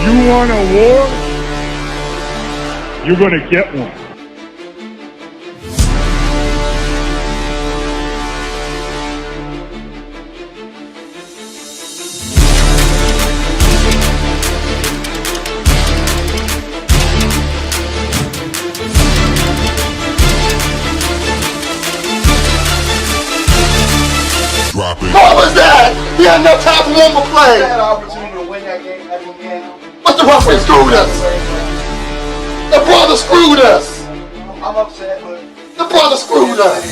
You want a war? You're going to get one. Drop it. What was that? He had no time for one more play. Had an opportunity to win that game. But the referee screwed us. The brother screwed us. I'm upset, but the brother screwed us.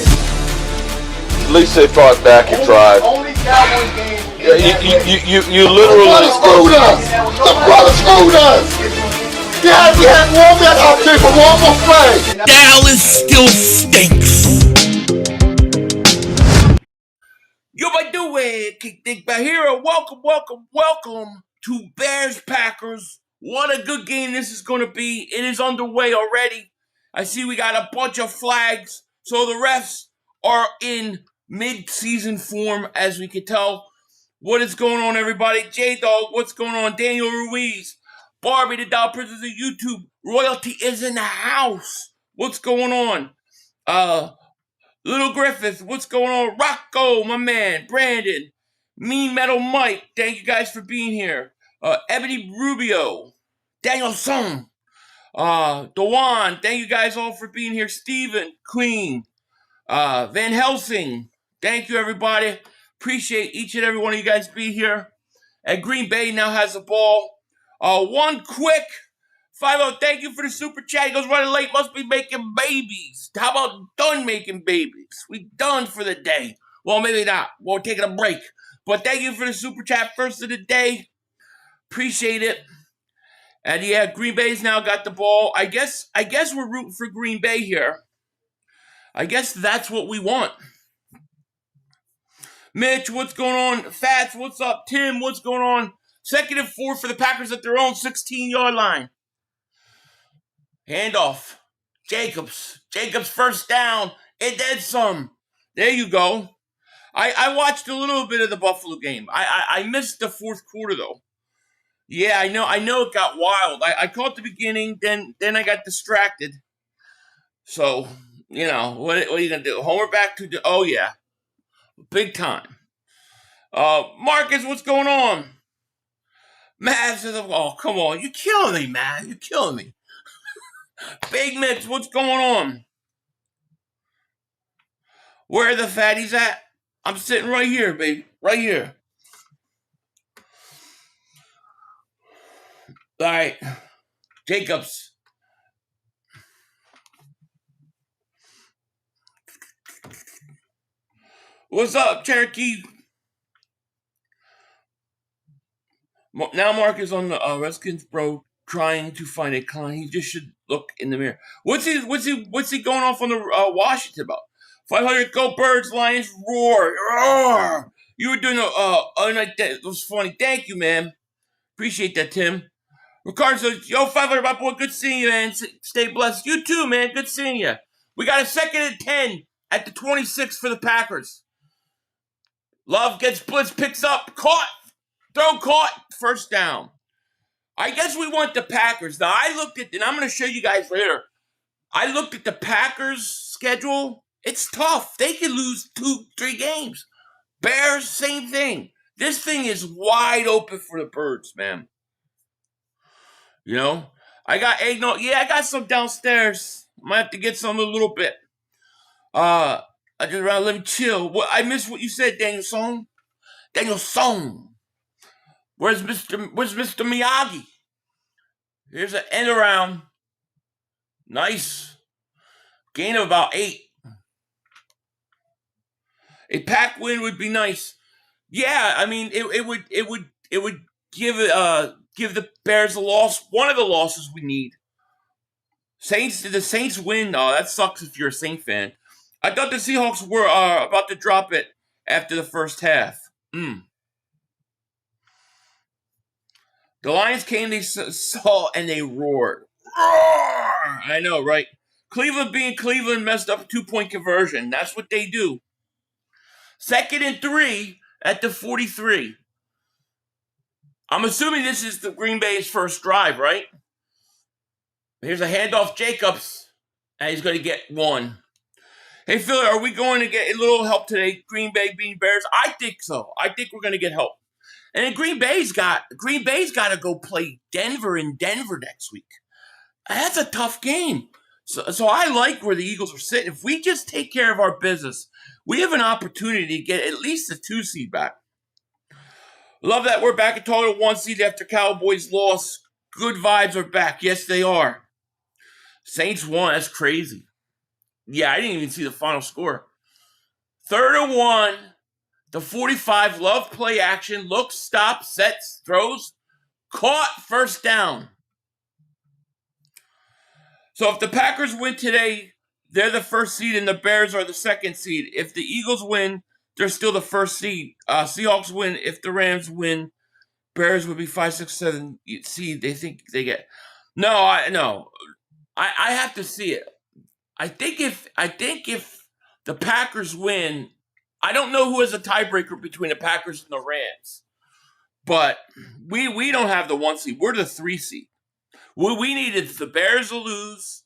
At least they fought back and tried. Only Cowboys game. You The literally. brother screwed us. The brother screwed us. Yeah, we had one man opportunity for one more play. Dallas still stinks. Yo, by the way, Kick back here. Welcome to Bears Packers. What a good game this is going to be. It is underway already. I see we got a bunch of flags, so the refs are in mid-season form, as we can tell. What is going on, everybody? J-Dog, what's going on? Daniel Ruiz, Barbie, the Doll Princess of YouTube. Royalty is in the house. What's going on? Little Griffith, what's going on? Rocco, my man. Brandon, Mean Metal Mike, thank you guys for being here. Ebony Rubio, Daniel Sung, Dewan, thank you guys all for being here. Steven, Queen, Van Helsing, thank you everybody. Appreciate each and every one of you guys being here. And Green Bay now has the ball. One quick 5-0, thank you for the super chat. He goes, running late, must be making babies. How about done making babies? We done for the day. Well, maybe not. We're taking a break. But thank you for the super chat first of the day. Appreciate it. And yeah, Green Bay's now got the ball. I guess we're rooting for Green Bay here. I guess that's what we want. Mitch, what's going on? Fats, what's up? Tim, what's going on? 2nd and 4 for the Packers at their own 16-yard line. Handoff. Jacobs first down. And then some. There you go. I watched a little bit of the Buffalo game. I missed the fourth quarter, though. Yeah, I know it got wild. I caught the beginning, then I got distracted. So, you know, what are you going to do? Homer back to... Oh, yeah. Big time. Marcus, what's going on? Matt says, oh, come on. You're killing me, man. You're killing me. Big Mitch, what's going on? Where are the fatties at? I'm sitting right here, baby. Right here. All right. Jacobs. What's up, Cherokee? Now Mark is on the Redskins, bro, trying to find a client. He just should look in the mirror. What's he going off on the Washington about? 500, go Birds, Lions, roar. Roar. You were doing it was funny. Thank you, man. Appreciate that, Tim. Ricardo says, yo, 500, my boy, good seeing you, man. Stay blessed. You too, man. Good seeing you. We got a 2nd and 10 at the 26 for the Packers. Love gets blitz, picks up, caught. Throw caught, first down. I guess we want the Packers. Now, I looked at, and I'm going to show you guys later. I looked at the Packers' schedule. It's tough. They can lose 2-3 games. Bears, same thing. This thing is wide open for the Birds, man. You know? I got eggnog. Yeah, I got some downstairs. Might have to get some in a little bit. I just rather let me chill. Well, I missed what you said, Daniel Song. Daniel Song. Where's Mr. Miyagi? Here's an end around. Nice. Gain of about 8. A pack win would be nice. Yeah, I mean it would give the Bears a loss. One of the losses we need. The Saints win. Oh, that sucks if you're a Saint fan. I thought the Seahawks were about to drop it after the first half. The Lions came, they saw, and they roared. Roar! I know, right? Cleveland being Cleveland messed up a 2-point conversion. That's what they do. 2nd and 3 at the 43. I'm assuming this is the Green Bay's first drive, right? Here's a handoff, Jacobs, and he's going to get one. Hey, Philly, are we going to get a little help today, Green Bay beating Bears? I think so. I think we're going to get help. And then Green Bay's got to go play Denver in Denver next week. That's a tough game. So I like where the Eagles are sitting. If we just take care of our business, we have an opportunity to get at least a 2 seed back. Love that we're back at total 1 seed after Cowboys loss. Good vibes are back. Yes, they are. Saints won. That's crazy. Yeah, I didn't even see the final score. 3rd and 1. The 45. Love play action. Looks, stops, sets, throws. Caught. First down. So if the Packers win today, they're the 1st seed and the Bears are the 2nd seed. If the Eagles win, they're still the 1st seed. Seahawks win. If the Rams win, Bears would be 5, 6, 7 seed. They think they get. No. I have to see it. I think if the Packers win, I don't know who is a tiebreaker between the Packers and the Rams, but we don't have the 1 seed. We're the 3 seed. We needed the Bears to lose,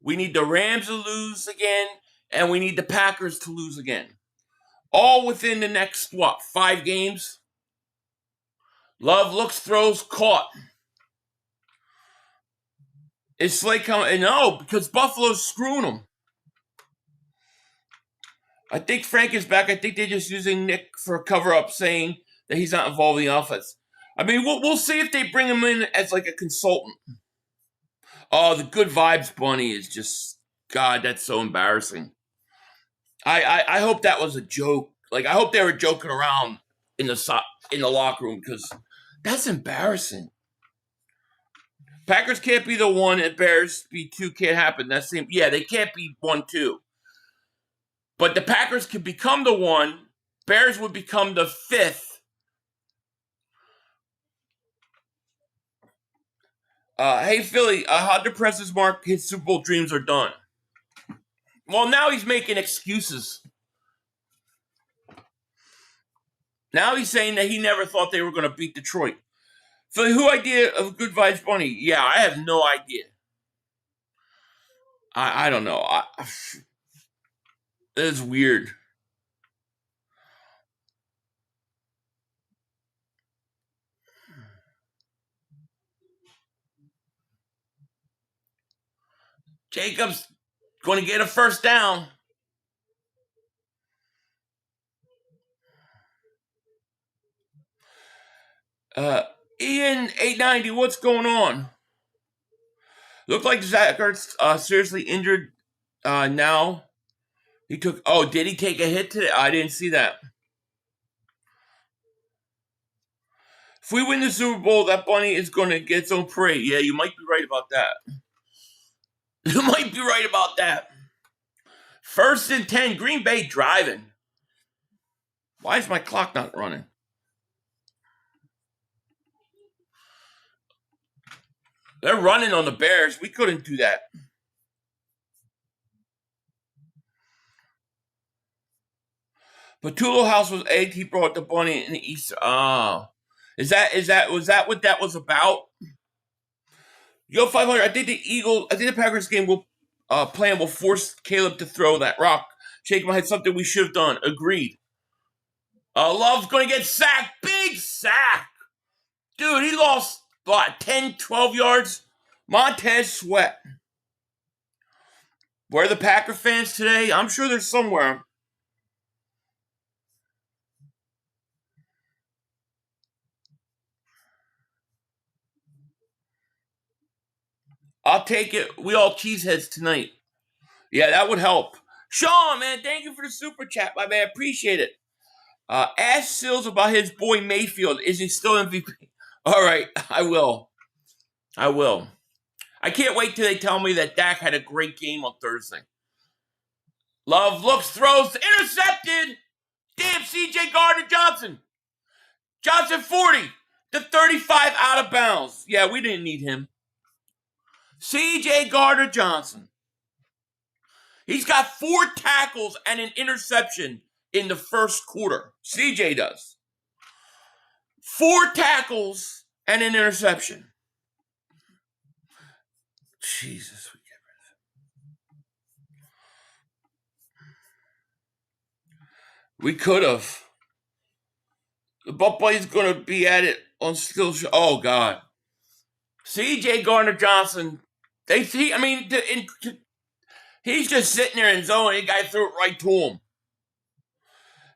we need the Rams to lose again, and we need the Packers to lose again. All within the next, 5 games? Love looks, throws, caught. Is Slay coming? No, because Buffalo's screwing them. I think Frank is back. I think they're just using Nick for a cover-up, saying that he's not involved in the offense. I mean, we'll see if they bring him in as like a consultant. Oh, the good vibes bunny is just, God, that's so embarrassing. I hope that was a joke. Like, I hope they were joking around in the locker room, because that's embarrassing. Packers can't be the 1 and Bears be 2 can't happen. They can't be 1, 2. But the Packers could become the 1. Bears would become the 5th. Hey, Philly, how depressed is Mark? His Super Bowl dreams are done. Well, now he's making excuses. Now he's saying that he never thought they were going to beat Detroit. Philly, who idea of Good Vibes Bunny? Yeah, I have no idea. I don't know. It's weird. Jacobs going to get a first down. Ian 890, what's going on? Looked like Zach Ertz seriously injured now. Did he take a hit today? I didn't see that. If we win the Super Bowl, that bunny is going to get its own parade. Yeah, you might be right about that. You might be right about that. 1st and 10, Green Bay driving. Why is my clock not running? They're running on the Bears. We couldn't do that. Patulo House was egged. He brought the bunny in the Easter. Oh. Was that what that was about? Yo, 500. I think the Packers game plan will force Caleb to throw that rock. Shake my head, something we should have done. Agreed. Love's going to get sacked. Big sack. Dude, he lost, 10, 12 yards? Montez Sweat. Where are the Packer fans today? I'm sure they're somewhere. I'll take it. We all cheeseheads tonight. Yeah, that would help. Sean, man, thank you for the super chat, my man. Appreciate it. Ask Sills about his boy Mayfield. Is he still MVP? All right, I will. I can't wait till they tell me that Dak had a great game on Thursday. Love looks, throws, intercepted. Damn, C.J. Gardner-Johnson. Johnson 40. The 35 out of bounds. Yeah, we didn't need him. C.J. Gardner-Johnson. He's got 4 tackles and an interception in the first quarter. C.J. does. 4 tackles and an interception. Jesus. We could have. The Buckboy's going to be at it on still. Oh, God. C.J. Gardner-Johnson. He's just sitting there in zone. The guy threw it right to him.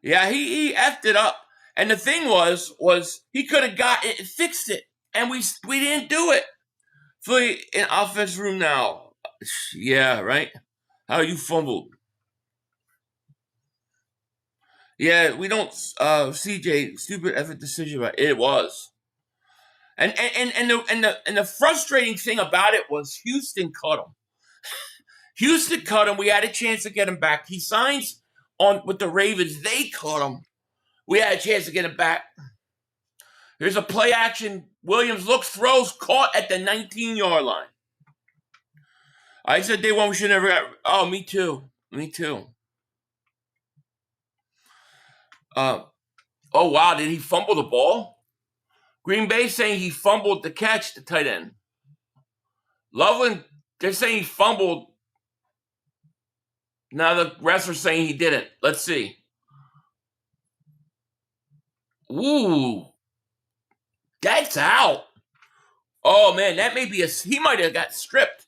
Yeah, he effed it up. And the thing was he could have got it, fixed it, and we didn't do it. Fully in offense room now. Yeah, right? How you fumbled. Yeah, we don't, CJ, stupid effort decision, but it was. And the frustrating thing about it was Houston cut him. Houston cut him. We had a chance to get him back. He signs on with the Ravens. They cut him. We had a chance to get him back. Here's a play action. Williams looks, throws, caught at the 19-yard line. I said day one we should never have. Oh, me too. Me too. Oh, wow. Did he fumble the ball? Green Bay saying he fumbled the catch, the tight end. Loveland, they're saying he fumbled. Now the rest are saying he didn't. Let's see. Ooh. That's out. Oh, man, that may be he might have got stripped.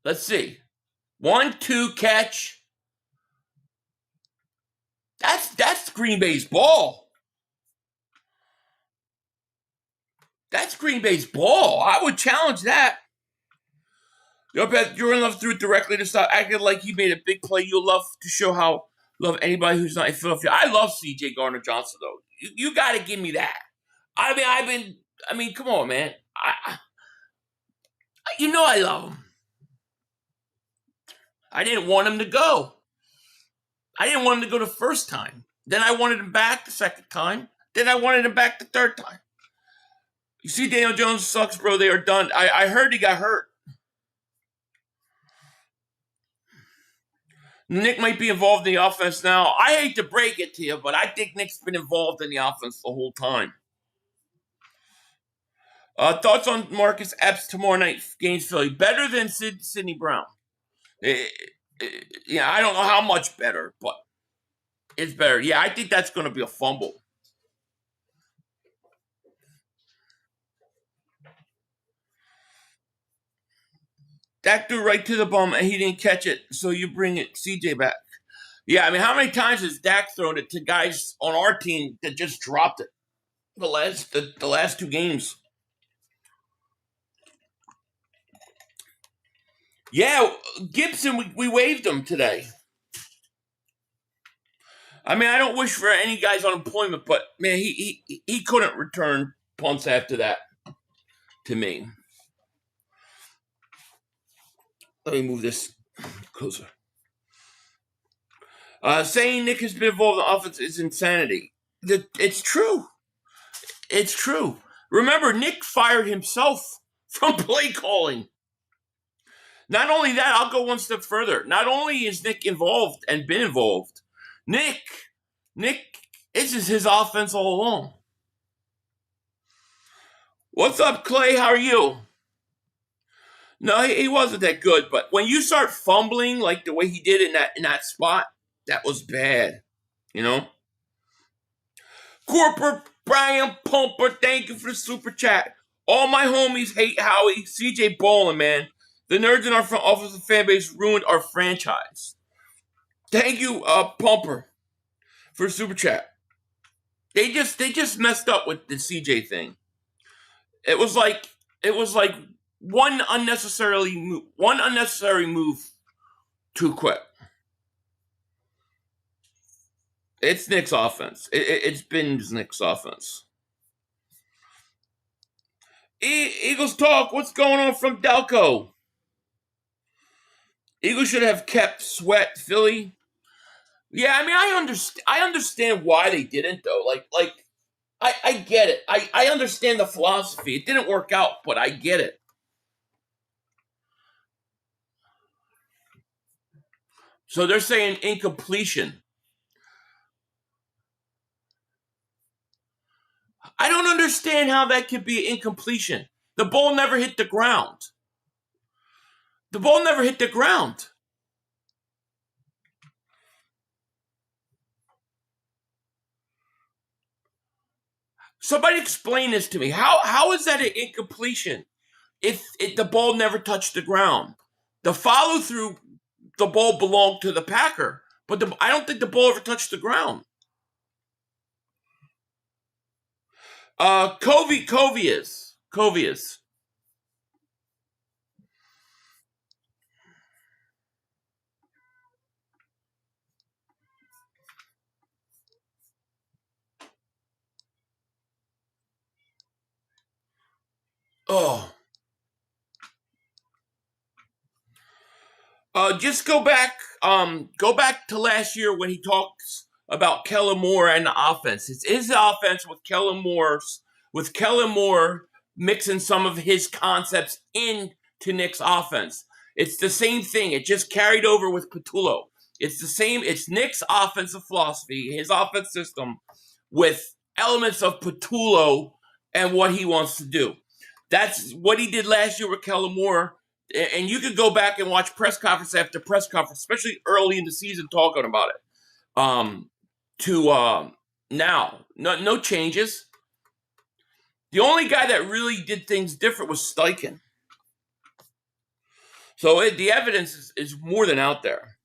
Let's see. 1-2 catch. That's Green Bay's ball. That's Green Bay's ball. I would challenge that. You're in love threw it directly to stop acting like he made a big play. You'll love to show how love anybody who's not in Philadelphia. I love C.J. Gardner-Johnson, though. You got to give me that. I mean, come on, man. I love him. I didn't want him to go. I didn't want him to go the first time. Then I wanted him back the second time. Then I wanted him back the third time. You see, Daniel Jones sucks, bro. They are done. I heard he got hurt. Nick might be involved in the offense now. I hate to break it to you, but I think Nick's been involved in the offense the whole time. Thoughts on Marcus Epps tomorrow night against Philly? Better than Sidney Brown. Yeah, I don't know how much better, but it's better. Yeah, I think that's going to be a fumble. Dak threw right to the bum, and he didn't catch it, so you bring it CJ back. Yeah, I mean, how many times has Dak thrown it to guys on our team that just dropped it? The last 2 games. Yeah, Gibson, we waived him today. I mean, I don't wish for any guy's unemployment, but, man, he couldn't return punts after that to me. Let me move this closer. Saying Nick has been involved in the offense is insanity. It's true. It's true. Remember, Nick fired himself from play calling. Not only that, I'll go one step further. Not only is Nick involved and been involved, Nick, this is his offense all along. What's up, Clay? How are you? No, he wasn't that good, but when you start fumbling like the way he did in that spot, that was bad, you know? Corporate Brian Pumper, thank you for the super chat. All my homies hate Howie. CJ ballin', man. The nerds in our front office and fan base ruined our franchise. Thank you, Pumper, for the super chat. They just messed up with the CJ thing. It was like one unnecessary move too quick. It's Nick's offense. It's been Nick's offense. Eagles talk. What's going on from Delco? Eagles should have kept Sweat, Philly. Yeah, I mean, I understand why they didn't, though. Like I get it. I understand the philosophy. It didn't work out, but I get it. So they're saying incompletion. I don't understand how that could be incompletion. The ball never hit the ground. The ball never hit the ground. Somebody explain this to me. How is that an incompletion if the ball never touched the ground? The follow through, the ball belonged to the Packer, but I don't think the ball ever touched the ground. Covey is. Oh. Just go back to last year when he talks about Kellen Moore and the offense. It's his offense with Kellen Moore mixing some of his concepts into Nick's offense. It's the same thing. It just carried over with Patullo. It's the same. It's Nick's offensive philosophy, his offense system, with elements of Patullo and what he wants to do. That's what he did last year with Kellen Moore. And you could go back and watch press conference after press conference, especially early in the season, talking about it. Now, no changes. The only guy that really did things different was Steichen. So the evidence is more than out there.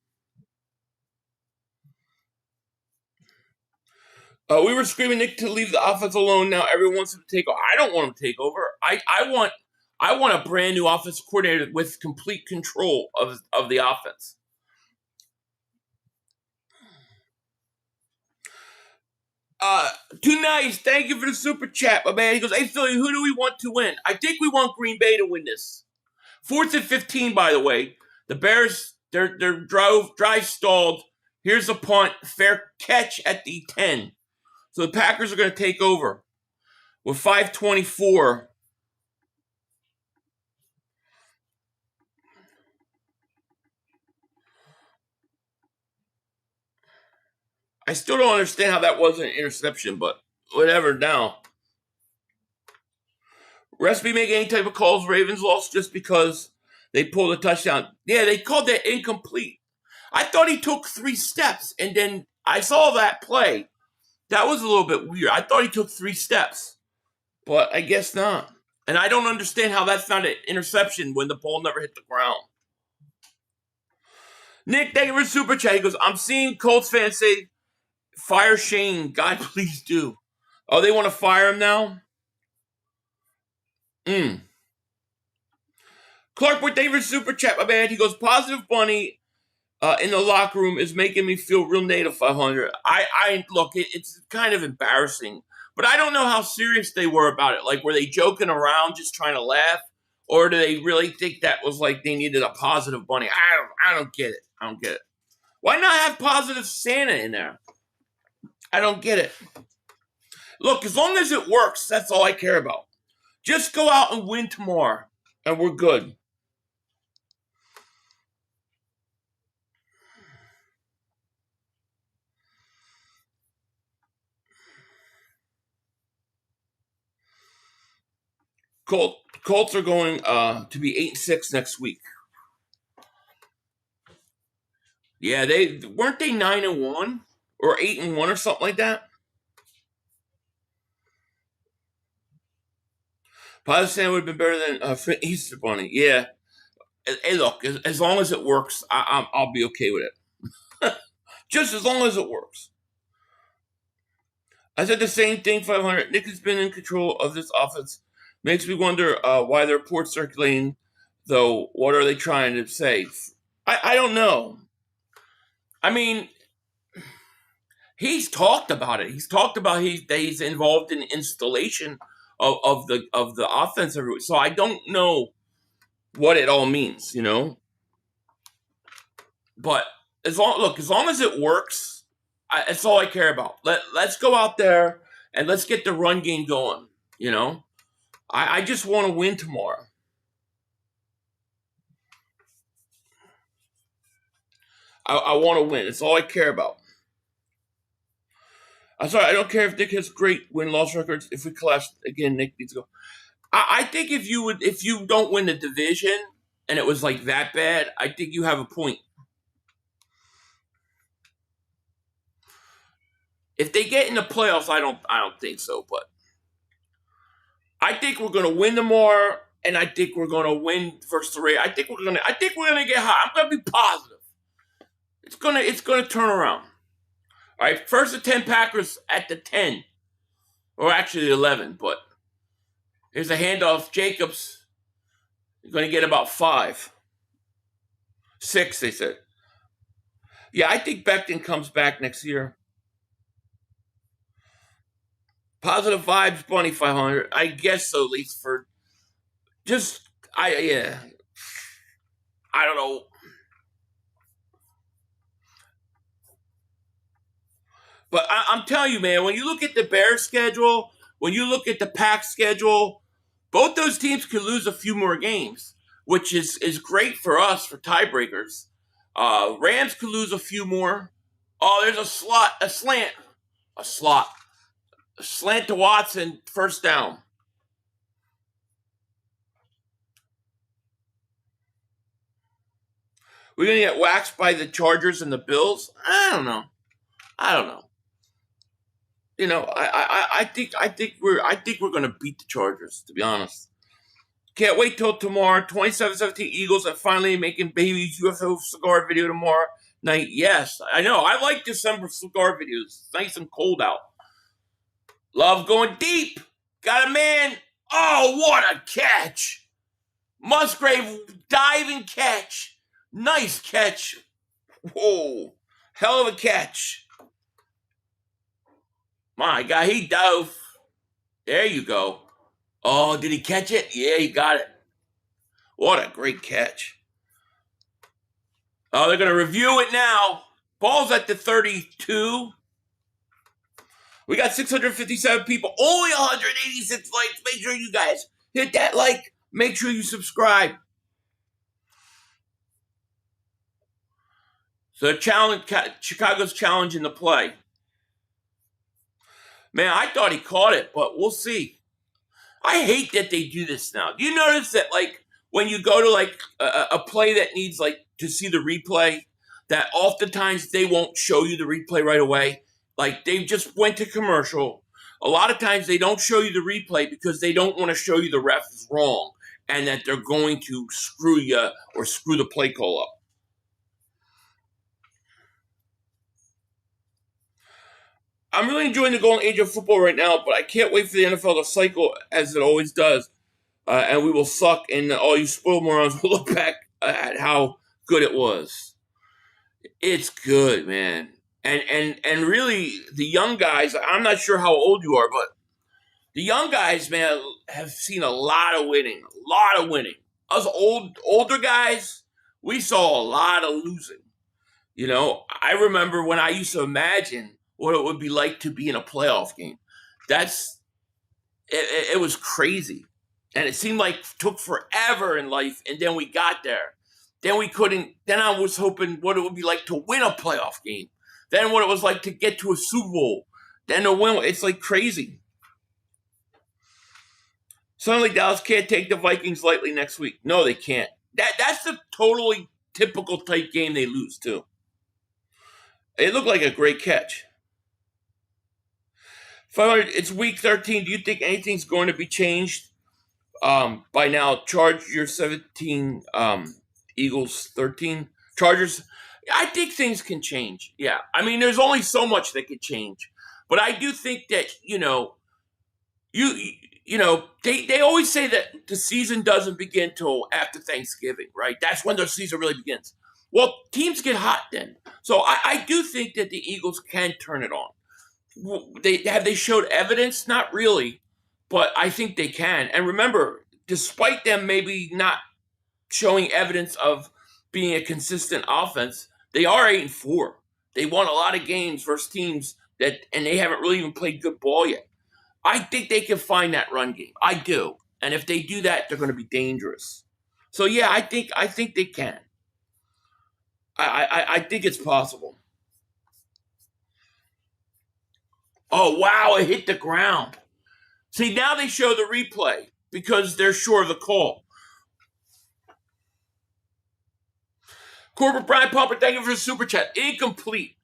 We were screaming Nick to leave the offense alone. Now everyone wants him to take over. I don't want him to take over. I want a brand new offensive coordinator with complete control of the offense. Too nice. Thank you for the super chat, my man. He goes, hey, Philly, who do we want to win? I think we want Green Bay to win this. 4th and 15, by the way. The Bears, their drive stalled. Here's a punt. Fair catch at the 10. So the Packers are going to take over with 5:24. I still don't understand how that wasn't an interception, but whatever now. Recipe make any type of calls. Ravens lost just because they pulled a touchdown. Yeah, they called that incomplete. I thought he took 3 steps, and then I saw that play. That was a little bit weird. I thought he took 3 steps, but I guess not. And I don't understand how that's not an interception when the ball never hit the ground. Nick, thank you for super chat. He goes, I'm seeing Colts fans say, fire Shane. God, please do. Oh, they want to fire him now? Clark with David super chat, my man. He goes, positive bunny in the locker room is making me feel real native 500. I look, it's kind of embarrassing, but I don't know how serious they were about it. Like, were they joking around, just trying to laugh, or do they really think that was like they needed a positive bunny? I don't get it. Why not have positive Santa in there? I don't get it. Look, as long as it works, that's all I care about. Just go out and win tomorrow, and we're good. Colts are going to be 8-6 next week. Yeah, weren't they 9-1 or 8-1 or something like that? Positive Santa would have been better than Easter Bunny. Yeah. Hey, look, as long as it works, I'll be okay with it. Just as long as it works. I said the same thing, 500. Nick has been in control of this offense. Makes me wonder why the report's circulating, though. What are they trying to say? I don't know. I mean, he's talked about it. He's talked about that he's involved in installation of the offense every week. So I don't know what it all means, you know. But as long as it works, that's all I care about. Let's go out there and let's get the run game going, you know. I just want to win tomorrow. I want to win. It's all I care about. I'm sorry, I don't care if Nick has great win-loss records. If we collapse again, Nick needs to go. I think if you don't win the division and it was like that bad, I think you have a point. If they get in the playoffs, I don't think so, but I think we're gonna win tomorrow, and I think we're gonna win versus the Rays. I think we're gonna get hot. I'm gonna be positive. It's gonna turn around. All right, first the 10 Packers at the 10, or actually the 11. But here's a handoff. Jacobs is gonna get about 5, 6. They said. Yeah, I think Becton comes back next year. Positive vibes, Bunny 500. I guess so, at least for just I don't know. But I'm telling you, man, when you look at the Bears schedule, when you look at the Pack schedule, both those teams could lose a few more games, which is great for us for tiebreakers. Rams could lose a few more. Oh, there's a slant to Watson, first down. We're gonna get waxed by the Chargers and the Bills. I don't know. You know, I think we're gonna beat the Chargers, to be honest. Can't wait till tomorrow. 27-17 Eagles are finally making baby's UFO cigar video tomorrow night. Yes, I know. I like December cigar videos. It's nice and cold out. Love going deep. Got a man. Oh, what a catch. Musgrave diving catch. Nice catch. Whoa. Hell of a catch. My God, he dove. There you go. Oh, did he catch it? Yeah, he got it. What a great catch. Oh, they're going to review it now. Ball's at the 32. We got 657 people. Only 186 likes. Make sure you guys hit that like. Make sure you subscribe. So Chicago's challenging the play. Man, I thought he caught it, but we'll see. I hate that they do this now. Do you notice that, like, when you go to, like, a play that needs, like, to see the replay, that oftentimes they won't show you the replay right away? Like, they just went to commercial. A lot of times they don't show you the replay because they don't want to show you the ref is wrong and that they're going to screw you or screw the play call up. I'm really enjoying the golden age of football right now, but I can't wait for the NFL to cycle as it always does. And we will suck, and all you spoiled morons will look back at how good it was. It's good, man. And really, the young guys, I'm not sure how old you are, but the young guys, man, have seen a lot of winning. Us older guys, we saw a lot of losing. You know, I remember when I used to imagine what it would be like to be in a playoff game. It was crazy. And it seemed like it took forever in life, and then we got there. Then I was hoping what it would be like to win a playoff game. Then what it was like to get to a Super Bowl. Then to win, it's like crazy. Suddenly Dallas can't take the Vikings lightly next week. No, they can't. That's the totally typical type game they lose to. It looked like a great catch. 500, it's week 13. Do you think anything's going to be changed by now? Chargers 17, Eagles 13. Chargers, I think things can change. Yeah. I mean, there's only so much that could change. But I do think that, you know, they always say that the season doesn't begin till after Thanksgiving, right? That's when the season really begins. Well, teams get hot then. So I do think that the Eagles can turn it on. They showed evidence? Not really, but I think they can. And remember, despite them maybe not showing evidence of being a consistent offense, they are 8-4. They won a lot of games versus teams and they haven't really even played good ball yet. I think they can find that run game. I do. And if they do that, they're going to be dangerous. So yeah, I think they can. I think it's possible. Oh, wow, it hit the ground. See, now they show the replay because they're sure of the call. Corporate Brian Pumper, thank you for the super chat. Incomplete.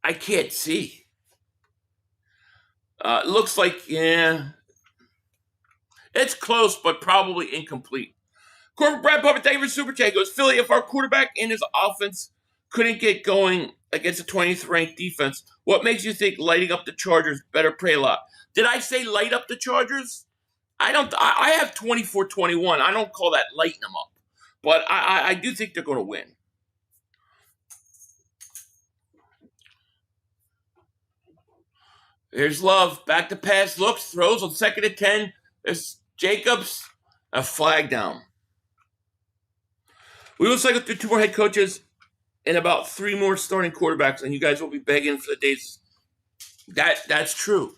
I can't see. Looks like, yeah. It's close, but probably incomplete. Corporate Brad Puppet, thank you for super chat. He goes, Philly, if our quarterback and his offense couldn't get going against a 20th ranked defense, what makes you think lighting up the Chargers better pray a lot? Did I say light up the Chargers? I have 24-21. I don't call that lighting them up. But I do think they're going to win. Here's Love. Back to pass. Looks. Throws on 2nd and 10. There's Jacobs. A flag down. We will cycle through 2 more head coaches and about 3 more starting quarterbacks, and you guys will be begging for the days. That's true.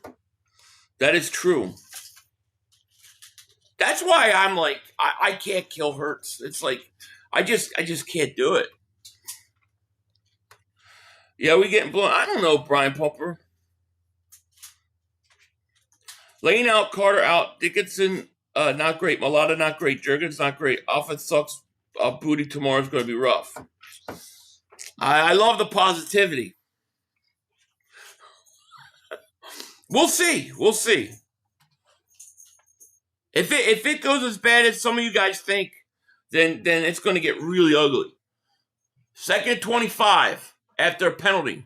That is true. That's why I'm like, I can't kill Hurts. It's like, I just can't do it. Yeah, we getting blown. I don't know, Brian Pumper. Lane out, Carter out, Dickinson not great, Malata not great, Jurgens not great. Offense sucks. Booty tomorrow's going to be rough. I love the positivity. We'll see. We'll see. If it goes as bad as some of you guys think, then it's going to get really ugly. 2nd and 25 after a penalty.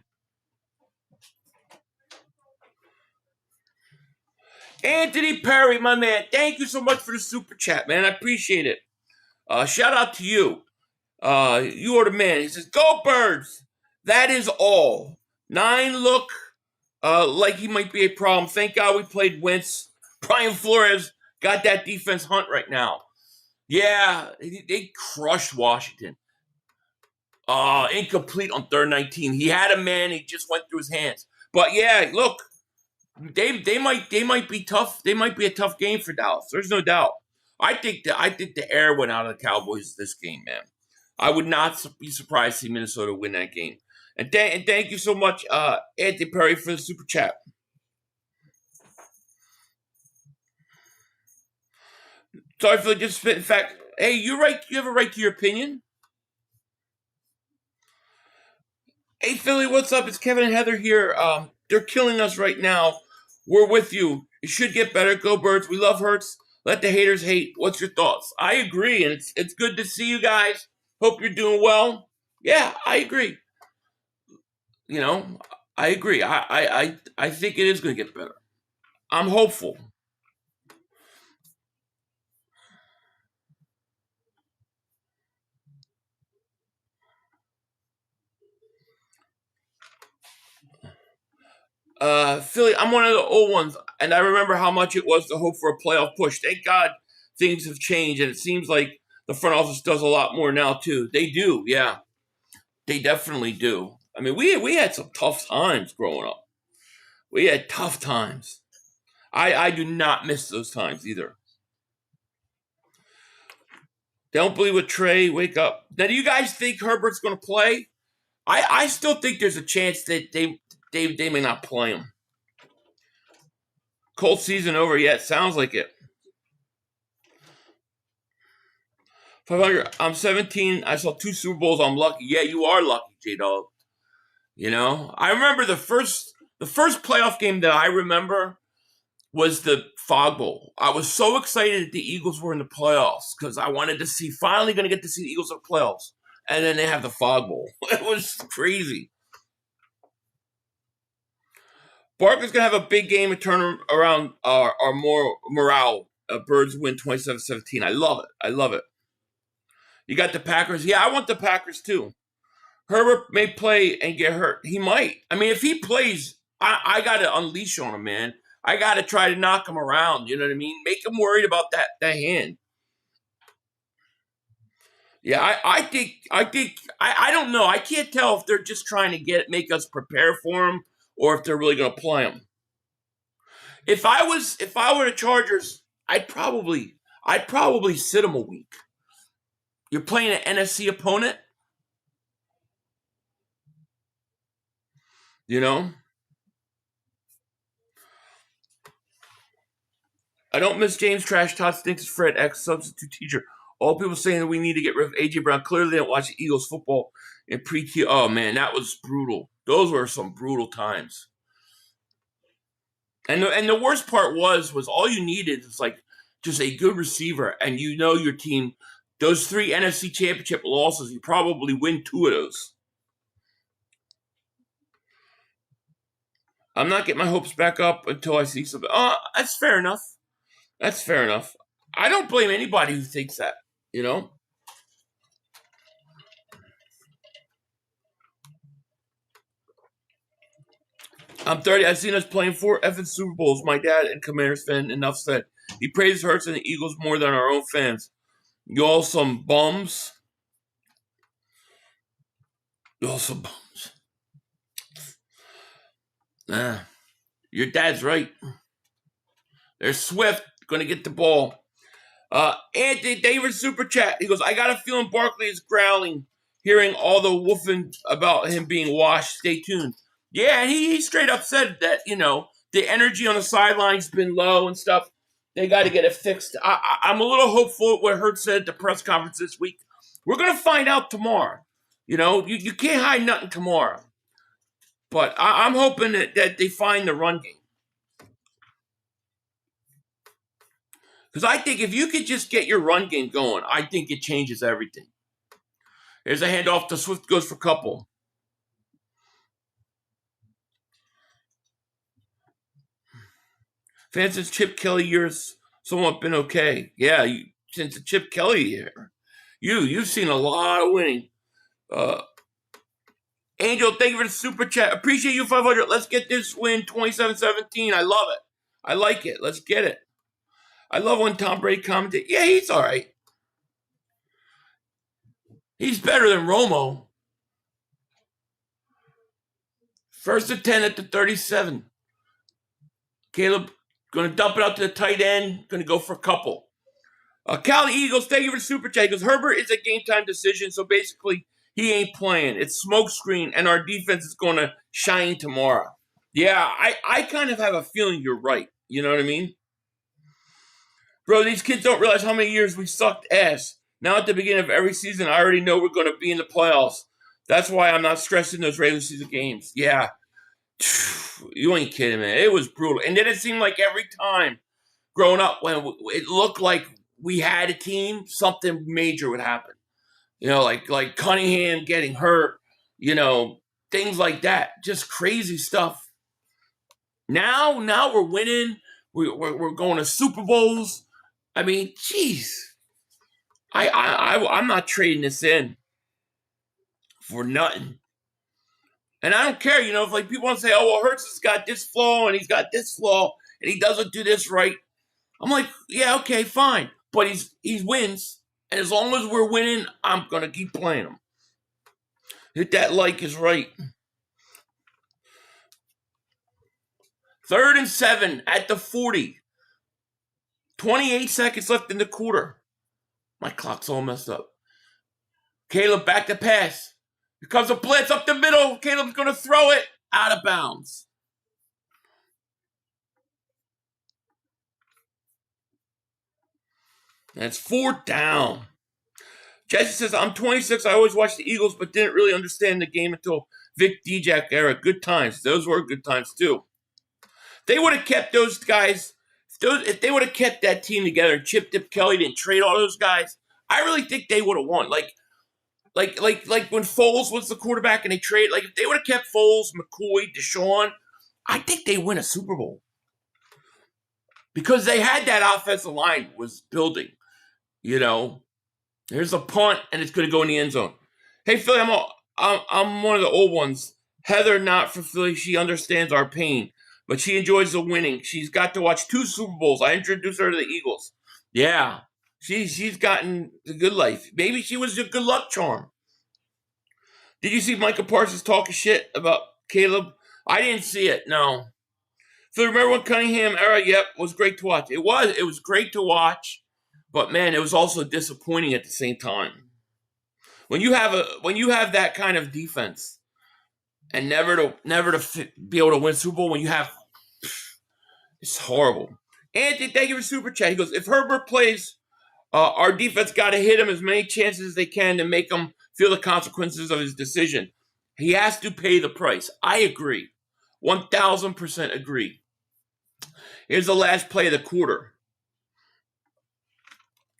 Anthony Perry, my man, thank you so much for the super chat, man. I appreciate it. Shout out to you. You are the man. He says, "Go Birds." That is all. 9 look like he might be a problem. Thank God we played Wentz. Brian Flores got that defense hunt right now. Yeah, they crushed Washington. Incomplete on 3rd and 19. He had a man. He just went through his hands. But yeah, look, they might be tough. They might be a tough game for Dallas. There's no doubt. I think the air went out of the Cowboys this game, man. I would not be surprised to see Minnesota win that game. And thank you so much, Anthony Perry, for the super chat. Sorry for the disrespect. In fact, hey, you're right. You have a right to your opinion. Hey, Philly, what's up? It's Kevin and Heather here. They're killing us right now. We're with you. It should get better. Go Birds. We love Hurts. Let the haters hate. What's your thoughts? I agree, and it's good to see you guys. Hope you're doing well. Yeah, I agree. You know, I agree. I think it is going to get better. I'm hopeful. Philly, I'm one of the old ones, and I remember how much it was to hope for a playoff push. Thank God things have changed, and it seems like the front office does a lot more now, too. They do, yeah. They definitely do. I mean, we had some tough times growing up. We had tough times. I do not miss those times either. Don't believe what Trey, wake up. Now, do you guys think Herbert's going to play? I still think there's a chance that they may not play him. Cold season over yet. Sounds like it. 500. I'm 17. I saw 2 Super Bowls. I'm lucky. Yeah, you are lucky, J-Dog. You know? I remember the first playoff game that I remember was the Fog Bowl. I was so excited that the Eagles were in the playoffs because I wanted to see, finally going to get to see the Eagles in the playoffs. And then they have the Fog Bowl. It was crazy. Barkley's going to have a big game and turn around our more morale. Birds win 27-17. I love it. I love it. You got the Packers. Yeah, I want the Packers too. Herbert may play and get hurt. He might. I mean, if he plays, I got to unleash on him, man. I got to try to knock him around. You know what I mean? Make him worried about that hand. Yeah, I think I don't know. I can't tell if they're just trying to make us prepare for him or if they're really going to play him. If I were the Chargers, I'd probably sit him a week. You're playing an NFC opponent. You know? I don't miss James Trash. Todd Stinks Fred X substitute teacher. All people saying that we need to get rid of A.J. Brown. Clearly they didn't watch the Eagles football in pre-T. Oh, man, that was brutal. Those were some brutal times. And the worst part was all you needed was like just a good receiver, and you know your team, those 3 NFC Championship losses, you probably win 2 of those. I'm not getting my hopes back up until I see something. Oh, that's fair enough. That's fair enough. I don't blame anybody who thinks that, you know? I'm 30. I've seen us playing 4 effing Super Bowls. My dad and Commanders fan, enough said. He praises Hurts and the Eagles more than our own fans. Y'all some bums. Y'all some bums. Your dad's right. They're swift. Going to get the ball. Anthony David Super Chat. He goes, I got a feeling Barkley is growling, hearing all the woofing about him being washed. Stay tuned. Yeah, and he straight up said that, you know, the energy on the sideline's been low and stuff. They got to get it fixed. I'm a little hopeful what Hurts said at the press conference this week. We're going to find out tomorrow. You know, you can't hide nothing tomorrow. But I'm hoping that they find the run game. Because I think if you could just get your run game going, I think it changes everything. There's a handoff to Swift, goes for couple. Fans, since Chip Kelly years, somewhat been okay. Yeah, since the Chip Kelly year, you've seen a lot of winning. Angel, thank you for the super chat. Appreciate you, 500. Let's get this win, 27-17. I love it. I like it. Let's get it. I love when Tom Brady commented. Yeah, he's all right. He's better than Romo. 1st and 10 at the 37. Caleb going to dump it out to the tight end. Going to go for a couple. Cali Eagles, thank you for the super chat. Because Herbert is a game time decision. So basically, he ain't playing. It's smoke screen. And our defense is going to shine tomorrow. Yeah, I kind of have a feeling you're right. You know what I mean? Bro, these kids don't realize how many years we sucked ass. Now at the beginning of every season, I already know we're going to be in the playoffs. That's why I'm not stressing those regular season games. Yeah. You ain't kidding, man. It was brutal. And then it seemed like every time growing up, when it looked like we had a team, something major would happen. You know, like Cunningham getting hurt, you know, things like that. Just crazy stuff. Now we're winning. We're going to Super Bowls. I mean, jeez. I'm not trading this in for nothing. And I don't care, you know, if like people want to say, oh, well, Hurts has got this flaw and he's got this flaw and he doesn't do this right. I'm like, yeah, okay, fine. But he wins. And as long as we're winning, I'm going to keep playing him. Hit that like is right. 3rd and 7 at the 40. 28 seconds left in the quarter. My clock's all messed up. Caleb back to pass. Here comes a blitz up the middle. Caleb's going to throw it out of bounds. That's 4th down. Jesse says, I'm 26. I always watched the Eagles, but didn't really understand the game until Vic Dijak era. Good times. Those were good times, too. They would have kept those guys. If they would have kept that team together, Chip Dip Kelly didn't trade all those guys, I really think they would have won. Like when Foles was the quarterback and they traded, like if they would have kept Foles, McCoy, Deshaun, I think they win a Super Bowl. Because they had that offensive line was building. You know, there's a punt and it's going to go in the end zone. Hey Philly, I'm one of the old ones. Heather, not for Philly, she understands our pain. But she enjoys the winning. She's got to watch 2 Super Bowls. I introduced her to the Eagles. Yeah. She's gotten the good life. Maybe she was a good luck charm. Did you see Micah Parsons talking shit about Caleb? I didn't see it, no. So remember when Cunningham era, yep, was great to watch. It was great to watch. But man, it was also disappointing at the same time. When you have that kind of defense, and never to be able to win Super Bowl when you have. It's horrible. Anthony, thank you for super chat. He goes, if Herbert plays, our defense got to hit him as many chances as they can to make him feel the consequences of his decision. He has to pay the price. I agree. 1,000% agree. Here's the last play of the quarter.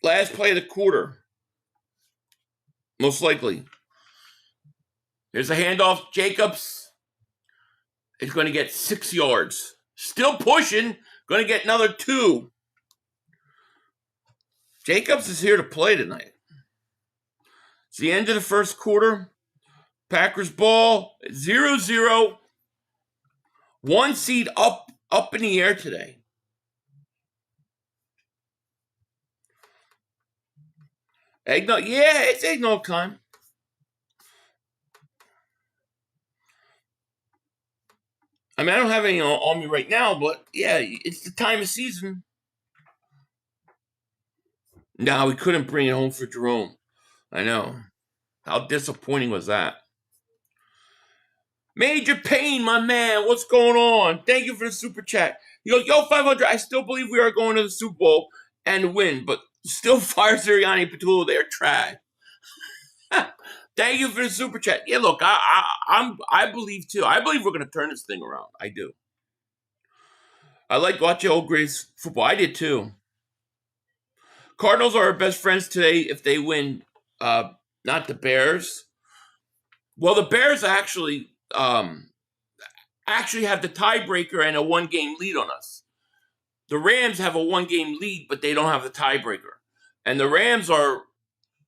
Last play of the quarter. Most likely. Here's a handoff. Jacobs is going to get 6 yards. Still pushing. Going to get another 2. Jacobs is here to play tonight. It's the end of the first quarter. Packers ball 0-0. 1 seed up in the air today. Eggnog, yeah, it's eggnog time. I mean, I don't have any on me right now, but yeah, it's the time of season. No, we couldn't bring it home for Jerome. I know. How disappointing was that? Major Pain, my man. What's going on? Thank you for the super chat. Yo, 500, I still believe we are going to the Super Bowl and win, but still fire Sirianni Patullo. They're trash. Thank you for the super chat. Yeah, look, I believe too. I believe we're going to turn this thing around. I do. I like watching old Grays football. I did too. Cardinals are our best friends today if they win. Not the Bears. Well, the Bears actually have the tiebreaker and a 1-game lead on us. The Rams have a 1-game lead, but they don't have the tiebreaker. And the Rams are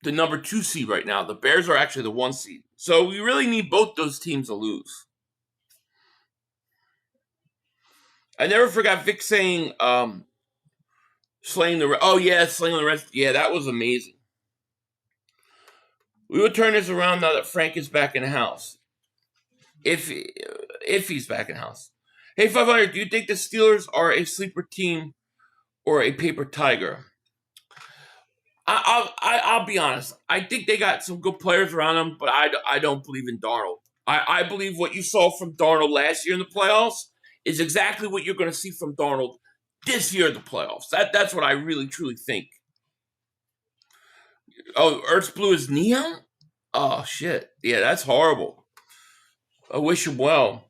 the number 2 seed right now. The Bears are actually the 1 seed. So we really need both those teams to lose. I never forgot Vic saying slaying the rest. Yeah, that was amazing. We will turn this around now that Frank is back in the house. If he's back in the house. Hey, 500, do you think the Steelers are a sleeper team or a paper tiger? I'll be honest. I think they got some good players around them, but I don't believe in Darnold. I believe what you saw from Darnold last year in the playoffs is exactly what you're going to see from Darnold this year in the playoffs. That's what I really, truly think. Oh, Ertz blew his knee out? Oh, shit. Yeah, that's horrible. I wish him well.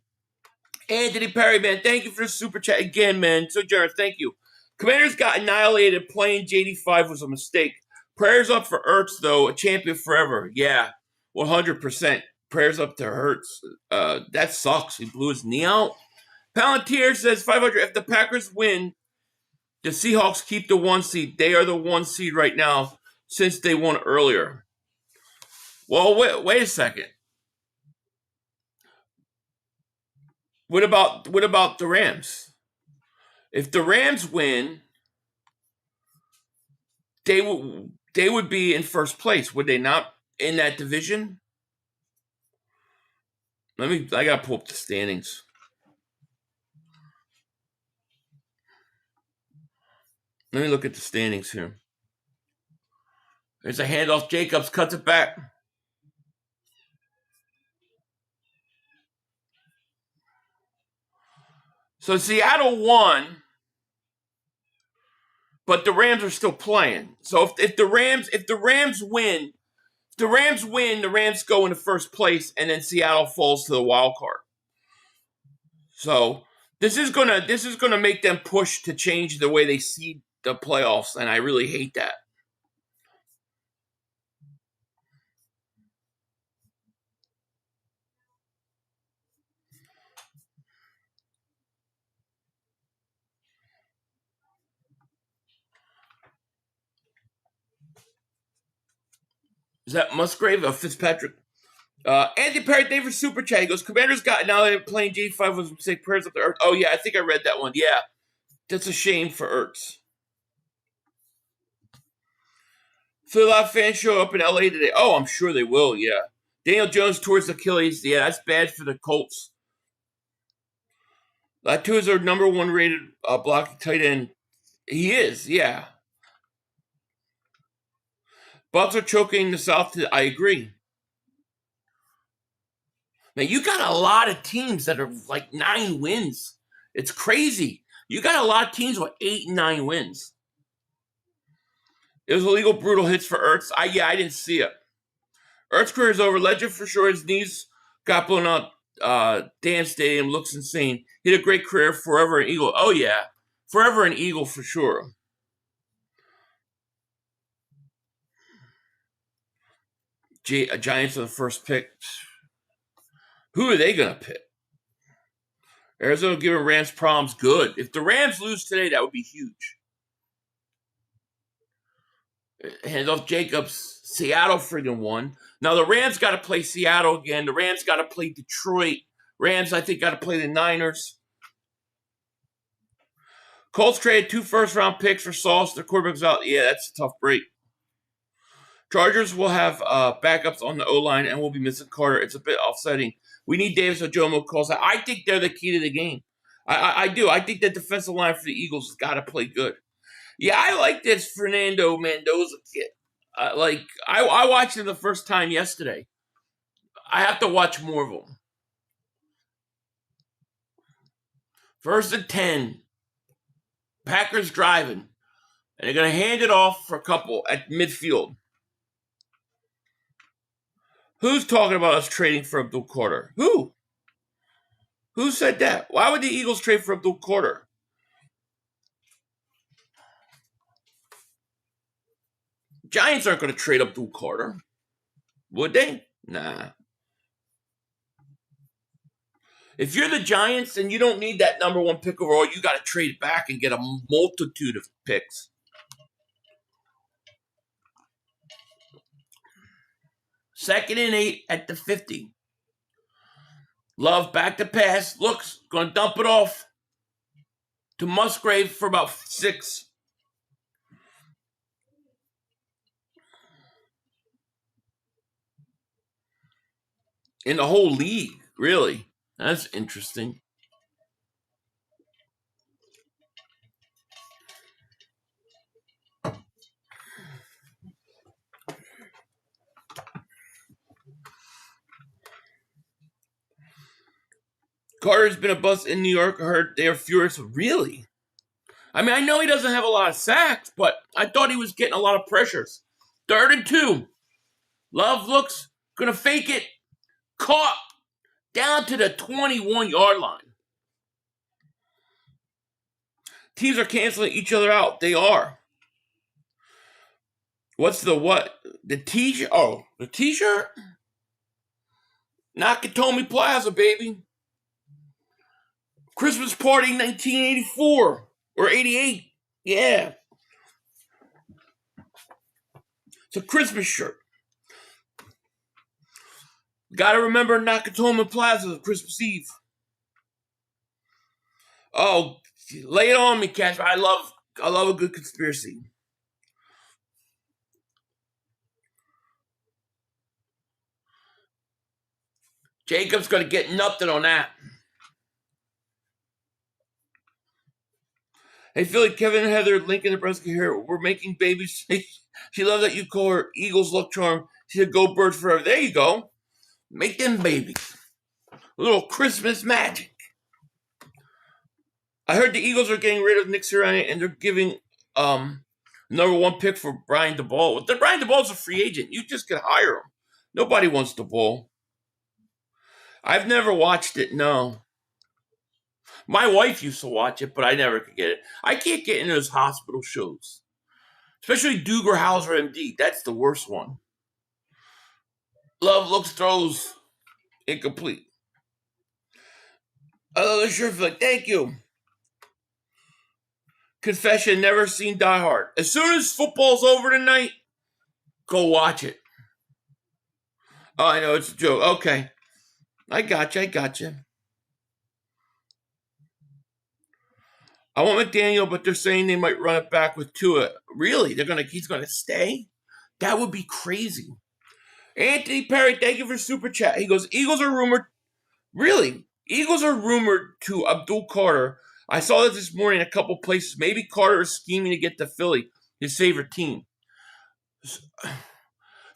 Anthony Perry, man, thank you for the super chat again, man. So generous, thank you. Commanders got annihilated. Playing JD5 was a mistake. Prayers up for Ertz, though. A champion forever. Yeah, 100%. Prayers up to Ertz. That sucks. He blew his knee out. Palantir says 500. If the Packers win, the Seahawks keep the 1 seed. They are the 1 seed right now since they won earlier. Well, wait a second. What about the Rams? If the Rams win, they would be in first place, would they not, in that division? I gotta pull up the standings. Let me look at the standings here. There's a handoff. Jacobs cuts it back. So Seattle won, but the Rams are still playing. So if the Rams win, the Rams go into first place, and then Seattle falls to the wild card. So this is gonna make them push to change the way they see the playoffs, and I really hate that. Is that Musgrave or Fitzpatrick? Andy Perry, David Super Chat. He goes, Commanders got now they're playing J5 was a mistake. Prayers up to Ertz. Oh yeah, I think I read that one. Yeah, that's a shame for Ertz. Phil, a lot of fans show up in LA today. Oh, I'm sure they will. Yeah, Daniel Jones towards Achilles. Yeah, that's bad for the Colts. Latu is our number 1 rated blocking tight end. He is. Yeah. Bucks are choking the South. I agree. Now, you got a lot of teams that are like 9 wins. It's crazy. You got a lot of teams with 8 and 9 wins. It was illegal, brutal hits for Ertz. I didn't see it. Ertz's career is over. Legend for sure. His knees got blown out. Dan Stadium looks insane. He had a great career. Forever an Eagle. Oh, yeah. Forever an Eagle for sure. Giants are the first pick. Who are they going to pick? Arizona giving Rams problems. Good. If the Rams lose today, that would be huge. Hands off Jacobs. Seattle friggin' won. Now the Rams got to play Seattle again. The Rams got to play Detroit. Rams, I think, got to play the Niners. Colts traded 2 first-round picks for Sauce. Their quarterback's out. Yeah, that's a tough break. Chargers will have backups on the O-line and will be missing Carter. It's a bit offsetting. We need Davis Ojomo calls out. I think they're the key to the game. I do. I think the defensive line for the Eagles has got to play good. Yeah, I like this Fernando Mendoza kid. I watched him the first time yesterday. I have to watch more of them. 1st and 10. Packers driving. And they're going to hand it off for a couple at midfield. Who's talking about us trading for Abdul Carter? Who? Who said that? Why would the Eagles trade for Abdul Carter? Giants aren't going to trade Abdul Carter. Would they? Nah. If you're the Giants and you don't need that number 1 pick overall, you got to trade it back and get a multitude of picks. Second and 8 at the 50. Love back to pass. Looks, going to dump it off to Musgrave for about 6. In the whole league, really. That's interesting. Carter's been a bust in New York. I heard they are furious. Really? I mean, I know he doesn't have a lot of sacks, but I thought he was getting a lot of pressures. 3rd and 2. Love looks, going to fake it. Caught down to the 21-yard line. Teams are canceling each other out. They are. What's the what? The t-shirt? Oh, the t-shirt? Nakatomi Plaza, baby. Christmas party 1984 or 88. Yeah. It's a Christmas shirt. Got to remember Nakatomi Plaza, Christmas Eve. Oh, lay it on me, Casper. I love a good conspiracy. Jacob's going to get nothing on that. Hey, Philly, Kevin, Heather, Lincoln, Nebraska here. We're making babies. She loves that you call her Eagles luck charm. She said, go birds forever. There you go. Make them babies. A little Christmas magic. I heard the Eagles are getting rid of Nick Sirianni and they're giving number 1 pick for Brian DeBall. Brian DeBall's a free agent. You just can hire him. Nobody wants DeBall. I've never watched it, no. My wife used to watch it, but I never could get it. I can't get into those hospital shows. Especially Duger Hauser MD. That's the worst one. Love looks, throws, incomplete. Oh, sure, thank you. Confession, never seen Die Hard. As soon as football's over tonight, go watch it. Oh, I know, it's a joke. Okay. I got you. I want McDaniel, but they're saying they might run it back with Tua. Really? He's gonna stay? That would be crazy. Anthony Perry, thank you for super chat. He goes, Eagles are rumored. Really? Eagles are rumored to Abdul Carter. I saw that this morning in a couple places. Maybe Carter is scheming to get to Philly, his favorite team.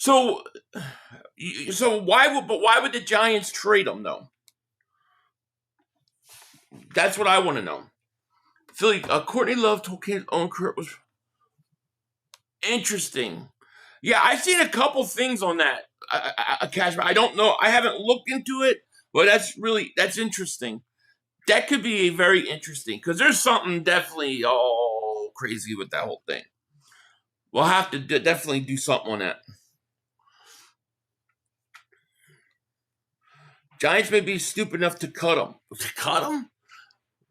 So why would the Giants trade him though? That's what I want to know. Philly, Courtney Love told Kane's own Kurt was interesting. Yeah, I've seen a couple things on that. Cashman, I don't know. I haven't looked into it, but that's interesting. That could be very interesting because there's something definitely crazy with that whole thing. We'll have to definitely do something on that. Giants may be stupid enough to cut him. Cut him?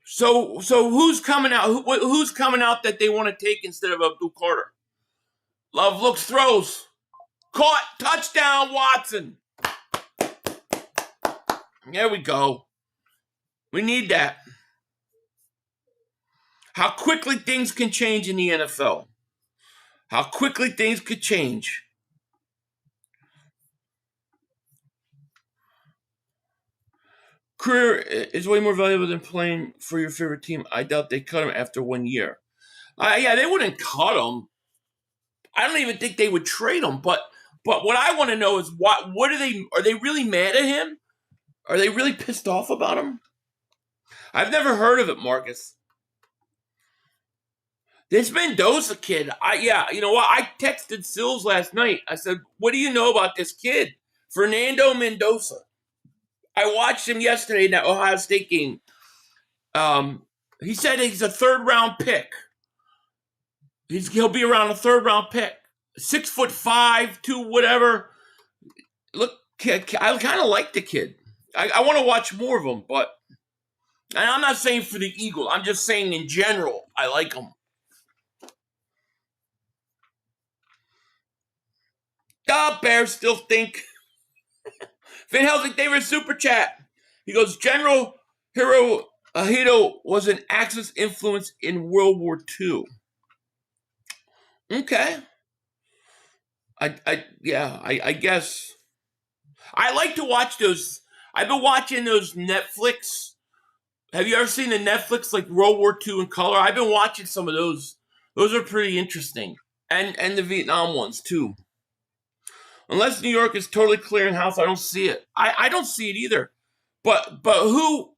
So who's coming out? Who's coming out that they want to take instead of Abdul Carter? Love looks, throws, caught, touchdown, Watson. There we go. We need that. How quickly things can change in the NFL. How quickly things could change. Career is way more valuable than playing for your favorite team. I doubt they cut him after 1 year. Yeah, they wouldn't cut him. I don't even think they would trade him. But what I want to know is what are they really mad at him? Are they really pissed off about him? I've never heard of it, Marcus. This Mendoza kid, you know what? I texted Sills last night. I said, what do you know about this kid? Fernando Mendoza. I watched him yesterday in that Ohio State game. He said he's a third-round pick. He'll be around a third-round pick. 6'5", 2, whatever. Look, I kind of like the kid. I want to watch more of him, but and I'm not saying for the Eagles. I'm just saying in general, I like him. Bears still think. Van Helsing, David Super Chat. He goes, General Hirohito was an Axis influence in World War II. Okay. I guess. I like to watch those. I've been watching those Netflix. Have you ever seen the Netflix like World War II in color? I've been watching some of those. Those are pretty interesting. And the Vietnam ones too. Unless New York is totally clearing house, I don't see it. I don't see it either. But who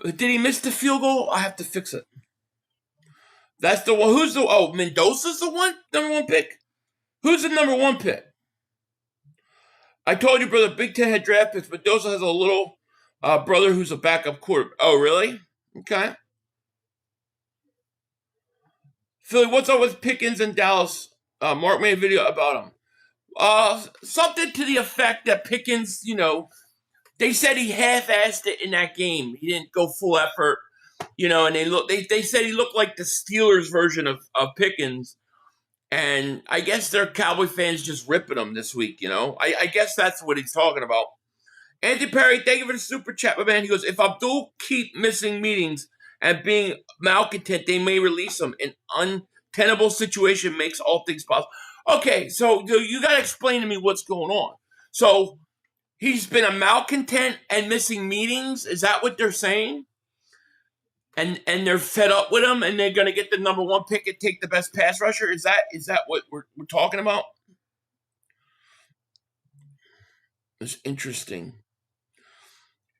did he miss the field goal? I have to fix it. That's the one. Mendoza's the number one pick? Who's the number one pick? I told you, brother, Big Ten had draft picks. Mendoza has a little brother who's a backup quarterback. Oh, really? Okay. Philly, what's up with Pickens in Dallas? Mark made a video about him. Something to the effect that Pickens, they said he half-assed it in that game. He didn't go full effort, and they said he looked like the Steelers version of Pickens. And I guess their Cowboy fans just ripping him this week, I guess that's what he's talking about. Anthony Perry, thank you for the super chat, my man. He goes, if Abdul keep missing meetings and being malcontent, they may release him. An untenable situation makes all things possible. Okay, so you got to explain to me what's going on. So he's been a malcontent and missing meetings? Is that what they're saying? And they're fed up with him, and they're going to get the number one pick and take the best pass rusher? Is that what we're talking about? It's interesting.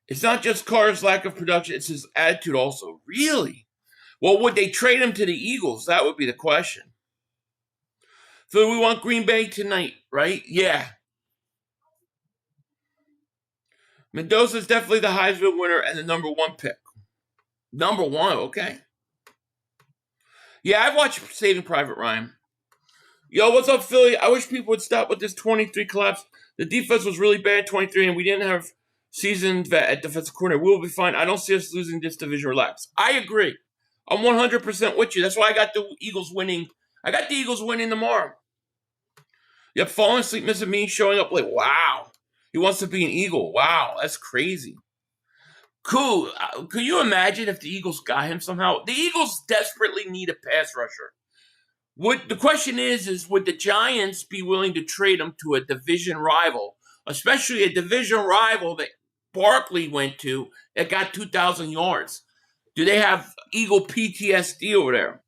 It's not just Carter's lack of production, it's his attitude also. Really? Well, would they trade him to the Eagles? That would be the question. So we want Green Bay tonight, right? Yeah. Mendoza's definitely the Heisman winner and the number one pick. Number one, okay. Yeah, I've watched Saving Private Ryan. Yo, what's up, Philly? I wish people would stop with this 23 collapse. The defense was really bad, 23, and we didn't have seasoned vet at defensive corner. We'll be fine. I don't see us losing this division. Relax. I agree. I'm 100% with you. That's why I got the Eagles winning. I got the Eagles winning tomorrow. Yep, falling asleep, missing me, showing up late. Wow. He wants to be an Eagle. Wow, that's crazy. Cool. Could you imagine if the Eagles got him somehow? The Eagles desperately need a pass rusher. The question is would the Giants be willing to trade him to a division rival, especially a division rival that Barkley went to that got 2,000 yards? Do they have Eagle PTSD over there?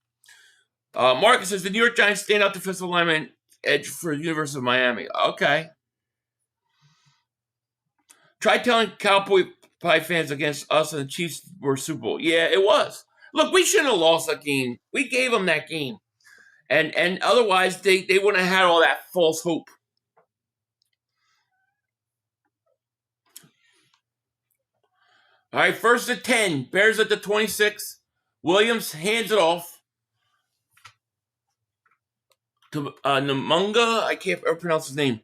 Marcus says the New York Giants standout defensive lineman edge for the University of Miami. Okay. Try telling Cowboy Pie fans against us and the Chiefs were Super Bowl. Yeah, it was. Look, we shouldn't have lost that game. We gave them that game. And otherwise, they wouldn't have had all that false hope. All right, 1st and 10. Bears at the 26. Williams hands it off to Namunga. I can't ever pronounce his name.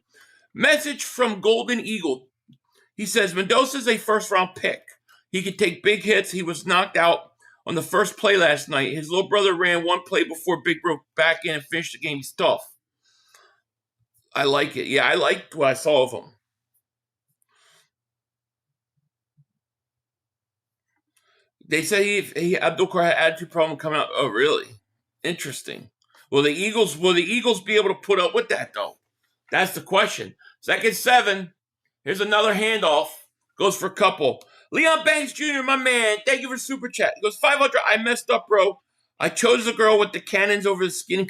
Message from Golden Eagle. He says, Mendoza's a first-round pick. He could take big hits. He was knocked out on the first play last night. His little brother ran one play before Big broke back in and finished the game. He's tough. I like it. Yeah, I liked what I saw of him. They say he Abdul-Qahar had attitude problem coming out. Oh, really? Interesting. Will the Eagles be able to put up with that, though? That's the question. 2nd 7. Here's another handoff. Goes for a couple. Leon Banks Jr., my man. Thank you for super chat. He goes, 500. I messed up, bro. I chose the girl with the cannons over the skinny.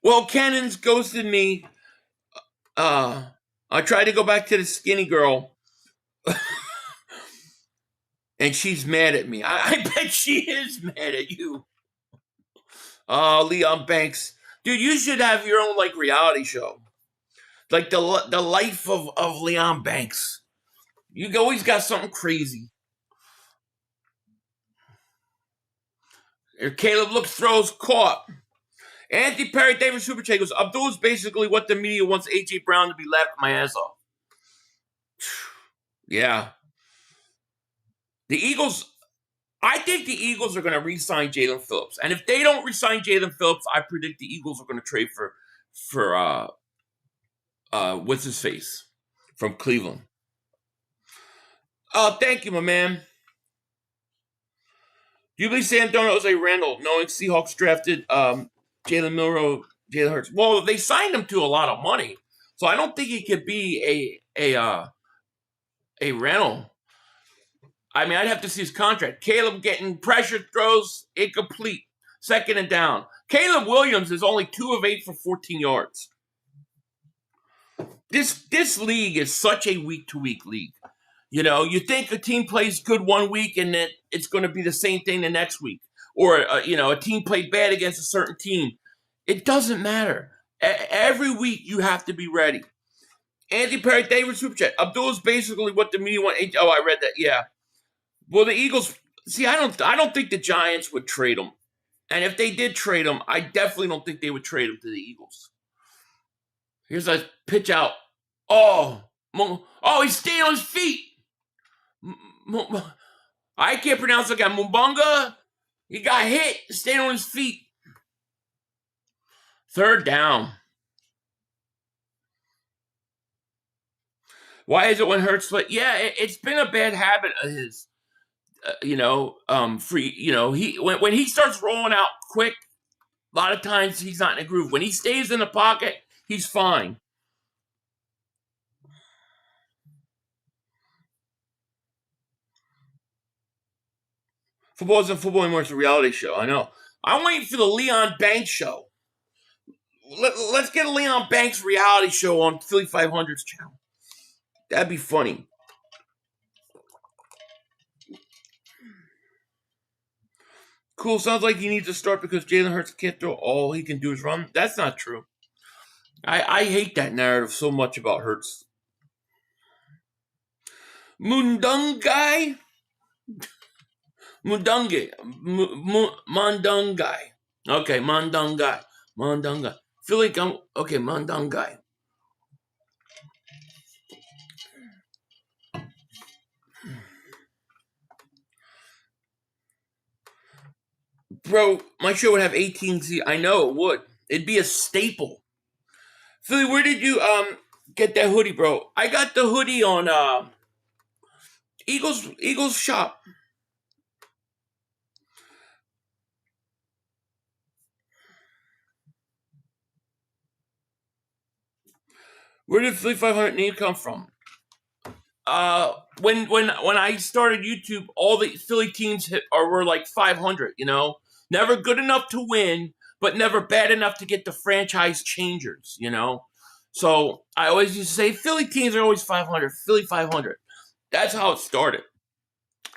Well, cannons ghosted me. I tried to go back to the skinny girl. And she's mad at me. I bet she is mad at you. Leon Banks. Dude, you should have your own, reality show. Like the life of Leon Banks. You always got something crazy. Caleb looks, throws, caught. Anthony Perry, David Superchat goes, Abdul is basically what the media wants A.J. Brown to be, laughing my ass off. Yeah. The Eagles, I think the Eagles are going to re-sign Jalen Phillips. And if they don't re-sign Jalen Phillips, I predict the Eagles are going to trade for what's his face from Cleveland. Thank you, my man. Do you believe Sam Darnold was a Randall, knowing Seahawks drafted Jalen Milroe, Jalen Hurts? Well, they signed him to a lot of money, so I don't think he could be a rental. I mean, I'd have to see his contract. Caleb getting pressure throws, incomplete, 2nd and down. Caleb Williams is only 2 of 8 for 14 yards. This league is such a week-to-week league. You know, you think a team plays good one week and then it's going to be the same thing the next week. Or, a team played bad against a certain team. It doesn't matter. Every week you have to be ready. Anthony Perry, David Superchat. Abdul is basically what the media want. Oh, I read that. Yeah. Well, the Eagles. See, I don't think the Giants would trade him. And if they did trade him, I definitely don't think they would trade him to the Eagles. Here's a pitch out. Oh, he's staying on his feet. I can't pronounce the guy. Mumbunga. He got hit. Staying on his feet. 3rd down. Why is it when Hurts play? Yeah, it's been a bad habit of his. When he starts rolling out quick, a lot of times he's not in a groove. When he stays in the pocket, he's fine. Football isn't football anymore. It's a reality show. I know. I'm waiting for the Leon Banks show. Let's get a Leon Banks reality show on Philly 500's channel. That'd be funny. Cool. Sounds like he needs to start because Jalen Hurts can't throw. All he can do is run. That's not true. I hate that narrative so much about Hurts. Mundungai. Mundungai. Mandungai. Okay, Mandungai. Mandungai. Feel like I'm okay, Mandungai. Bro, my show would have 18. I know it would. It'd be a staple. Philly, where did you get that hoodie, bro? I got the hoodie on Eagles shop. Where did Philly 500 name come from? When I started YouTube, all the Philly teams were like 500, you know. Never good enough to win, but never bad enough to get the franchise changers, you know? So I always used to say Philly teams are always 500, Philly 500. That's how it started.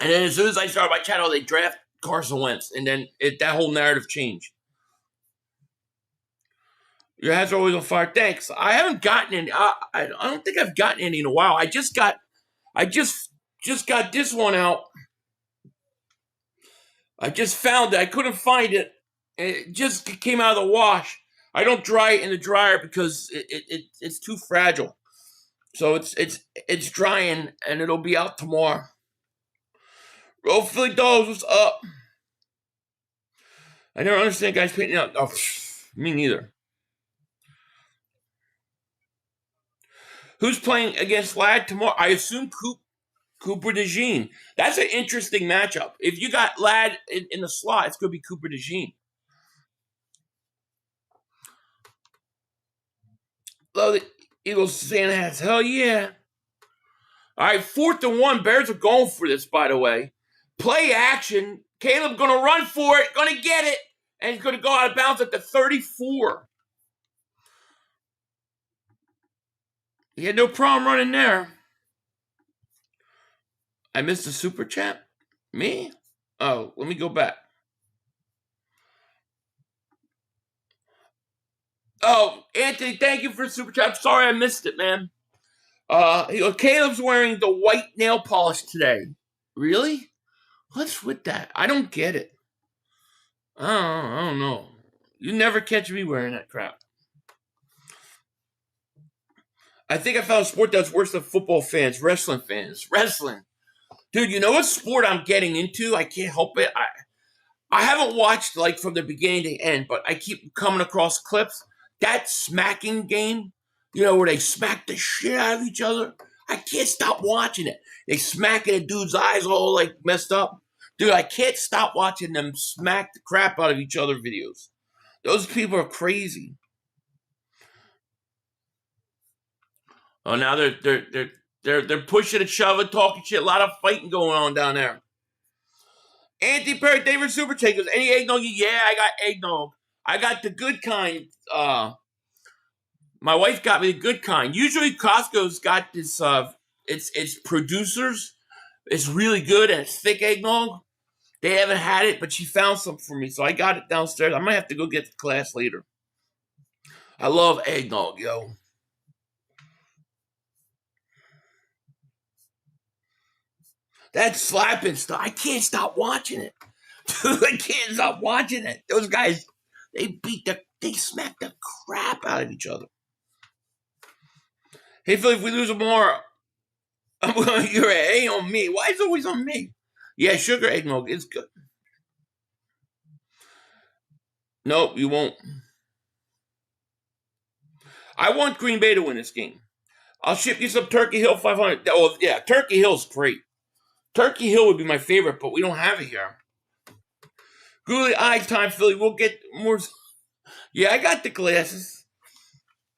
And then as soon as I started my channel, they draft Carson Wentz, and then that whole narrative changed. Your hats are always on fire. Thanks. I haven't gotten any. I don't think I've gotten any in a while. I just got this one out. I just found it. I couldn't find it. It just came out of the wash. I don't dry it in the dryer because it's too fragile. So it's drying, and it'll be out tomorrow. Roll Philly Dogs, what's up? I never understand guys painting out. Oh, me neither. Who's playing against Lad tomorrow? I assume Cooper DeJean. That's an interesting matchup. If you got Lad in the slot, it's going to be Cooper DeJean. Love the Eagles Santa hats. Hell yeah. All right, 4th and 1. Bears are going for this, by the way. Play action. Caleb going to run for it. Going to get it. And he's going to go out of bounds at the 34. He had no problem running there. I missed the super chat. Me? Oh, let me go back. Oh, Anthony, thank you for the super chat. I'm sorry I missed it, man. Caleb's wearing the white nail polish today. Really? What's with that? I don't get it. I don't know. You never catch me wearing that crap. I think I found a sport that's worse than football fans, wrestling fans. Wrestling. Dude, you know what sport I'm getting into? I can't help it. I haven't watched like from the beginning to end, but I keep coming across clips. That smacking game, you know, where they smack the shit out of each other. I can't stop watching it. They smacking a dude's eyes all like messed up. Dude, I can't stop watching them smack the crap out of each other videos. Those people are crazy. Oh, now they're pushing and shoving, talking shit. A lot of fighting going on down there. Anthony Perry, David Super Takers. Any eggnog? Yeah, I got eggnog. I got the good kind. My wife got me the good kind. Usually Costco's got this. It's producers. It's really good and it's thick eggnog. They haven't had it, but she found some for me, so I got it downstairs. I might have to go get the class later. I love eggnog, yo. That slapping stuff, I can't stop watching it. Dude, I can't stop watching it. Those guys, they smack the crap out of each other. Hey, Phil, if we lose more, you're an A on me. Why is it always on me? Yeah, sugar eggnog is good. Nope, you won't. I want Green Bay to win this game. I'll ship you some Turkey Hill 500. Oh, yeah, Turkey Hill's great. Turkey Hill would be my favorite, but we don't have it here. Googly Eyes time, Philly. We'll get more. Yeah, I got the glasses.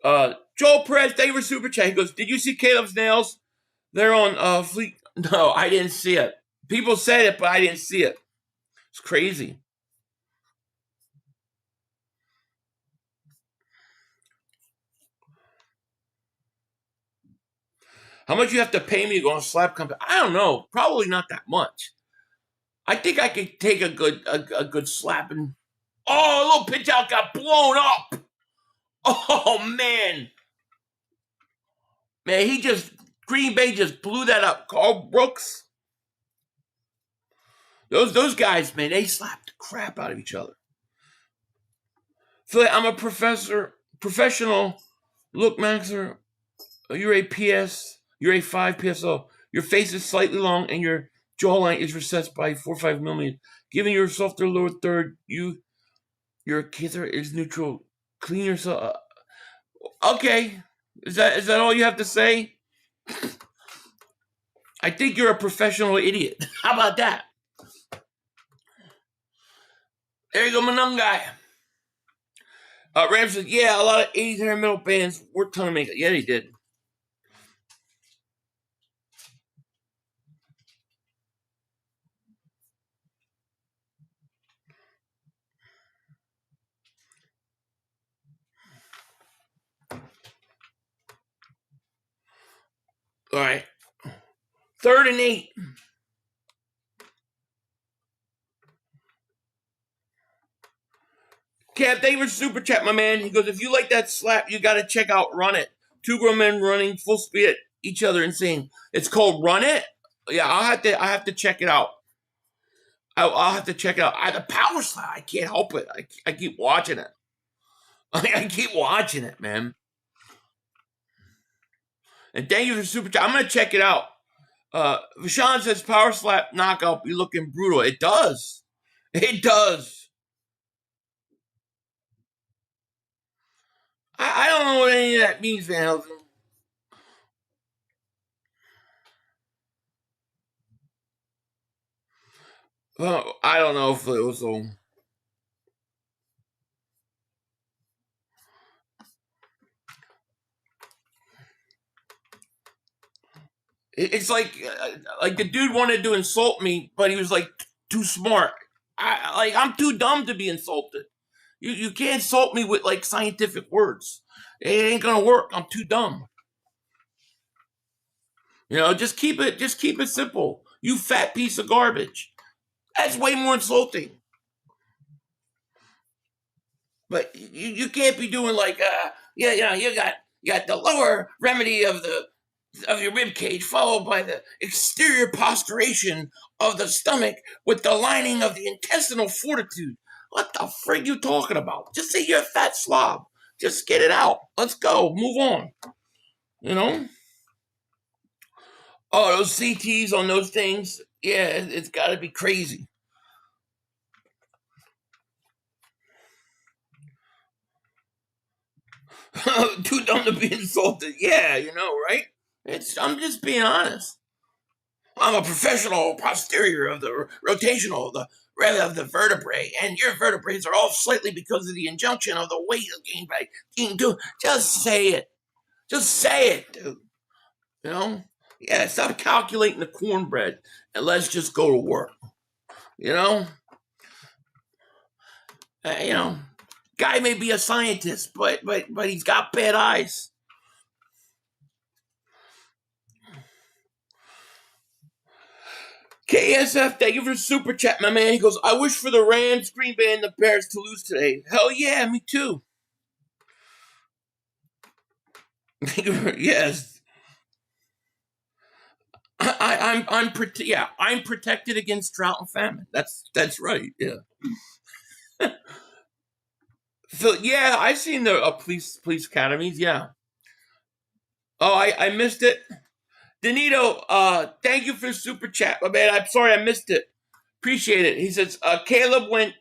Joel Perez, thank you for super chat. He goes, did you see Caleb's nails? They're on Fleet. No, I didn't see it. People said it, but I didn't see it. It's crazy. How much you have to pay me to go on slap company? I don't know. Probably not that much. I think I could take a good slapping. Oh, a little pitch out got blown up. Oh, man. Man, Green Bay just blew that up. Carl Brooks. Those guys, man, they slapped the crap out of each other. Philly, I'm a professional look maxer. You're a PS. You're a 5 PSO. Your face is slightly long and your jawline is recessed by 4 or 5 millimeters. Giving your softer lower third, your kisser is neutral. Clean yourself. Okay. Is that all you have to say? I think you're a professional idiot. How about that? There you go, Manungai. Ram says, yeah, a lot of 80s hair metal bands worked on to make it. Yeah, they did. All right. 3rd and 8. Cap, thank you for super chat, my man. He goes, if you like that slap, you got to check out Run It. 2 grown men running full speed at each other and saying, it's called Run It? Yeah, I have to check it out. I'll have to check it out. The power slap, I can't help it. I keep watching it. I keep watching it, man. And thank you for super chat. I'm going to check it out. Vashawn says power slap knockout be looking brutal. It does. It does. I don't know what any of that means, Van Helsing. Well, I don't know if it was so. It's like the dude wanted to insult me, but he was like too smart. I'm too dumb to be insulted. You can't insult me with like scientific words. It ain't gonna work. I'm too dumb. You know, just keep it simple. You fat piece of garbage. That's way more insulting. But you can't be doing like you got the lower remedy of your rib cage followed by the exterior posturation of the stomach with the lining of the intestinal fortitude. What the frig you talking about? Just say you're a fat slob. Just get it out. Let's go. Move on. You know? Oh, those CTs on those things. Yeah, it's got to be crazy. Too dumb to be insulted. Yeah, you know, right? I'm just being honest. I'm a professional posterior of the rotational, of the vertebrae, and your vertebrae are off slightly because of the injunction of the weight gained by eating too. Just say it. Just say it, dude. You know? Yeah, stop calculating the cornbread and let's just go to work. You know? You know, guy may be a scientist, but he's got bad eyes. KSF, thank you for the super chat, my man. He goes, I wish for the Rams, Green Bay, and the Bears to lose today. Hell yeah, me too. Yes. I'm protected against drought and famine. That's right. Yeah. So yeah, I've seen the police academies. Yeah. Oh, I missed it. Danito, thank you for the super chat, my man. I'm sorry I missed it. Appreciate it. He says Caleb went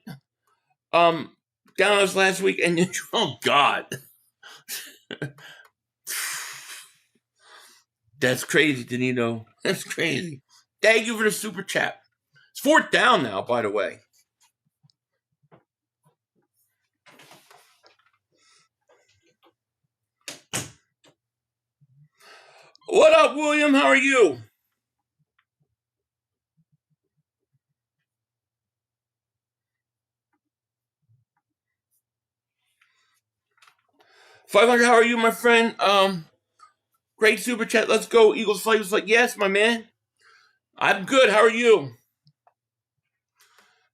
down us last week, and oh God, that's crazy, Danito. That's crazy. Thank you for the super chat. It's 4th down now, by the way. What up, William? How are you? $500. How are you, my friend? Great super chat. Let's go. Eagles fight. Was like, yes, my man. I'm good. How are you?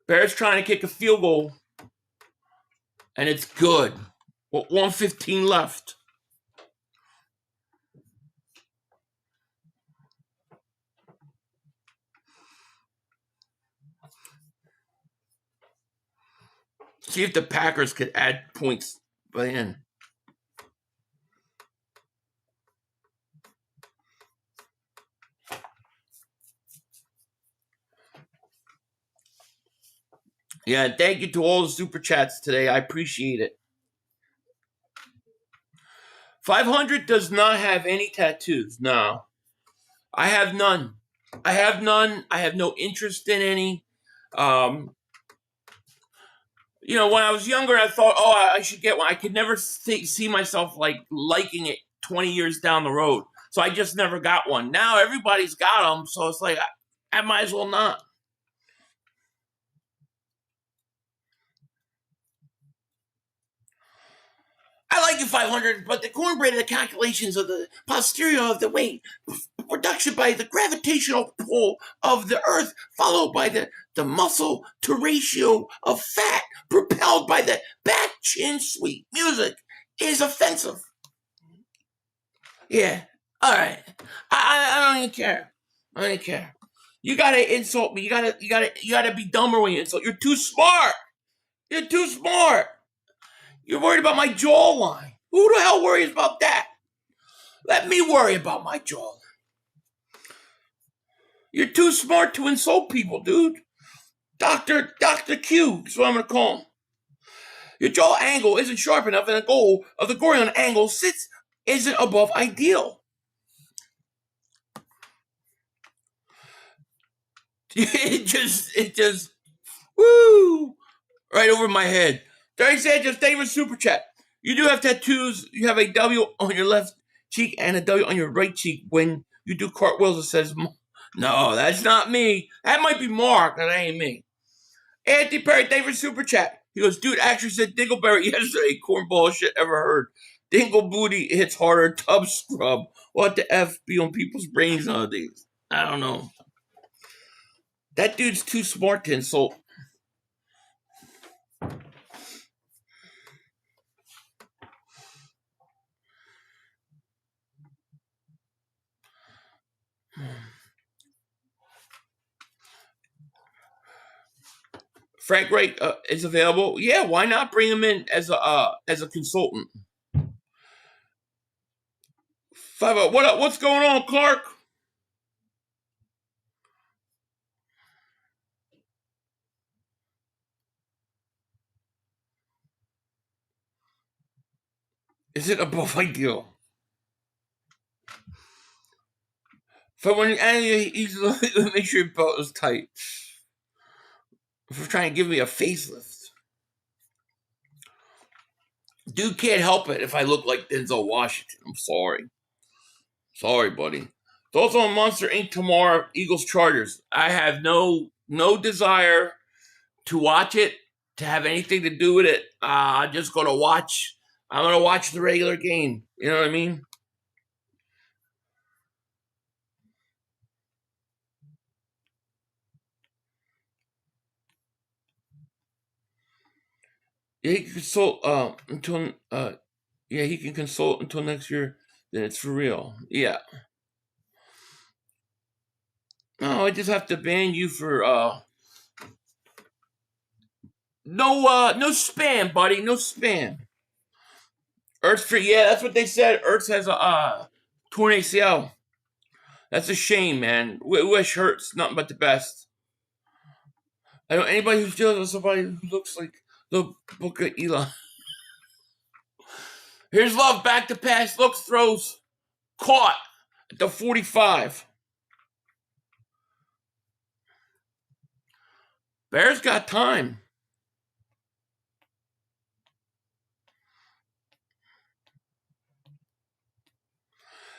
Bears trying to kick a field goal, and it's good. Well, 1:15 left. See if the Packers could add points by the end. Yeah, thank you to all the super chats today. I appreciate it. 500 does not have any tattoos. No. I have none. I have no interest in any. You know, when I was younger, I thought, oh, I should get one. I could never see myself like liking it 20 years down the road. So I just never got one. Now everybody's got them, so it's like I might as well not. I like you 500, but the cornbread of the calculations of the posterior of the weight, production by the gravitational pull of the earth, followed by the muscle to ratio of fat, propelled by the back chin sweet music, is offensive. Yeah, all right. I don't even care. I don't even care. You gotta insult me. You gotta be dumber when you insult. You're too smart. You're too smart. You're worried about my jawline. Who the hell worries about that? Let me worry about my jawline. You're too smart to insult people, dude. Dr. Q is what I'm gonna call him. Your jaw angle isn't sharp enough, and the goal of the Gorion angle isn't above ideal. It just, woo, right over my head. Terry Sanchez, thank you for super chat. You do have tattoos. You have a W on your left cheek and a W on your right cheek. When you do cartwheels, it says, no, that's not me. That might be Mark. That ain't me. Anthony Perry, thank you for super chat. He goes, dude, actually said Dingleberry yesterday. Cornball shit ever heard. Dingle booty hits harder. Tub scrub. What the F be on people's brains nowadays? I don't know. That dude's too smart to insult. Frank Wright is available. Yeah, why not bring him in as a consultant? What's going on, Clark? Is it above ideal? So when he's make sure your belt is tight. If you're trying to give me a facelift, dude can't help it if I look like Denzel Washington. I'm sorry, buddy. It's also on Monster Inc. tomorrow. Eagles Chargers. I have no desire to watch it, to have anything to do with it. I'm just gonna watch. I'm gonna watch the regular game. You know what I mean? Yeah, he can consult until he can consult until next year. Then it's for real. Yeah. No, I just have to ban you for no spam, buddy. No spam. Ertz for that's what they said. Ertz has a torn ACL. That's a shame, man. Wish Hurts nothing but the best. I don't anybody who deals with somebody who looks like the Book of Eli. Here's Love, back to pass, looks, throws, caught at the 45. Bears got time.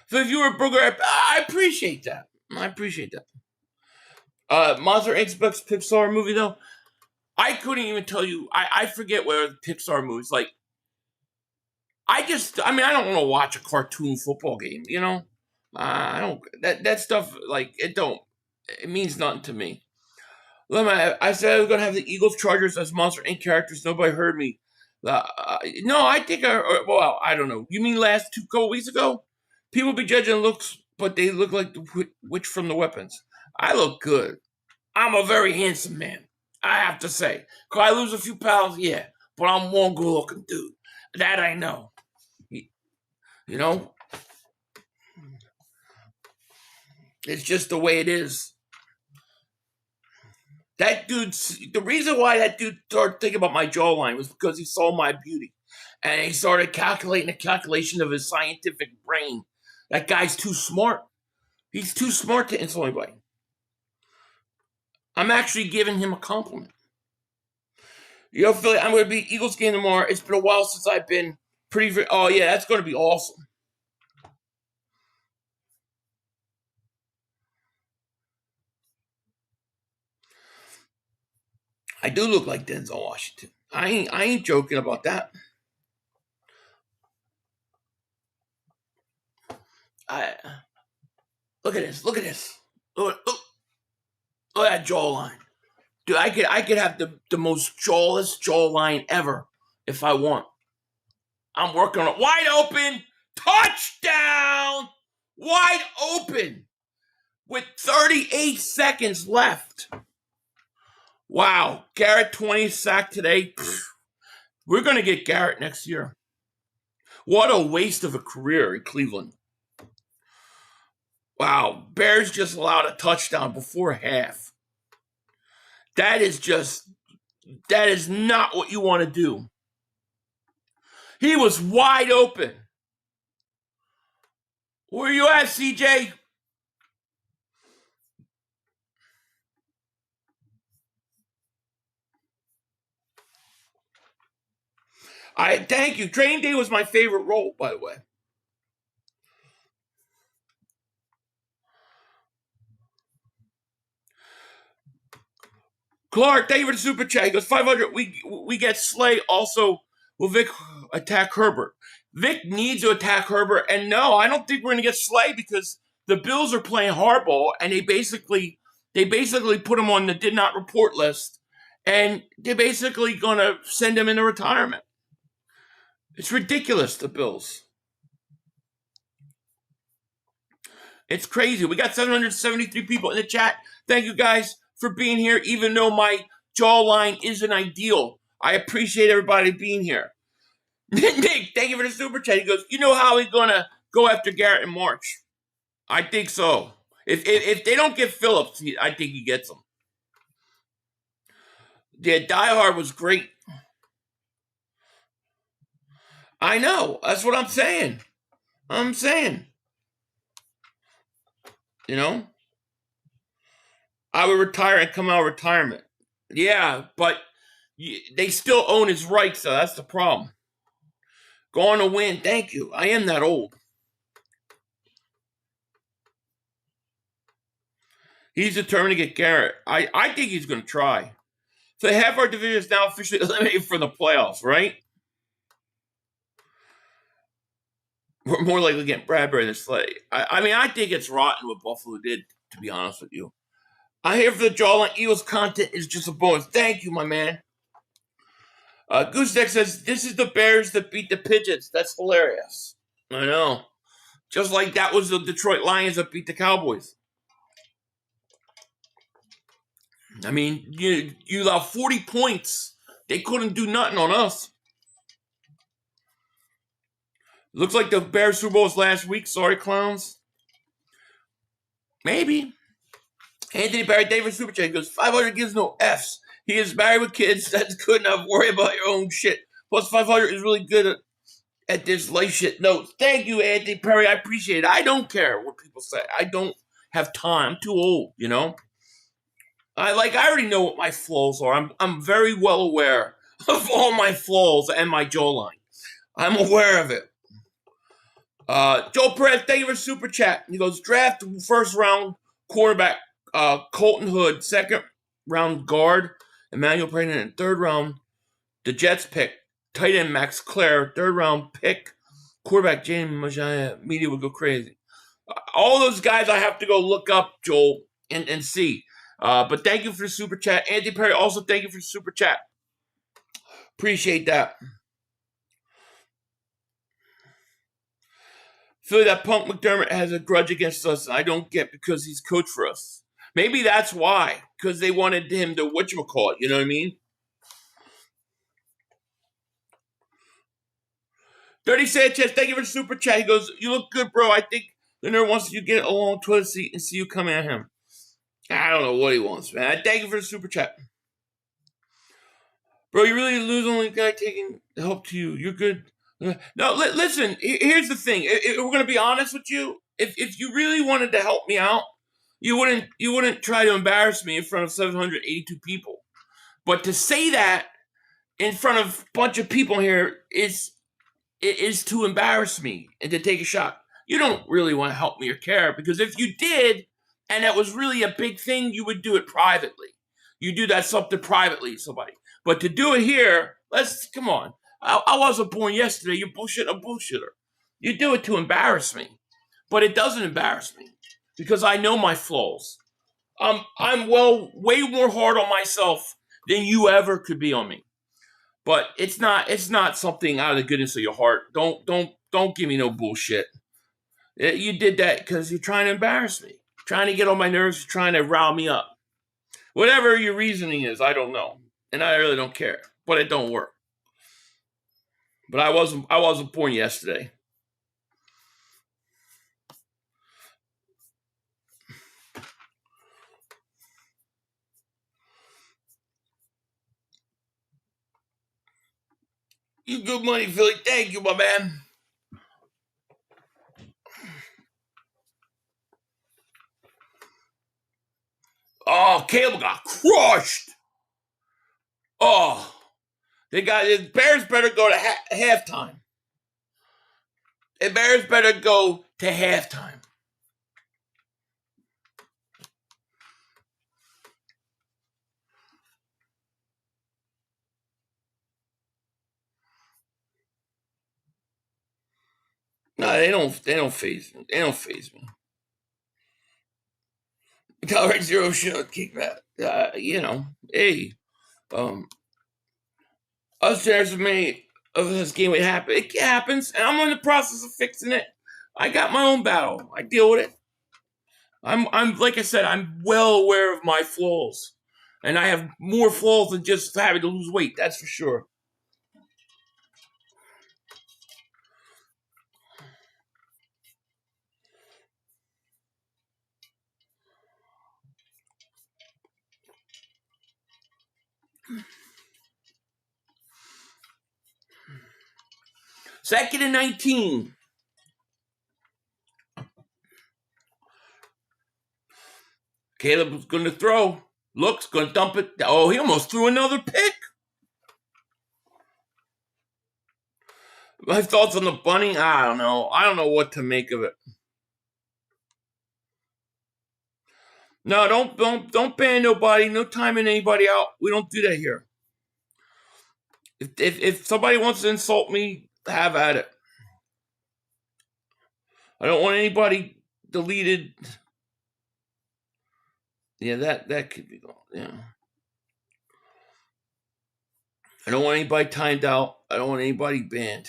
So if you were a Booger, I appreciate that. Monster Xbox Pixar movie though. I couldn't even tell you. I forget where the Pixar movies. Like, I don't want to watch a cartoon football game. You know, I don't. That stuff like it means nothing to me. I said I was gonna have the Eagles Chargers as Monster Inc. characters. Nobody heard me. No, I think I don't know. You mean last couple weeks ago? People be judging looks, but they look like the witch from the Weapons. I look good. I'm a very handsome man. I have to say. Could I lose a few pounds? Yeah. But I'm one good looking dude. That I know. You know? It's just the way it is. The reason why that dude started thinking about my jawline was because he saw my beauty. And he started calculating a calculation of his scientific brain. That guy's too smart. He's too smart to insult anybody. I'm actually giving him a compliment. Philly, I'm going to be Eagles game tomorrow. It's been a while since I've been oh, yeah, that's going to be awesome. I do look like Denzel Washington. I ain't joking about that. Look at this. Look at this. Look at that jawline. Dude, I could have the most jawless jawline ever if I want. I'm working on it. Wide open. Touchdown. Wide open. With 38 seconds left. Wow. Garrett 20 sack today. We're going to get Garrett next year. What a waste of a career in Cleveland. Wow. Bears just allowed a touchdown before half. That is not what you want to do. He was wide open. Where you at, CJ? Thank you. Training day was my favorite role, by the way. Clark, thank you for the super chat. He goes 500. We get Slay. Also, will Vic attack Herbert? Vic needs to attack Herbert, and no, I don't think we're going to get Slay because the Bills are playing hardball, and they basically put him on the did not report list, and they're basically going to send him into retirement. It's ridiculous, the Bills. It's crazy. We got 773 people in the chat. Thank you guys for being here, even though my jawline isn't ideal. I appreciate everybody being here. Nick, thank you for the super chat. He goes, you know how he's going to go after Garrett in March? I think so. If they don't get Phillips, I think he gets him. Yeah, Die Hard was great. I know. That's what I'm saying. You know? I would retire and come out of retirement. Yeah, but they still own his rights, so that's the problem. Going to win. Thank you. I am that old. He's determined to get Garrett. I think he's going to try. So half our division is now officially eliminated from the playoffs, right? We're more likely to get Bradbury than Slay. I mean, I think it's rotten what Buffalo did, to be honest with you. I'm here for the jawline. Eagles content is just a bonus. Thank you, my man. Gooseneck says, this is the Bears that beat the Pigeons. That's hilarious. I know. Just like that was the Detroit Lions that beat the Cowboys. I mean, you allowed 40 points. They couldn't do nothing on us. Looks like the Bears Super Bowl was last week. Sorry, clowns. Maybe. Anthony Barry David Super Chat goes, 500 gives no Fs. He is married with kids. That's good enough. Worry about your own shit. Plus 500 is really good at this life shit notes. Thank you, Anthony Perry. I appreciate it. I don't care what people say. I don't have time. I'm too old, you know? I already know what my flaws are. I'm very well aware of all my flaws and my jawline. I'm aware of it. Joe Perez, thank you for super chat. He goes, draft first round quarterback Colton Hood, second round guard Emmanuel Brandon, and third round the Jets pick tight end Max Clare, third round pick quarterback James Majaya. Media would go crazy. All those guys I have to go look up, Joel, and see. But thank you for the super chat. Andy Perry, also thank you for the super chat. Appreciate that. Feel that Punk McDermott has a grudge against us, and I don't get because he's coached for us. Maybe that's why, because they wanted him to whatchamacallit, you know what I mean? 30 Sanchez, thank you for the super chat. He goes, you look good, bro. I think the nerd wants you to get a long toilet seat and see you come at him. I don't know what he wants, man. Thank you for the super chat. Bro, you really lose only guy taking help to you. You're good. No, listen, here's the thing. If we're going to be honest with you, if you really wanted to help me out, you wouldn't try to embarrass me in front of 782 people. But to say that in front of a bunch of people here is to embarrass me and to take a shot. You don't really want to help me or care, because if you did, and that was really a big thing, you would do it privately. You do that something privately to somebody. But to do it here, come on. I wasn't born yesterday. You're a bullshitter. You do it to embarrass me. but it doesn't embarrass me because I know my flaws. I'm way more hard on myself than you ever could be on me. But it's not something out of the goodness of your heart. Don't give me no bullshit. You did that because you're trying to embarrass me, trying to get on my nerves, trying to rile me up. Whatever your reasoning is, I don't know, and I really don't care. But it don't work. But I wasn't born yesterday. You good money, Philly. Thank you, my man. Oh, Caleb got crushed. Oh, the Bears better go to halftime. The Bears better go to halftime. No, they don't phase me. They don't phase me. Tolerate zero should kick that. Hey, us there's many of this game would happen. It happens, and I'm in the process of fixing it. I got my own battle. I deal with it. I'm like I said, I'm well aware of my flaws. And I have more flaws than just having to lose weight, that's for sure. Second and 19. Caleb was going to throw. Looks, going to dump it. Oh, he almost threw another pick. My thoughts on the bunny? I don't know. I don't know what to make of it. No, don't ban nobody. No timing anybody out. We don't do that here. If somebody wants to insult me, have at it. I don't want anybody deleted. Yeah, that could be gone. Yeah. I don't want anybody timed out. I don't want anybody banned.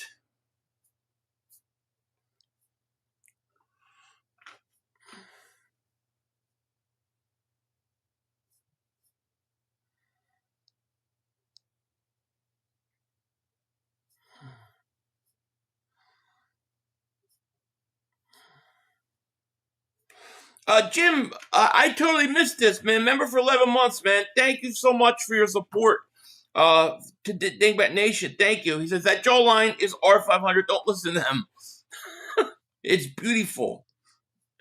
Jim, I totally missed this, man. Member for 11 months, man. Thank you so much for your support. To Dingbat Nation, thank you. He says that jawline is R500. Don't listen to him. It's beautiful,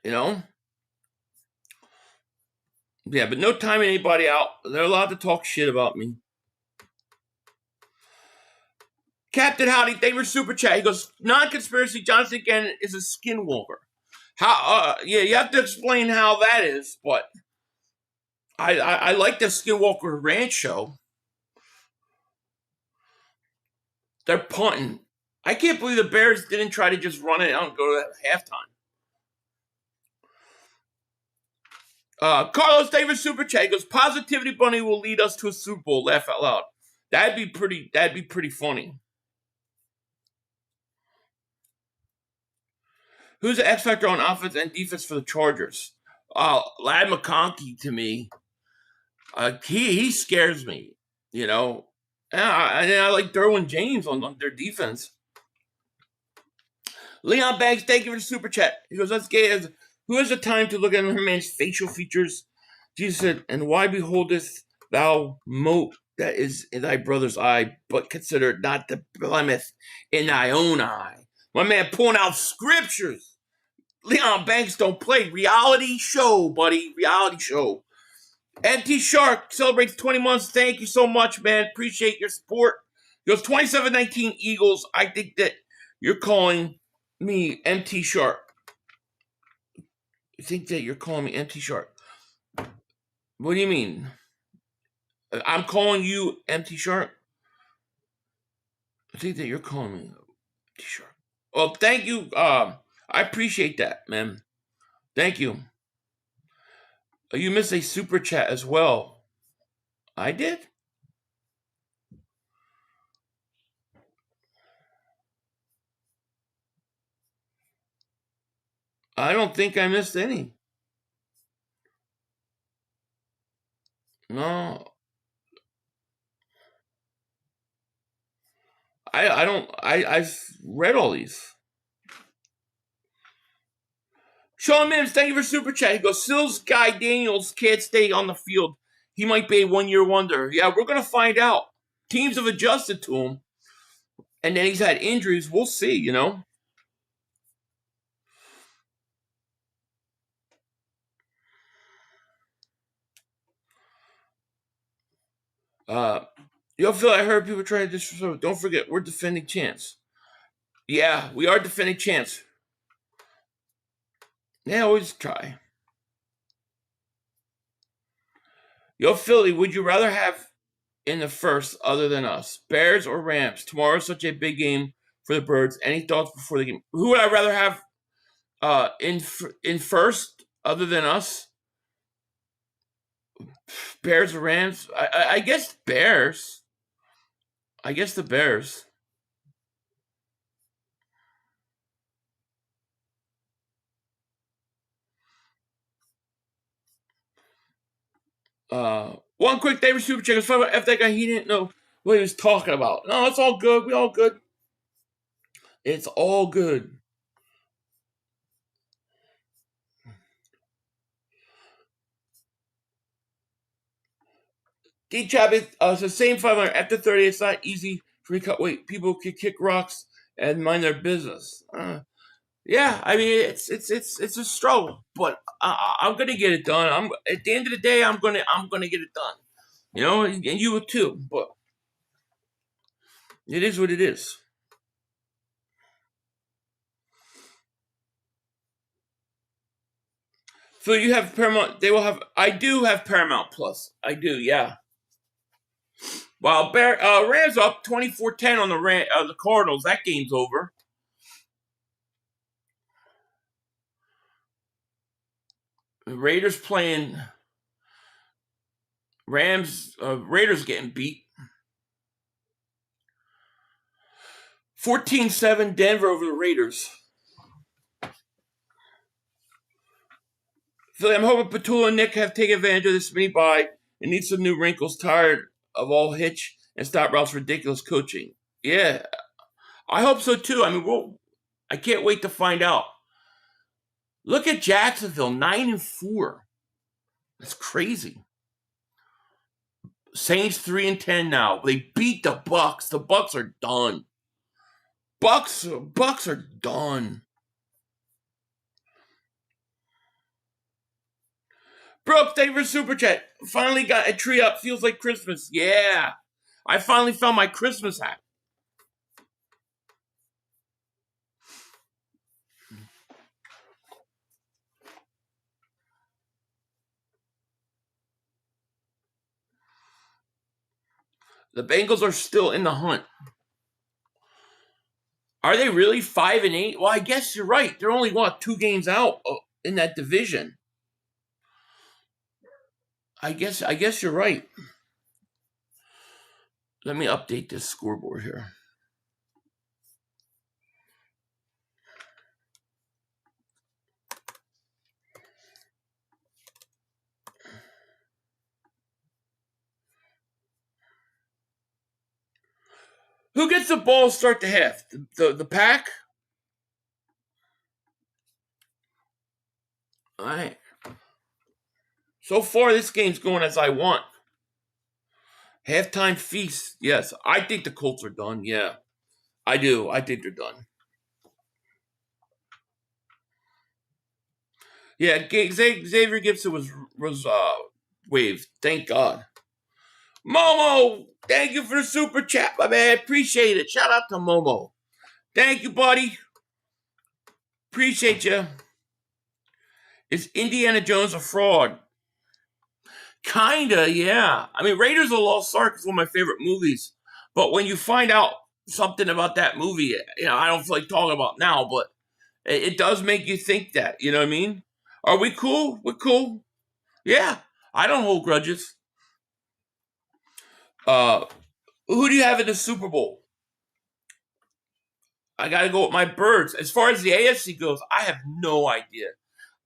you know. Yeah, but no timing anybody out. They're allowed to talk shit about me. Captain Howdy, thank you for super chat. He goes, non-conspiracy. Jonathan Gannon is a skinwalker. How? Yeah, you have to explain how that is. But I like the Skinwalker Ranch show. They're punting. I can't believe the Bears didn't try to just run it out and go to halftime. Carlos Davis super chat goes, Positivity Bunny will lead us to a Super Bowl. Laugh out loud. That'd be pretty funny. Who's the X factor on offense and defense for the Chargers? Lad McConkey to me. He scares me, you know. And I like Derwin James on their defense. Leon Banks, thank you for the super chat. He goes, let's get who has the time to look at her man's facial features? Jesus said, and why beholdest thou mote that is in thy brother's eye, but consider it not the blemish in thy own eye? My man pulling out scriptures. Leon Banks don't play. Reality show, buddy. Reality show. MT Shark celebrates 20 months. Thank you so much, man. Appreciate your support. It goes 27-19 Eagles. I think that you're calling me MT Shark. You think that you're calling me MT Shark? What do you mean? I'm calling you MT Shark? I think that you're calling me MT Shark. Well, thank you. I appreciate that, man. Thank you. You missed a super chat as well. I did? I don't think I missed any. No. I've read all these. Sean Mims, thank you for super chat. He goes, Sills Guy Daniels can't stay on the field. He might be a 1 year wonder. Yeah, we're gonna find out. Teams have adjusted to him. And then he's had injuries. We'll see, you know. Yo, Phil, I heard people trying to disrespect. Don't forget, we're defending champs. Yeah, we are defending champs. Yeah, always try. Yo, Philly, would you rather have in the first other than us? Bears or Rams? Tomorrow's such a big game for the Birds. Any thoughts before the game? Who would I rather have in first other than us? Bears or Rams? I guess Bears. I guess the Bears. One quick David super check. If that guy, he didn't know what he was talking about. No, it's all good. We all good. It's all good. D Chabot, it's the same 500 after 30. It's not easy for me to cut weight. People can kick rocks and mind their business. Yeah, I mean it's a struggle, but I'm gonna get it done. I'm at the end of the day, I'm gonna get it done. You know, and you will too. But it is what it is. So you have Paramount. They will have. I do have Paramount Plus. I do. Yeah. While Rams up 24-10 on the Cardinals. That game's over. The Raiders playing. Raiders getting beat. 14-7 Denver over the Raiders. So I'm hoping Petula and Nick have taken advantage of this mini bye and need some new wrinkles, tired of all Hitch and Stop Ralph's ridiculous coaching. Yeah, I hope so too. I mean, I can't wait to find out. Look at Jacksonville, 9-4. That's crazy. Saints 3-10 now. They beat the Bucks. The Bucks are done. Bucks are done. Brooke, thank you for super chat. Finally got a tree up. Feels like Christmas. Yeah. I finally found my Christmas hat. The Bengals are still in the hunt. Are they really 5-8? Well, I guess you're right. They're only 2 games out in that division. I guess you're right. Let me update this scoreboard here. Who gets the ball start the half? The Pack? All right. So far, this game's going as I want. Halftime feast. Yes, I think the Colts are done. Yeah, I do. I think they're done. Yeah, Xavier Gibson was waived. Thank God. Momo, thank you for the super chat, my man. Appreciate it. Shout out to Momo. Thank you, buddy. Appreciate you. Is Indiana Jones a fraud? Kinda, yeah. I mean, Raiders of the Lost Ark is one of my favorite movies. But when you find out something about that movie, I don't feel like talking about now, but It does make you think that. You know what I mean? Are we cool? We're cool. Yeah, I don't hold grudges. Who do you have in the Super Bowl? I got to go with my Birds. As far as the AFC goes, I have no idea.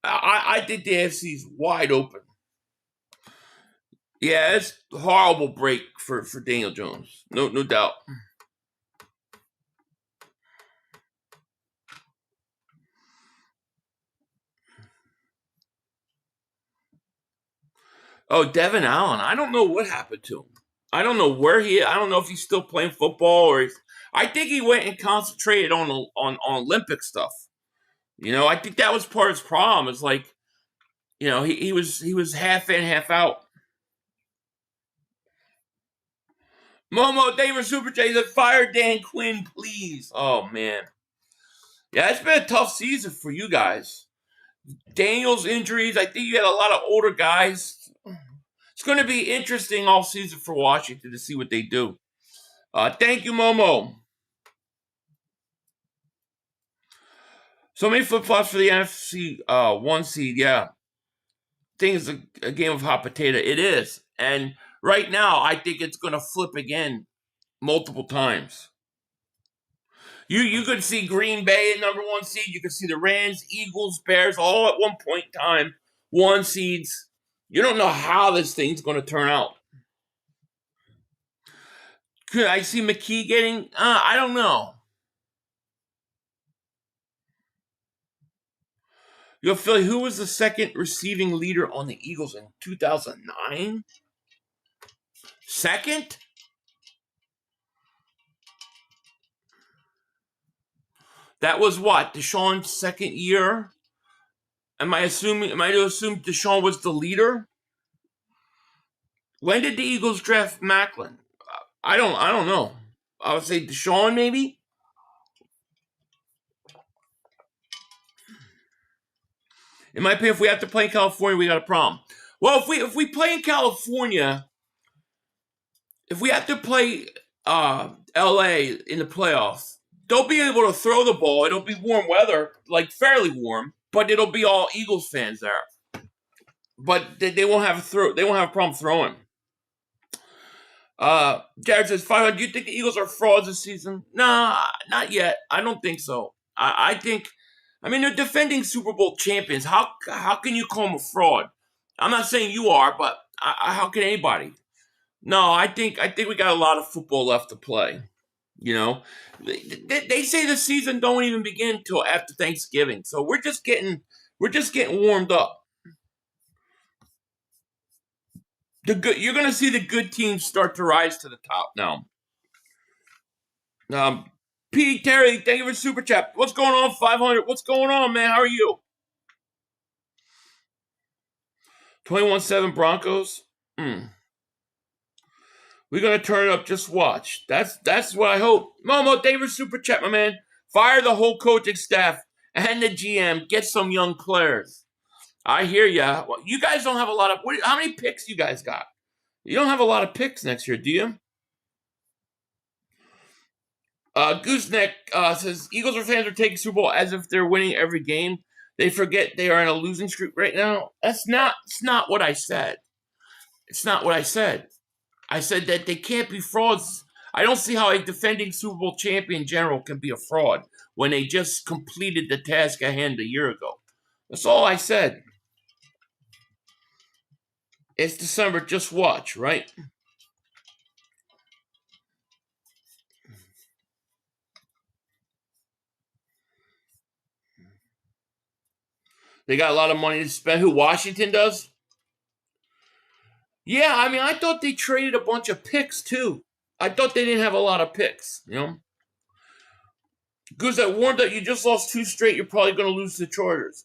I think the AFC is wide open. Yeah, it's a horrible break for Daniel Jones. No doubt. Oh, Devin Allen. I don't know what happened to him. I don't know where he is. I don't know if he's still playing football or I think he went and concentrated on Olympic stuff. I think that was part of his problem. It's like, he was half in, half out. Momo David Super J said, fire Dan Quinn, please. Oh man. Yeah, it's been a tough season for you guys. Daniel's injuries. I think you had a lot of older guys. It's going to be interesting all season for Washington to see what they do. Thank you, Momo. So many flip-flops for the NFC 1 seed. Yeah. I think it's a game of hot potato. It is. And right now, I think it's going to flip again multiple times. You could see Green Bay at number 1 seed. You could see the Rams, Eagles, Bears all at one point in time. 1 seeds. You don't know how this thing's going to turn out. Could I see McKee getting? I don't know. Yo, Philly, who was the second receiving leader on the Eagles in 2009? Second? That was what? Deshaun's second year? Am I to assume Deshaun was the leader? When did the Eagles draft Macklin? I don't know. I would say Deshaun maybe. In my opinion, if we have to play in California, we got a problem. Well, if we play in California, if we have to play LA in the playoffs, they'll be able to throw the ball. It'll be warm weather, like fairly warm, but it'll be all Eagles fans there. But they won't have a problem throwing. Jared says, 500, do you think the Eagles are frauds this season? Nah, not yet. I don't think so. I think, they're defending Super Bowl champions. How can you call them a fraud? I'm not saying you are, but how can anybody? No, I think we got a lot of football left to play. They say the season don't even begin until after Thanksgiving. So we're just getting warmed up. You're going to see the good teams start to rise to the top now. Pete Terry, thank you for Super Chat. What's going on, 500? What's going on, man? How are you? 21-7 Broncos. We're going to turn it up. Just watch. That's what I hope. Momo, David Super Chat, my man. Fire the whole coaching staff and the GM. Get some young players. I hear ya. Well, you guys don't have a lot of... How many picks you guys got? You don't have a lot of picks next year, do you? Gooseneck says, Eagles fans are taking Super Bowl as if they're winning every game. They forget they are in a losing streak right now. It's not what I said. It's not what I said. I said that they can't be frauds. I don't see how a defending Super Bowl champion general can be a fraud when they just completed the task at hand a year ago. That's all I said. It's December. Just watch, right? They got a lot of money to spend. Who, Washington does? Yeah, I thought they traded a bunch of picks, too. I thought they didn't have a lot of picks, Goose, that warned that you just lost 2 straight. You're probably going to lose to the Chargers.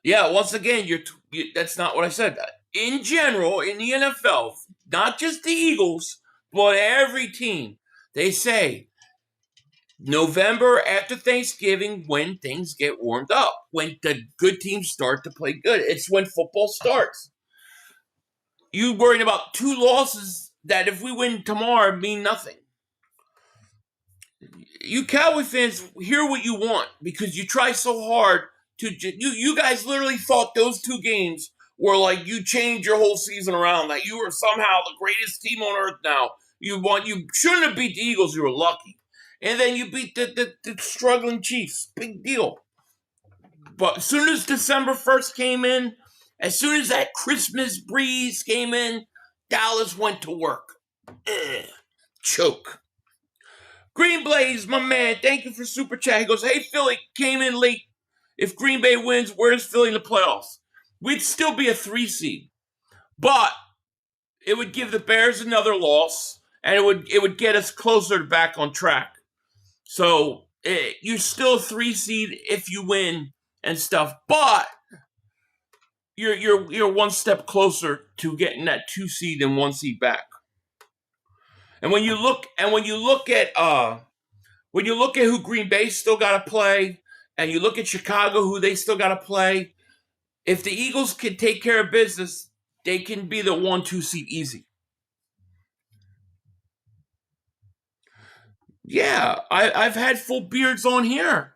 Yeah, once again, that's not what I said. In general, in the NFL, not just the Eagles, but every team, they say November after Thanksgiving when things get warmed up, when the good teams start to play good. It's when football starts. You worrying about 2 losses that if we win tomorrow mean nothing. you Cowboy fans hear what you want because you try so hard to. You guys literally thought those two games were like you changed your whole season around. That you were somehow the greatest team on earth now. You shouldn't have beat the Eagles. You were lucky. And then you beat the struggling Chiefs. Big deal. But as soon as December 1st came in, as soon as that Christmas breeze came in, Dallas went to work. Choke. Green Blaze, my man, thank you for Super Chat. He goes, hey, Philly, came in late. If Green Bay wins, where's Philly in the playoffs? We'd still be a 3 seed. But it would give the Bears another loss, and it would get us closer to back on track. So you're still a 3 seed if you win and stuff, but you're one step closer to getting that 2 seed and 1 seed back. And when you look at who Green Bay still got to play, and you look at Chicago who they still got to play, if the Eagles can take care of business, they can be the 1-2 seed easy. Yeah, I've had full beards on here.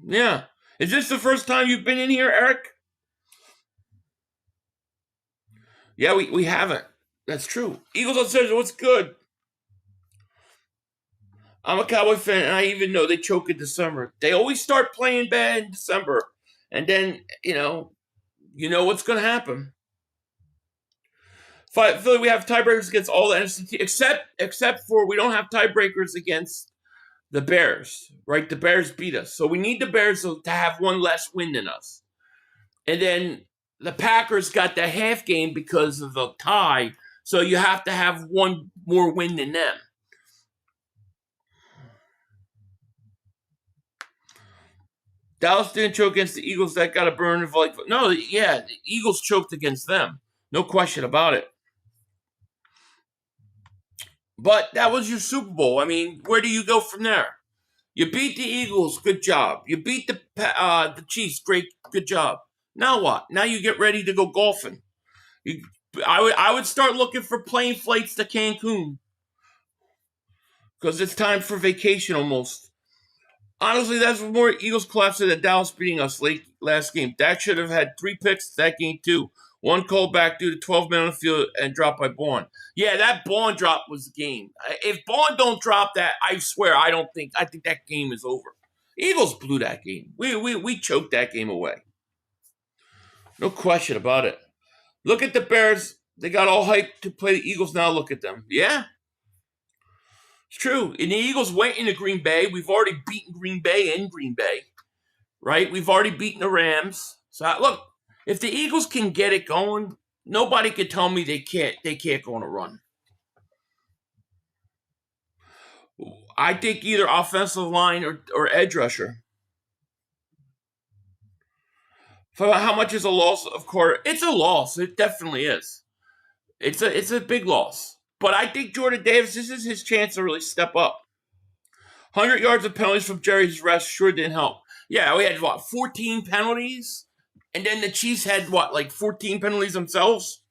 Yeah. Is this the first time you've been in here, Eric? Yeah, we haven't. That's true. Eagles on Thursday, what's good? I'm a Cowboy fan, and I even know they choke in December. They always start playing bad in December, and then, you know what's going to happen. Philly, we have tiebreakers against all the NFC teams, except for we don't have tiebreakers against the Bears, right? The Bears beat us. So we need the Bears to have one less win than us. And then the Packers got the half game because of the tie, so you have to have one more win than them. Dallas didn't choke against the Eagles. That got a burn of like... No, yeah, the Eagles choked against them. No question about it. But that was your Super Bowl. I mean, where do you go from there? You beat the Eagles. Good job. You beat the Chiefs. Great. Good job. Now what? Now you get ready to go golfing. I would start looking for plane flights to Cancun. Because it's time for vacation almost. Honestly, that's more Eagles collapsing than Dallas beating us late last game. Dak should have had 3 picks that game too. 1 called back due to 12 men on the field and dropped by Bourne. Yeah, that Bourne drop was the game. If Bourne don't drop that, I swear I think that game is over. Eagles blew that game. We choked that game away. No question about it. Look at the Bears. They got all hyped to play the Eagles. Now look at them. Yeah. It's true. And the Eagles went into Green Bay. We've already beaten Green Bay in Green Bay. Right? We've already beaten the Rams. So look, if the Eagles can get it going, nobody can tell me they can't go on a run. I think either offensive line or edge rusher. For how much is a loss of quarter? It's a loss. It definitely is. It's a big loss. But I think Jordan Davis, this is his chance to really step up. 100 yards of penalties from Jerry's rest sure didn't help. Yeah, we had, 14 penalties? And then the Chiefs had, 14 penalties themselves?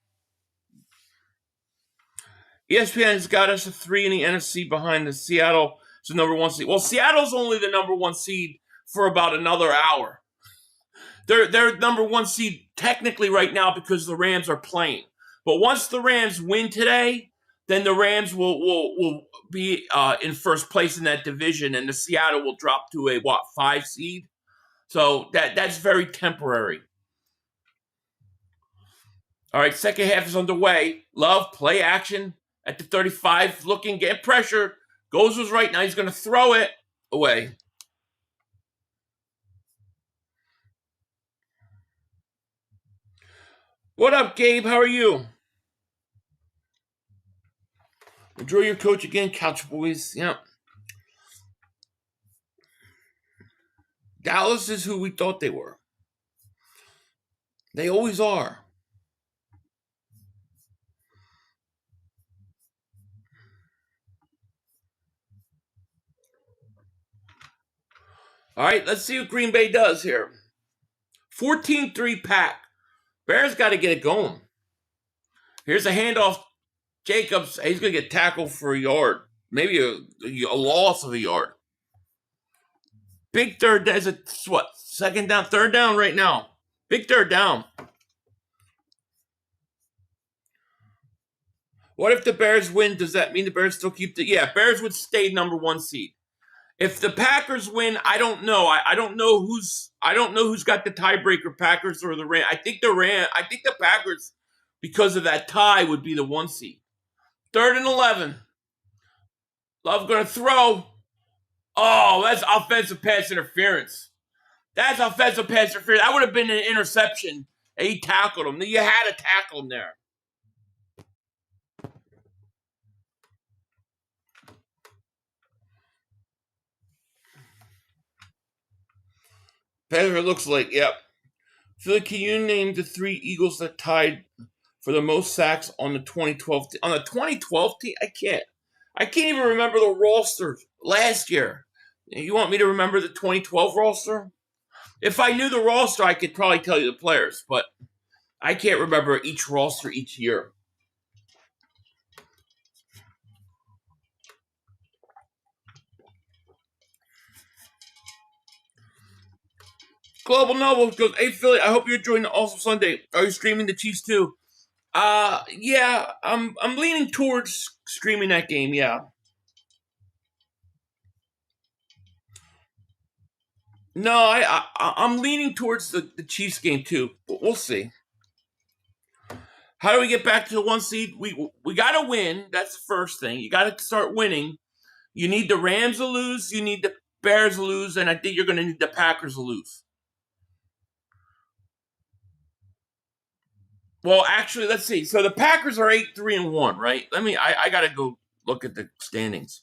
ESPN has got us a 3 in the NFC behind the Seattle. It's the number 1 seed. Well, Seattle's only the number 1 seed for about another hour. They're number 1 seed technically right now because the Rams are playing. But once the Rams win today, then the Rams will be in first place in that division, and the Seattle will drop to a 5 seed. So that's very temporary. All right, second half is underway. Love play action at the 35, looking, get pressure. Goes was right now. He's going to throw it away. What up, Gabe? How are you? Enjoy your coach again, Couch Boys. Yeah. Dallas is who we thought they were. They always are. All right, let's see what Green Bay does here. 14-3 pack. Bears got to get it going. Here's a handoff. Jacobs, he's going to get tackled for a yard. Maybe a loss of a yard. Big third. That's a what? Second down, third down right now. Big third down. What if the Bears win? Does that mean the Bears still keep the? Yeah, Bears would stay number 1 seed. If the Packers win, I don't know. I don't know who's got the tiebreaker, Packers or the Rams. I think the Packers, because of that tie, would be the 1 seed. 3rd and 11. Love gonna throw. Oh, that's offensive pass interference. That's offensive pass interference. That would have been an interception. And he tackled him. You had to tackle him there. Pedro looks like, yep. Philly, can you name the 3 Eagles that tied for the most sacks on the 2012 team? On the 2012 team? I can't even remember the roster last year. You want me to remember the 2012 roster? If I knew the roster, I could probably tell you the players, but I can't remember each roster each year. Global Noble goes, hey Philly, I hope you're enjoying the Awesome Sunday. Are you streaming the Chiefs too? Yeah, I'm leaning towards streaming that game, yeah. No, I'm leaning towards the Chiefs game too, but we'll see. How do we get back to the 1 seed? We got to win. That's the first thing. You got to start winning. You need the Rams to lose. You need the Bears to lose, and I think you're going to need the Packers to lose. Well, actually, let's see. So the Packers are 8-3-1, right? I got to go look at the standings.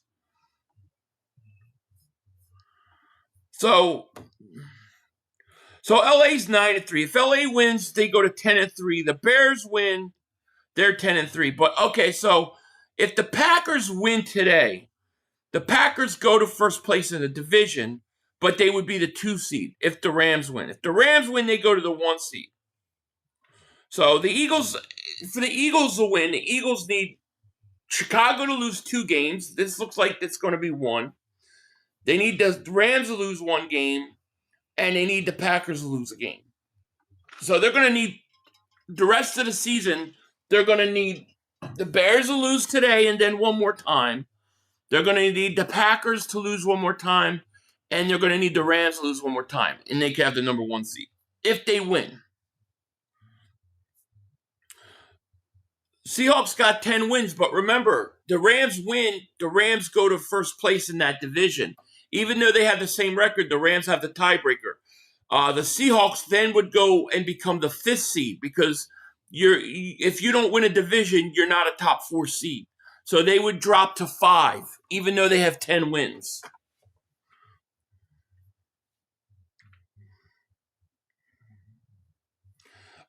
So LA's 9-3. If LA wins, they go to 10-3. The Bears win, they're 10-3. But okay, so if the Packers win today, the Packers go to first place in the division, but they would be the 2 seed if the Rams win. If the Rams win, they go to the 1 seed. So the Eagles, for the Eagles to win, the Eagles need Chicago to lose 2 games. This looks like it's going to be 1. They need the Rams to lose 1 game, and they need the Packers to lose a game. So they're going to need the rest of the season. They're going to need the Bears to lose today and then 1 more time. They're going to need the Packers to lose 1 more time, and they're going to need the Rams to lose 1 more time, and they can have the number 1 seed if they win. Seahawks got 10 wins, but remember, the Rams win, the Rams go to first place in that division. Even though they have the same record, the Rams have the tiebreaker. The Seahawks then would go and become the 5th seed because if you don't win a division, you're not a top 4 seed. So they would drop to 5, even though they have 10 wins.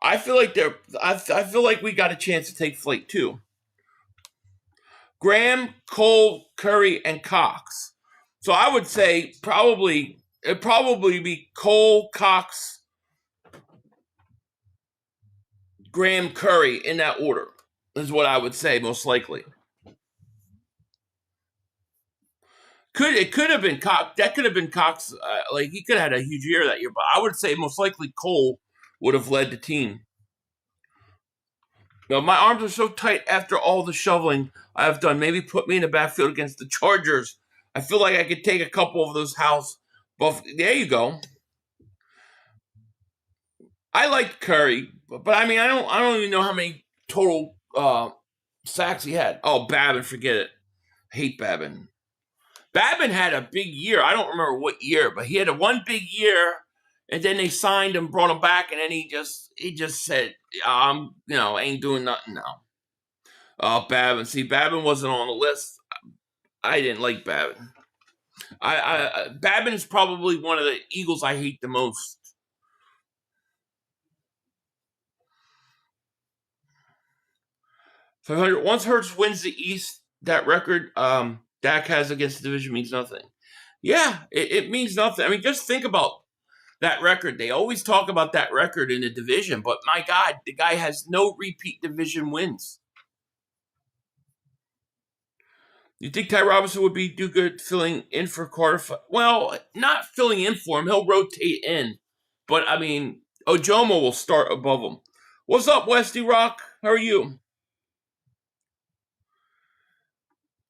I feel like we got a chance to take flight too. Graham, Cole, Curry, and Cox. So I would say it'd probably be Cole, Cox, Graham, Curry in that order is what I would say most likely. It could have been Cox. That could have been Cox. He could have had a huge year that year, but I would say most likely Cole would have led the team. My arms are so tight after all the shoveling I have done. Maybe put me in the backfield against the Chargers. I feel like I could take a couple of those house buff. There you go. I like Curry, but I mean, I don't even know how many total sacks he had. Oh, Babin, forget it. I hate Babin. Babin had a big year. I don't remember what year, but he had 1 big year. And then they signed him, brought him back, and then he just said, ain't doing nothing now. Oh, Babin. See, Babin wasn't on the list. I didn't like Babin. Babin is probably one of the Eagles I hate the most. So once Hurts wins the East, that record Dak has against the division means nothing. Yeah, it means nothing. I mean, just think about that record. They always talk about that record in the division, but my God, the guy has no repeat division wins. You think Ty Robinson would do good filling in for Carter? Well, not filling in for him. He'll rotate in. But, I mean, Ojomo will start above him. What's up, Westy Rock? How are you?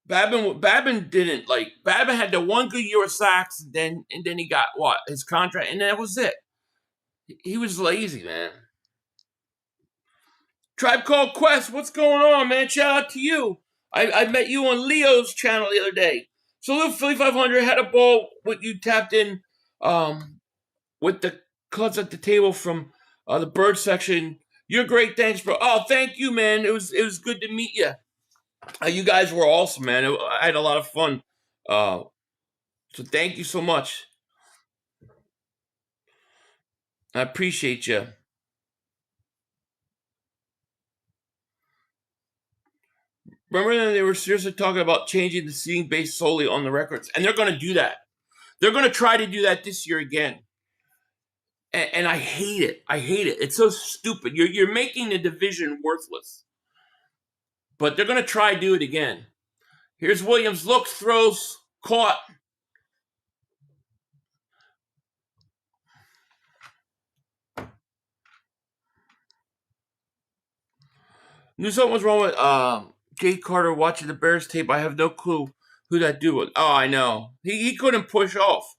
Babin didn't, like, Babin had the one good year of sacks, and then he got, his contract, and that was it. He was lazy, man. Tribe Called Quest, what's going on, man? Shout out to you. I met you on Leo's channel the other day. Salute Philly 500, had a ball with you tapped in with the cuts at the table from the bird section. You're great, thanks, bro. Oh, thank you, man. It was good to meet you. You guys were awesome, man. I had a lot of fun. So thank you so much. I appreciate you. Remember they were seriously talking about changing the seating based solely on the records, and they're going to do that. They're going to try to do that this year again. And I hate it. I hate it. It's so stupid. You're making the division worthless. But they're going to try to do it again. Here's Williams. Looks, throws, caught. Knew something was wrong with Jay Carter watching the Bears tape. I have no clue who that dude was. Oh, I know. He couldn't push off.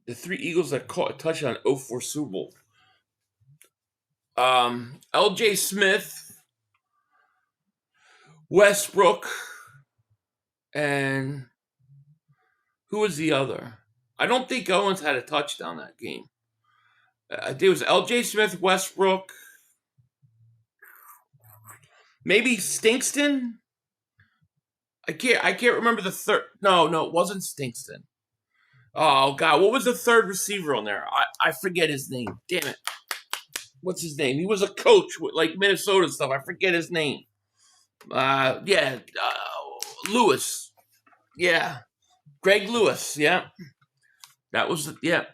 The 3 Eagles that caught a touchdown 0-4 Super Bowl. L.J. Smith, Westbrook, and who was the other? I don't think Owens had a touchdown that game. I think it was L.J. Smith, Westbrook, maybe Stinkston. I can't remember the third. No, it wasn't Stinkston. Oh, God. What was the third receiver on there? I forget his name. Damn it. What's his name? He was a coach with, like, Minnesota stuff. I forget his name. Lewis. Yeah. Greg Lewis. Yeah. That was, yeah.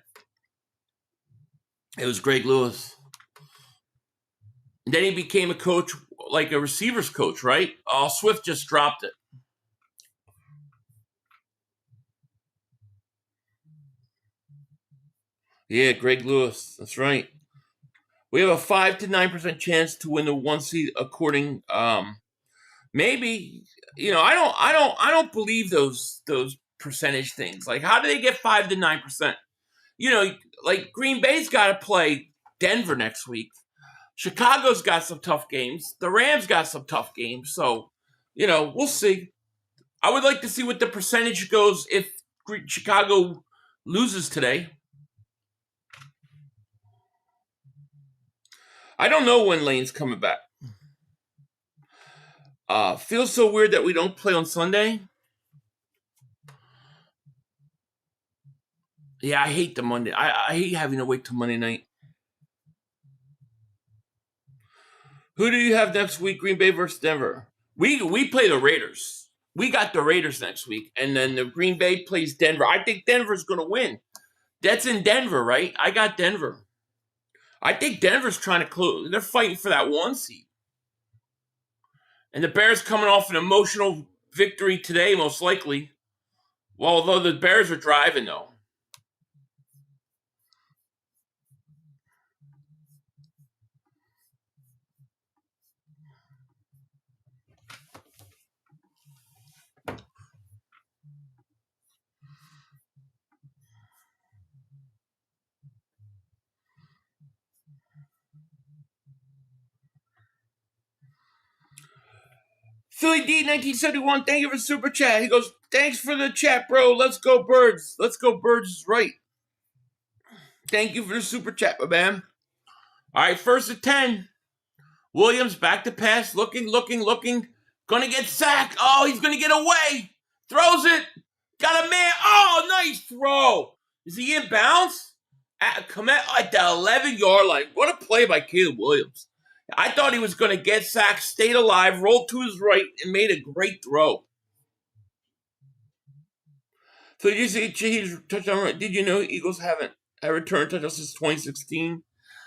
It was Greg Lewis. And then he became a coach, like a receivers coach, right? Oh, Swift just dropped it. Yeah, Greg Lewis. That's right. We have a 5 to 9% chance to win the 1 seed, according. Maybe I don't believe those percentage things. Like, how do they get 5 to 9%? Like Green Bay's got to play Denver next week. Chicago's got some tough games. The Rams got some tough games. So, we'll see. I would like to see what the percentage goes if Chicago loses today. I don't know when Lane's coming back. Feels so weird that we don't play on Sunday. Yeah, I hate the Monday. I hate having to wait till Monday night. Who do you have next week? Green Bay versus Denver. We play the Raiders. We got the Raiders next week, and then the Green Bay plays Denver. I think Denver's going to win. That's in Denver, right? I got Denver. I think Denver's trying to close. They're fighting for that 1 seed. And the Bears coming off an emotional victory today, most likely. Well, although the Bears are driving, though. Philly D 1971, thank you for super chat. He goes, thanks for the chat, bro. Let's go Birds. Let's go Birds is right. Thank you for the super chat, my man. All right, 1st and 10. Williams back to pass, looking. Gonna get sacked. Oh, he's gonna get away. Throws it. Got a man. Oh, nice throw. Is he in bounds? At the 11-yard line. What a play by Caleb Williams. I thought he was going to get sacked, stayed alive, rolled to his right, and made a great throw. So did you see Shaheed's touchdown? Did you know Eagles haven't returned touchdown since 2016?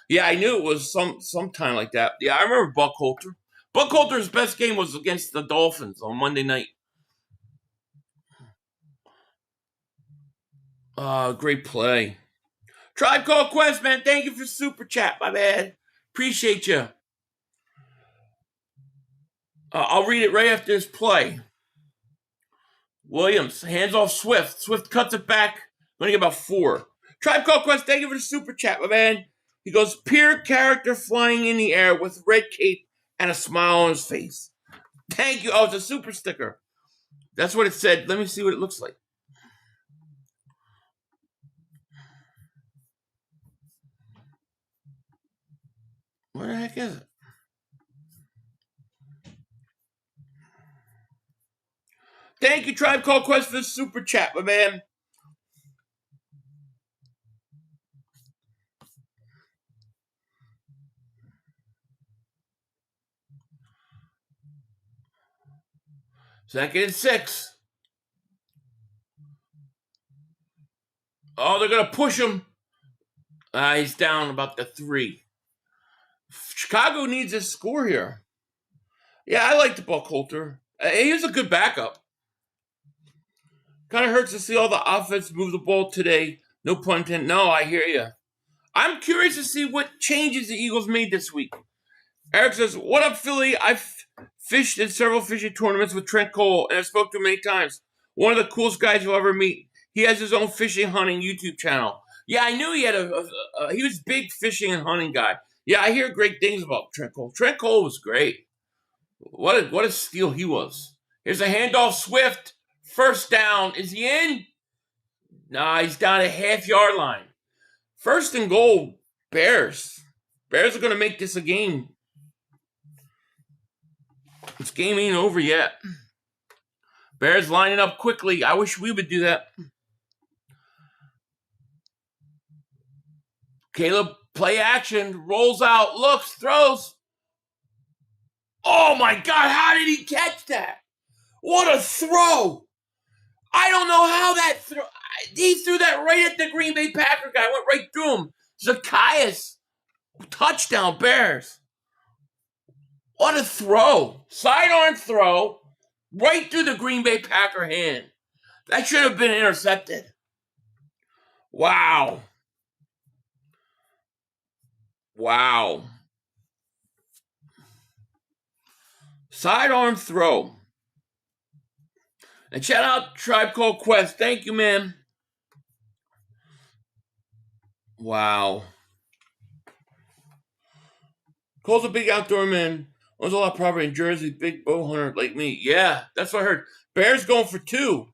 Yeah, I knew it was sometime like that. Yeah, I remember Buck Holter. Buck Holter's best game was against the Dolphins on Monday night. Great play. Tribe Called Quest, man. Thank you for super chat, my man. Appreciate you. I'll read it right after this play. Williams, hands off Swift. Swift cuts it back. Going to get about 4. Tribe Called Quest, thank you for the super chat, my man. He goes, pure character flying in the air with red cape and a smile on his face. Thank you. Oh, it's a super sticker. That's what it said. Let me see what it looks like. Where the heck is it? Thank you, Tribe Called Quest, for the super chat, my man. Second and 6. Oh, they're going to push him. He's down about the 3. Chicago needs a score here. Yeah, I like the Buck Holter. He was a good backup. Kind of hurts to see all the offense move the ball today. No pun intended. No, I hear you. I'm curious to see what changes the Eagles made this week. Eric says, what up, Philly? I've fished in several fishing tournaments with Trent Cole, and I've spoken to him many times. One of the coolest guys you'll ever meet. He has his own fishing hunting YouTube channel. Yeah, I knew he had he was a big fishing and hunting guy. Yeah, I hear great things about Trent Cole. Trent Cole was great. What a steal he was. Here's a handoff, Swift. First down. Is he in? Nah, he's down at half-yard line. First and goal, Bears. Bears are going to make this a game. This game ain't over yet. Bears lining up quickly. I wish we would do that. Caleb, play action. Rolls out, looks, throws. Oh, my God. How did he catch that? What a throw. I don't know how that throw. He threw that right at the Green Bay Packer guy. Went right through him. Zacchaeus. Touchdown, Bears. What a throw. Sidearm throw. Right through the Green Bay Packer hand. That should have been intercepted. Wow. Wow. Sidearm throw. And shout out Tribe Called Quest. Thank you, man. Wow. Cole's a big outdoor man. Owns a lot of property in Jersey. Big bow hunter like me. Yeah, that's what I heard. Bears going for 2.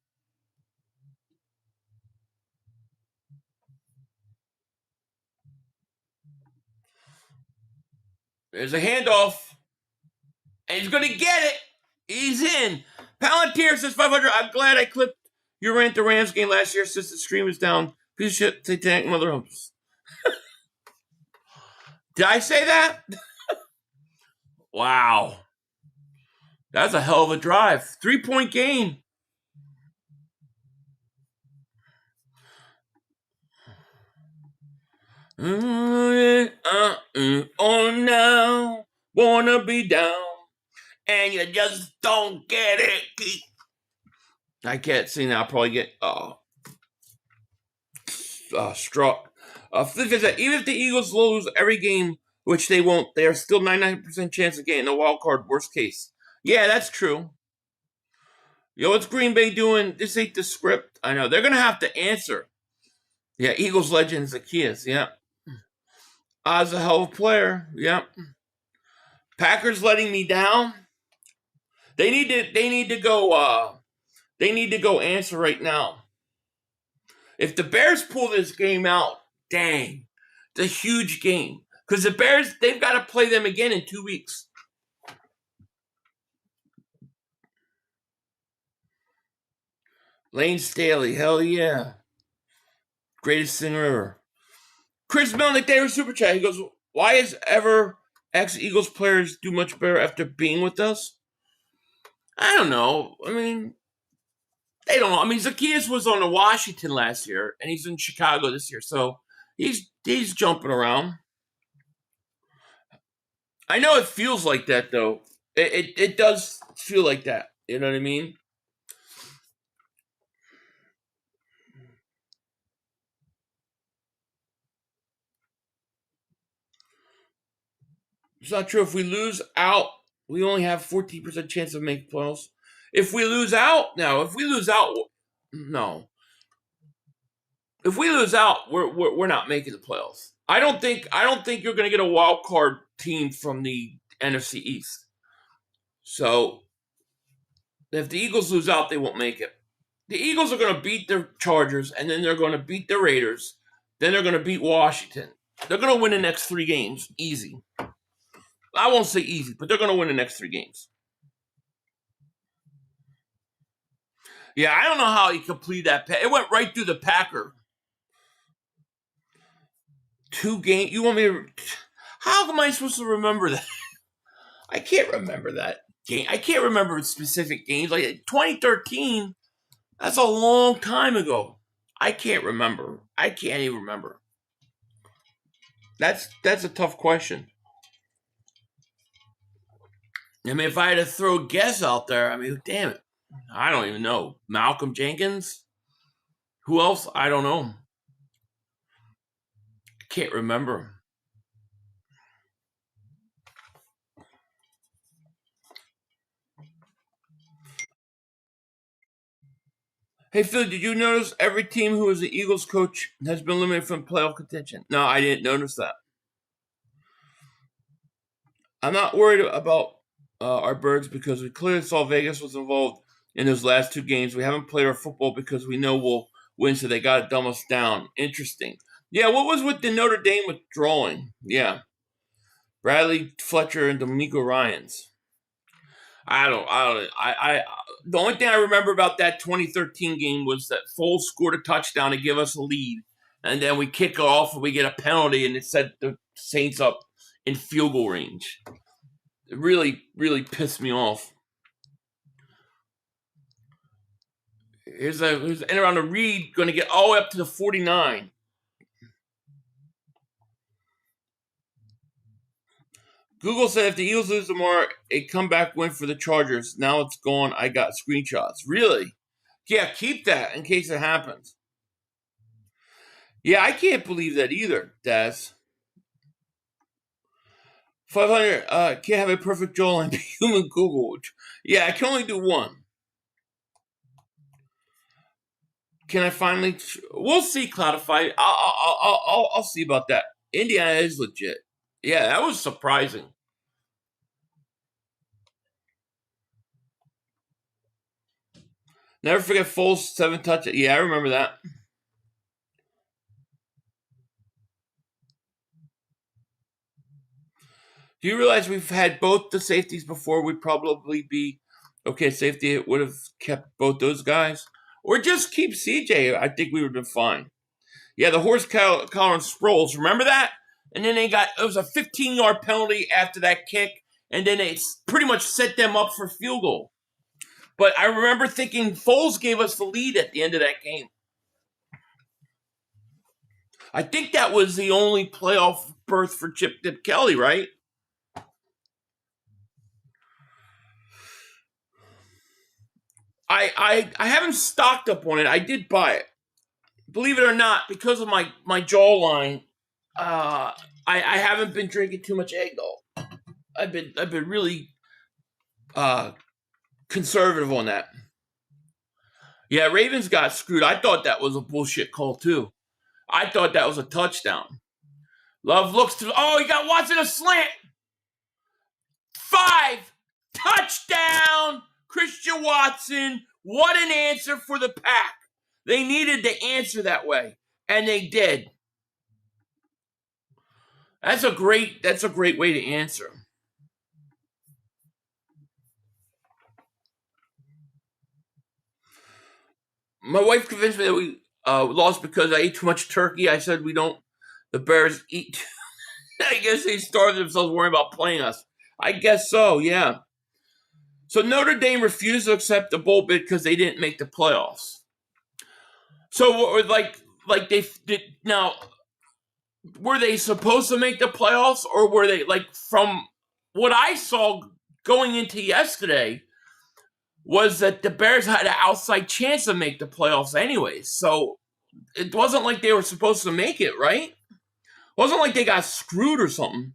There's a handoff. And he's going to get it. He's in. Palantir says 500. I'm glad I clipped your rant the Rams game last year since the stream is down. Piece of shit, Satanic Mother Hopes. Did I say that? Wow. That's a hell of a drive. 3-point game. Oh, now. Wanna be down. And you just don't get it. I can't sing that. I'll probably get struck. Flip is that even if the Eagles lose every game, which they won't, they are still 99% chance of getting a wild card, worst case. Yeah, that's true. Yo, what's Green Bay doing? This ain't the script. I know. They're going to have to answer. Yeah, Eagles legend Zacchaeus. Yeah. Oz a hell of a player. Yeah. Packers letting me down. They need to go answer right now. If the Bears pull this game out, dang, it's a huge game. Because the Bears, they've got to play them again in 2 weeks. Lane Staley, hell yeah. Greatest singer ever. Chris Melnick, they were super chat. He goes, why is ever ex-Eagles players do much better after being with us? I don't know. I mean, They don't know. I mean, Zacchaeus was on the Washington last year, and he's in Chicago this year, so he's jumping around. I know it feels like that, though. It does feel like that. You know what I mean? It's not true. If we lose out, we only have 14% chance of making playoffs. If we lose out, no. If we lose out, no. If we lose out, we're not making the playoffs. I don't think you're going to get a wild card team from the NFC East. So if the Eagles lose out, they won't make it. The Eagles are going to beat the Chargers, and then they're going to beat the Raiders. Then they're going to beat Washington. They're going to win the next 3 games. Easy. I won't say easy, but they're going to win the next 3 games. Yeah, I don't know how he completed that pass. It went right through the Packer. 2 games. You want me to... How am I supposed to remember that? I can't remember that game. I can't remember specific games. Like 2013, that's a long time ago. I can't remember. I can't even remember. That's a tough question. I mean, if I had to throw a guess out there, I mean, damn it. I don't even know. Malcolm Jenkins? Who else? I don't know. I can't remember. Hey, Phil, did you notice every team who is the Eagles coach has been eliminated from playoff contention? No, I didn't notice that. I'm not worried about our birds because we clearly saw Vegas was involved in those last 2 games. We haven't played our football because we know we'll win, so they got to dumb us down. Interesting. Yeah, what was with the Notre Dame withdrawing? Yeah. Bradley Fletcher and D'Amico Ryans. The only thing I remember about that 2013 game was that Foles scored a touchdown to give us a lead, and then we kick off and we get a penalty, and it set the Saints up in field goal range. It really, really pissed me off. Here's an end around the Reed, going to get all the way up to the 49. Google said if the Eagles lose tomorrow, a comeback win for the Chargers. Now it's gone. I got screenshots. Really? Yeah, keep that in case it happens. Yeah, I can't believe that either, Daz. 500, can't have a perfect jawline, human Google. Yeah, I can only do one. Can I finally? We'll see, Cloudify. I'll see about that. Indiana is legit. Yeah, that was surprising. Never forget Foles 7 touchdowns. Yeah, I remember that. Do you realize we've had both the safeties before? We'd probably be okay. Safety would have kept both those guys, or just keep CJ. I think we would have been fine. Yeah, the horse collar and Sproles. Remember that? And then it was a 15-yard penalty after that kick, and then it pretty much set them up for field goal. But I remember thinking Foles gave us the lead at the end of that game. I think that was the only playoff berth for Chip Dip Kelly, right? I haven't stocked up on it. I did buy it. Believe it or not, because of my jawline, I haven't been drinking too much egg though. I've been really conservative on that. Yeah, Ravens got screwed. I thought that was a bullshit call too. I thought that was a touchdown. Love looks to he got Watson a slant. 5 touchdown, Christian Watson. What an answer for the Pack. They needed to answer that way, and they did. That's a great way to answer. My wife convinced me that we lost because I ate too much turkey. I said the Bears eat. I guess they starved themselves worrying about playing us. I guess so, yeah. So Notre Dame refused to accept the bowl bid because they didn't make the playoffs. So like they did now. Were they supposed to make the playoffs, or were they, like, from what I saw going into yesterday, was that the Bears had an outside chance to make the playoffs anyways. So it wasn't like they were supposed to make it, right? It wasn't like they got screwed or something.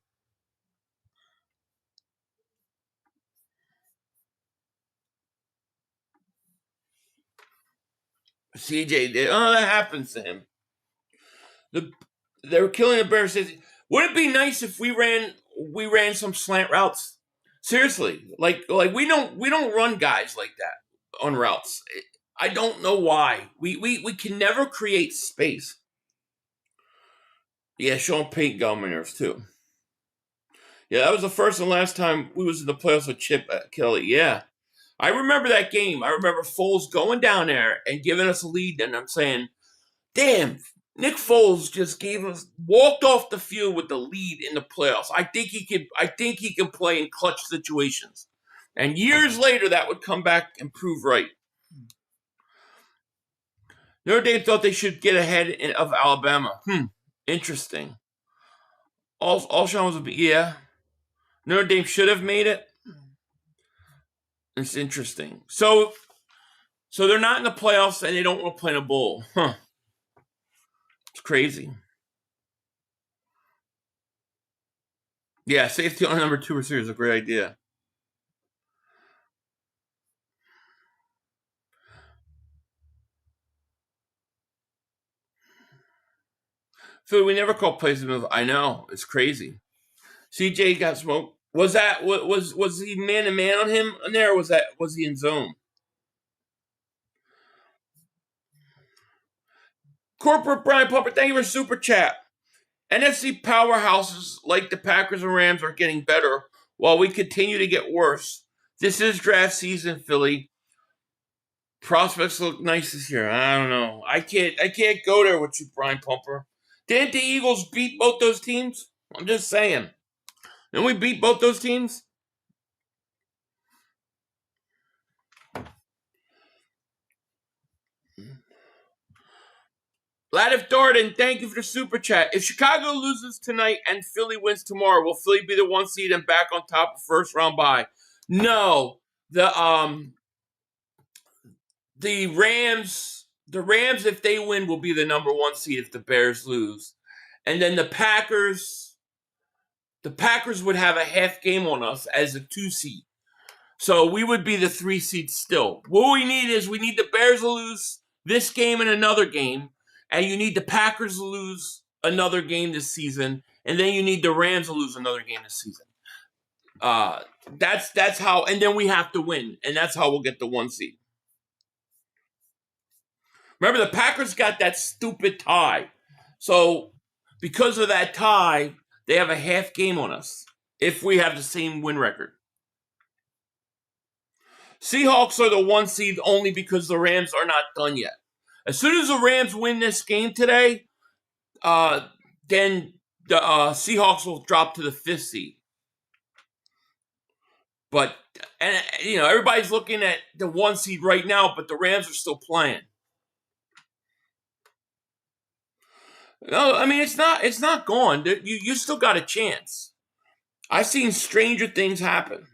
CJ did. Oh, that happens to him. They were killing the Bears. Would it be nice if we ran some slant routes? Seriously, like we don't run guys like that on routes. I don't know why. We can never create space. Yeah, Sean Payton got on my nerves too. Yeah, that was the first and last time we was in the playoffs with Chip Kelly. Yeah, I remember that game. I remember Foles going down there and giving us a lead, and I'm saying, damn, Nick Foles just walked off the field with the lead in the playoffs. I think he can play in clutch situations. And years later, that would come back and prove right. Notre Dame thought they should get ahead of Alabama. Interesting. Alshon was yeah. Notre Dame should have made it. It's interesting. So they're not in the playoffs and they don't want to play in a bowl. It's crazy. Yeah, safety on number 2 receiver is a great idea. Phil, we never call plays to move. I know, it's crazy. CJ got smoked. Was he man to man on him in there, or was he in zone? Corporate Brian Pumper, thank you for super chat. NFC powerhouses like the Packers and Rams are getting better while we continue to get worse. This is draft season, Philly. Prospects look nice this year. I don't know. I can't go there with you, Brian Pumper. Didn't the Eagles beat both those teams? I'm just saying. Didn't we beat both those teams? Ladif Darden, thank you for the super chat. If Chicago loses tonight and Philly wins tomorrow, will Philly be the 1 seed and back on top of first round bye? No. The Rams, if they win, will be the number 1 seed if the Bears lose. And then the Packers would have a half game on us as a 2 seed. So we would be the 3 seed still. What we need the Bears to lose this game and another game. And you need the Packers to lose another game this season, and then you need the Rams to lose another game this season. That's how, and then we have to win, and that's how we'll get the 1 seed. Remember, the Packers got that stupid tie. So because of that tie, they have a half game on us if we have the same win record. Seahawks are the 1 seed only because the Rams are not done yet. As soon as the Rams win this game today, then the Seahawks will drop to the 5th seed. But, and everybody's looking at the 1 seed right now, but the Rams are still playing. No, I mean, it's not gone. You still got a chance. I've seen stranger things happen.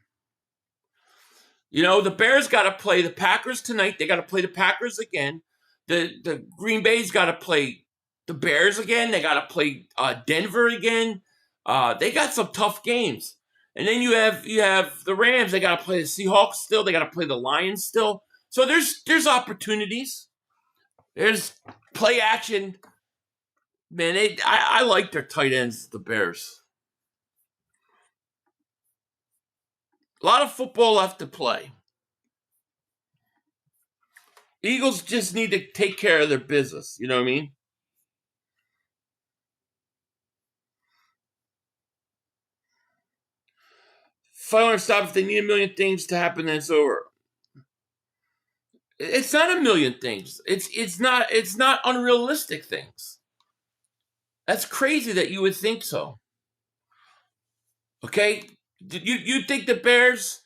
The Bears got to play the Packers tonight. They got to play the Packers again. The Green Bay's got to play the Bears again. They got to play Denver again. They got some tough games. And then you have the Rams. They got to play the Seahawks still. They got to play the Lions still. So there's opportunities. There's play action. Man, I like their tight ends, the Bears. A lot of football left to play. Eagles just need to take care of their business. You know what I mean? Finally stop. If they need a million things to happen, then it's over. It's not a million things. It's not unrealistic things. That's crazy that you would think so. Okay? You think the Bears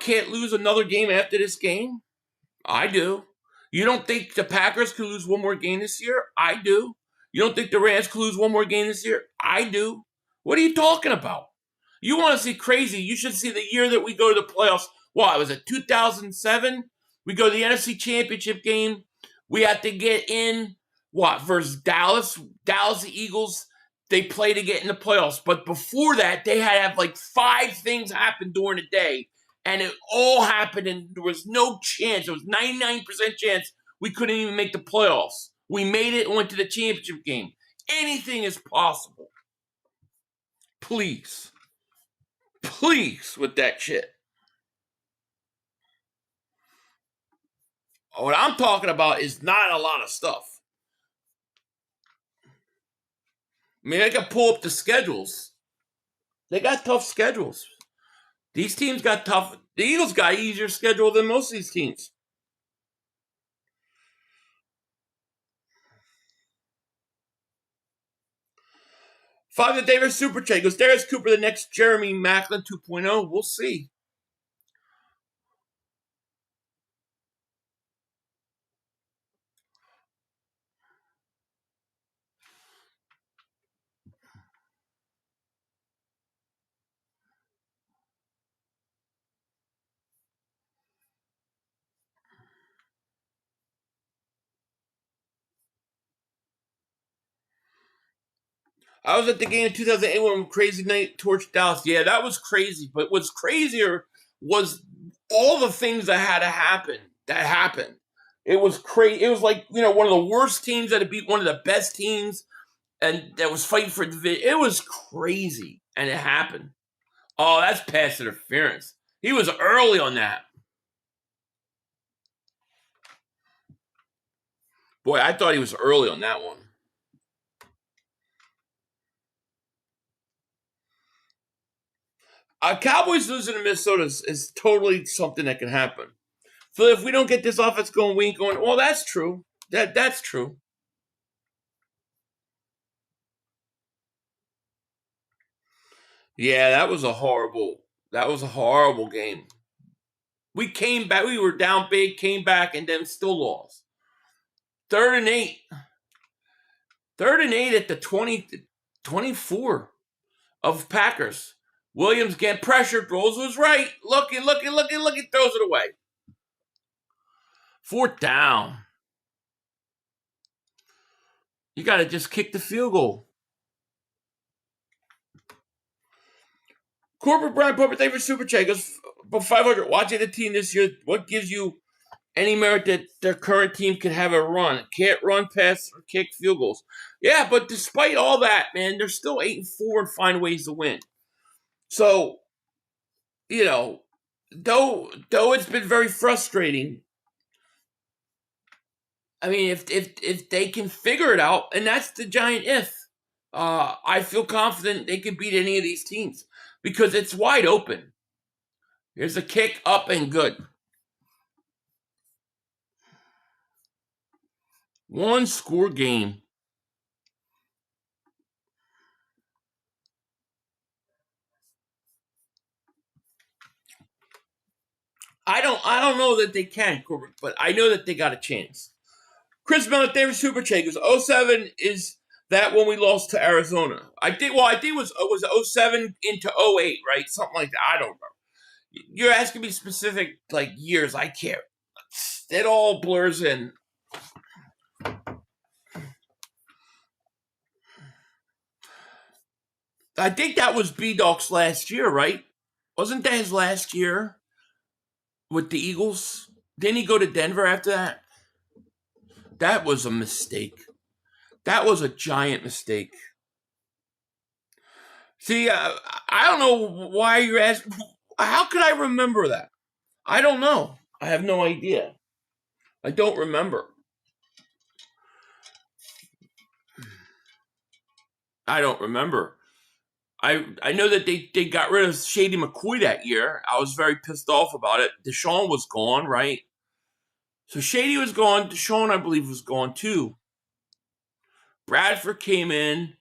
can't lose another game after this game? I do. You don't think the Packers could lose one more game this year? I do. You don't think the Rams could lose one more game this year? I do. What are you talking about? You want to see crazy? You should see the year that we go to the playoffs. What, was it 2007? We go to the NFC Championship game. We have to get in, versus Dallas? Dallas, the Eagles, they play to get in the playoffs. But before that, they had to have like 5 things happen during the day. And it all happened, and there was no chance. There was 99% chance we couldn't even make the playoffs. We made it and went to the championship game. Anything is possible. Please. Please with that shit. What I'm talking about is not a lot of stuff. I mean, I can pull up the schedules. They got tough schedules. These teams got tough. The Eagles got an easier schedule than most of these teams. Father David Super Chat goes, Darius Cooper, the next Jeremy Maclin 2.0. We'll see. I was at the game in 2008 when Crazy Night torched Dallas. Yeah, that was crazy. But what's crazier was all the things that had to happen. That happened. It was crazy. It was like, one of the worst teams that had beat one of the best teams and that was fighting for division. It was crazy. And it happened. Oh, that's pass interference. He was early on that. Boy, I thought he was early on that one. Cowboys losing to Minnesota is totally something that can happen. So if we don't get this offense going, we ain't going. Well, that's true. That's true. Yeah, that was a horrible game. We came back. We were down big, came back, and then still lost. 3rd and 8. 3rd and 8 at the 24 of Packers. Williams getting pressured, throws was right. Looking, throws it away. 4th down. You got to just kick the field goal. Corporate Brian Popper, thank you for Super Chat. Goes for 500. Watching the team this year, what gives you any merit that their current team can have a run? Can't run, pass, or kick field goals. Yeah, but despite all that, man, they're still 8-4 and find ways to win. So, though it's been very frustrating, I mean, if they can figure it out, and that's the giant if, I feel confident they can beat any of these teams because it's wide open. Here's a kick up and good. 1-score game. I don't know that they can, Corbett, but I know that they got a chance. Chris Miller, David Super Chat goes, 07 is that when we lost to Arizona. I think it was 07 into 08, right? Something like that. I don't know. You're asking me specific years. I can't. It all blurs in. I think that was B-Dog's last year, right? Wasn't that his last year with the Eagles? Didn't he go to Denver after that? That was a mistake. That was a giant mistake. See, I don't know why you're asking. How could I remember that? I don't know. I have no idea. I don't remember. I don't remember. I know that they got rid of Shady McCoy that year. I was very pissed off about it. Deshaun was gone, right? So Shady was gone. Deshaun, I believe, was gone too. Bradford came in.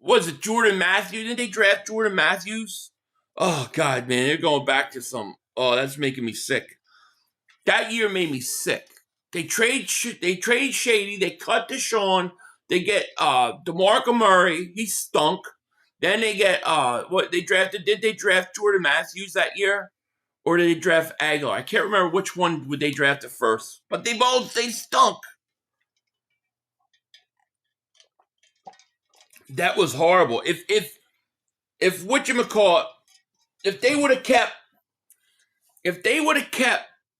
Was it Jordan Matthews? Didn't they draft Jordan Matthews Oh God, man, they're going back to some. Oh, that's making me sick. That year made me sick. They trade Shady. They cut Deshaun. They get DeMarco Murray. He stunk. Then they get what they drafted. Did they draft Jordan Matthews that year, or did they draft Aguilar? I can't remember which one would they draft at first. But they stunk. That was horrible. If whatchamacallit, if they would have kept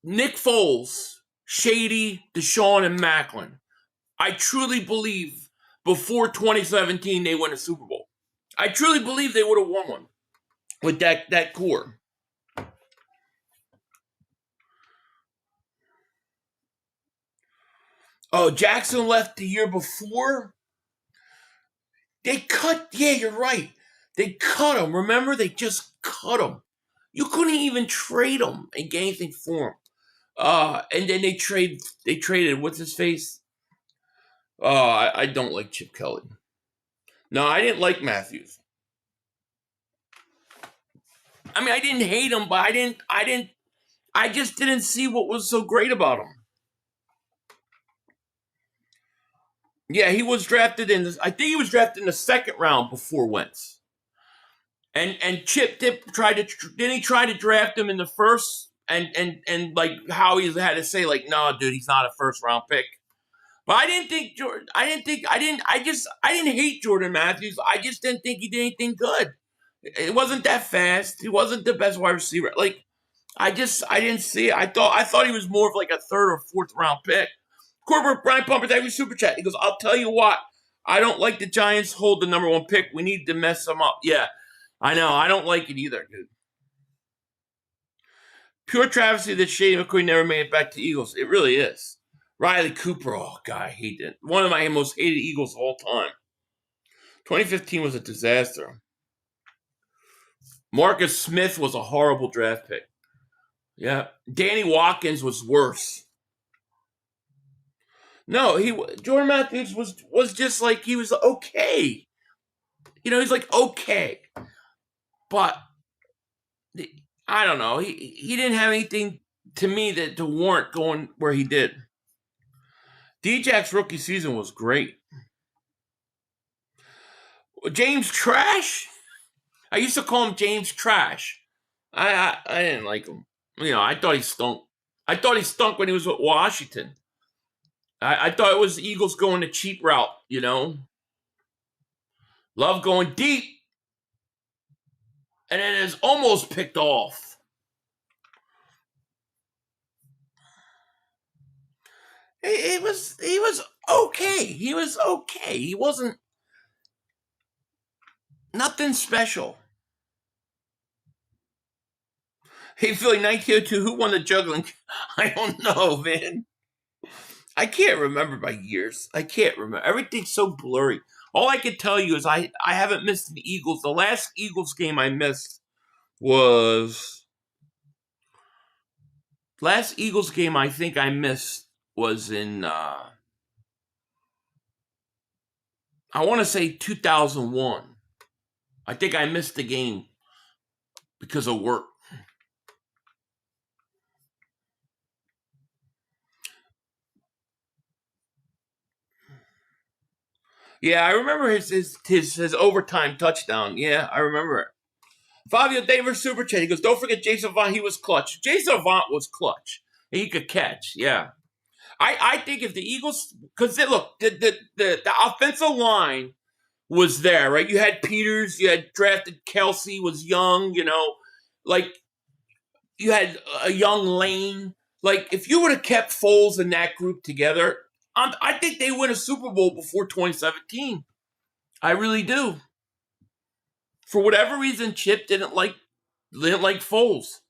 Nick Foles, Shady, Deshaun, and Macklin, I truly believe before 2017 they win a Super Bowl. I truly believe they would have won one with that core. Oh, Jackson left the year before. They cut. Yeah, you're right. They cut him. Remember, they just cut him. You couldn't even trade him and get anything for him. And then they traded what's his face? I don't like Chip Kelly. No, I didn't like Matthews. I mean, I didn't hate him, but I just didn't see what was so great about him. Yeah, he was drafted I think he was drafted in the second round before Wentz. And Chip didn't he try to draft him in the first? And like Howie had to say, like, no, dude, he's not a first round pick. But I didn't hate Jordan Matthews. I just didn't think he did anything good. It wasn't that fast. He wasn't the best wide receiver. Like, I didn't see it. I thought he was more of like a third or fourth round pick. Corporate Brian Pumper, thank you, Super Chat. He goes, I'll tell you what, I don't like the Giants hold the number 1 pick. We need to mess them up. Yeah, I know. I don't like it either, dude. Pure travesty that Shady McCoy never made it back to Eagles. It really is. Riley Cooper, oh God, I hate it. One of my most hated Eagles of all time. 2015 was a disaster. Marcus Smith was a horrible draft pick. Yeah. Danny Watkins was worse. No, Jordan Matthews was just like, he was okay. You know, he's like, okay. But I don't know. He didn't have anything to me to warrant going where he did. D-Jack's rookie season was great. James Trash? I used to call him James Trash. I didn't like him. You know, I thought he stunk. I thought he stunk when he was with Washington. I thought it was the Eagles going the cheap route, you know. Love going deep. And it is almost picked off. He was okay. He was okay. He wasn't nothing special. Hey, Philly, 1902, who won the juggling? I don't know, man. I can't remember by years. I can't remember. Everything's so blurry. All I can tell you is I haven't missed the Eagles. The last Eagles game I missed was... Last Eagles game I think I missed was in... I want to say 2001. I think I missed the game because of work. Yeah, I remember his overtime touchdown. Yeah, I remember it. Fabio Davis Super Chat. He goes, don't forget Jason Avant. He was clutch. Jason Avant was clutch. He could catch. Yeah. I think if the Eagles, because look, the offensive line was there, right? You had Peters, you had drafted Kelsey, was young, you know, like you had a young Lane. Like if you would have kept Foles and that group together, I think they win a Super Bowl before 2017. I really do. For whatever reason, Chip didn't like Foles.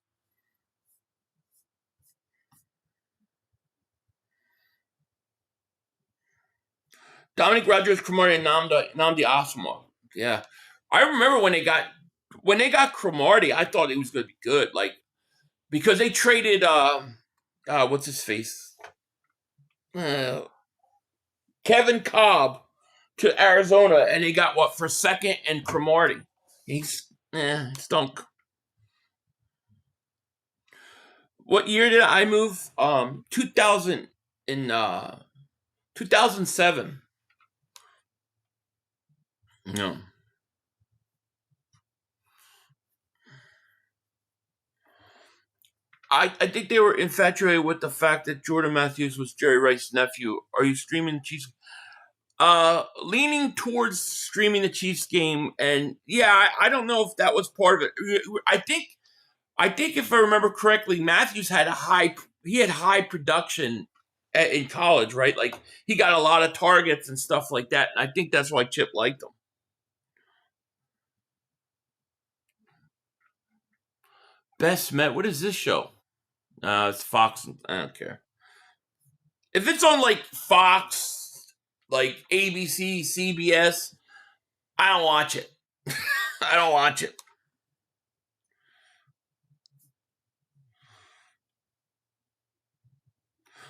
Dominic Rodgers, Cromartie, and Nnamdi Asomugha. Yeah, I remember when they got Cromartie, I thought it was going to be good, like because they traded what's his face, Kevin Cobb to Arizona, and they got what for second and Cromartie. He stunk. What year did I move? 2007. No. I think they were infatuated with the fact that Jordan Matthews was Jerry Rice's nephew. Are you streaming the Chiefs? Leaning towards streaming the Chiefs game, and yeah, I don't know if that was part of it. I think if I remember correctly, Matthews had high production in college, right? Like he got a lot of targets and stuff like that. And I think that's why Chip liked him. Best Met. What is this show? It's Fox. I don't care. If it's on like Fox, like ABC, CBS, I don't watch it. I don't watch it.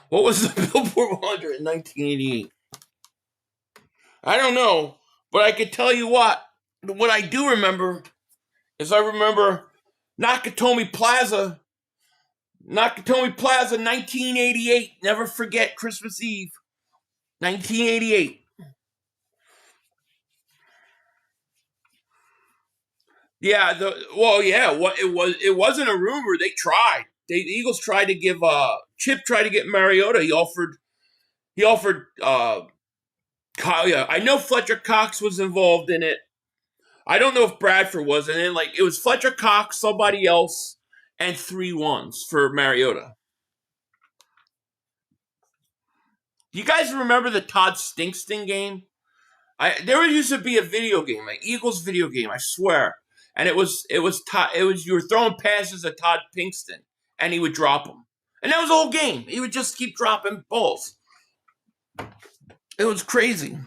What was the Billboard 100 in 1988? I don't know, but I could tell you what I do remember is I remember Nakatomi Plaza, 1988. Never forget Christmas Eve, 1988. Yeah, it wasn't a rumor. They tried. The Eagles tried to give Chip tried to get Mariota. He offered Kyle. Yeah, I know Fletcher Cox was involved in it. I don't know if Bradford was in it. Like it was Fletcher Cox, somebody else, and 3 ones for Mariota. You guys remember the Todd Stinkston game? There used to be a video game, an Eagles video game, I swear. And it was you were throwing passes at Todd Pinkston, and he would drop them. And that was the whole game. He would just keep dropping balls. It was crazy.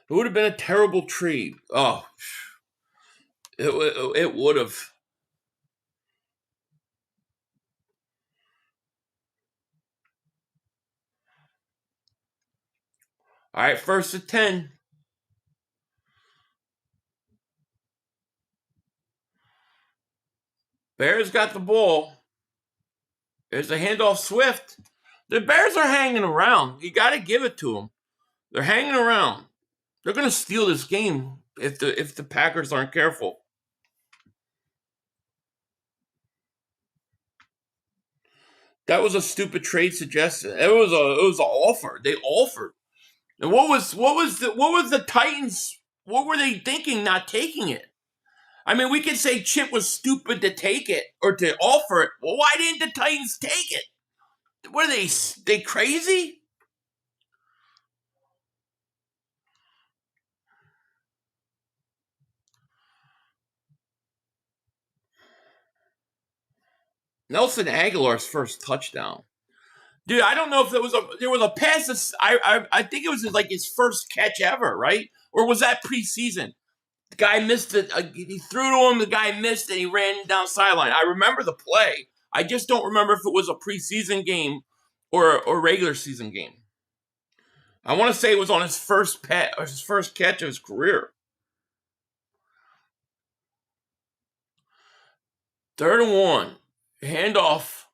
It would have been a terrible trade. Oh, it would have. All right, 1st and 10. Bears got the ball. There's a handoff Swift. The Bears are hanging around. You got to give it to them. They're hanging around. They're going to steal this game if the Packers aren't careful. That was a stupid trade suggestion. It was an offer. They offered. And what was the Titans? What were they thinking not taking it? I mean, we could say Chip was stupid to take it or to offer it. Well, why didn't the Titans take it? What are they crazy? Nelson Aguilar's first touchdown. Dude, I don't know if there was a pass. I think it was like his first catch ever, right? Or was that preseason? The guy missed it. He threw to him. The guy missed, and he ran down sideline. I remember the play. I just don't remember if it was a preseason game or a regular season game. I want to say it was on his first catch of his career. 3rd and 1. Handoff.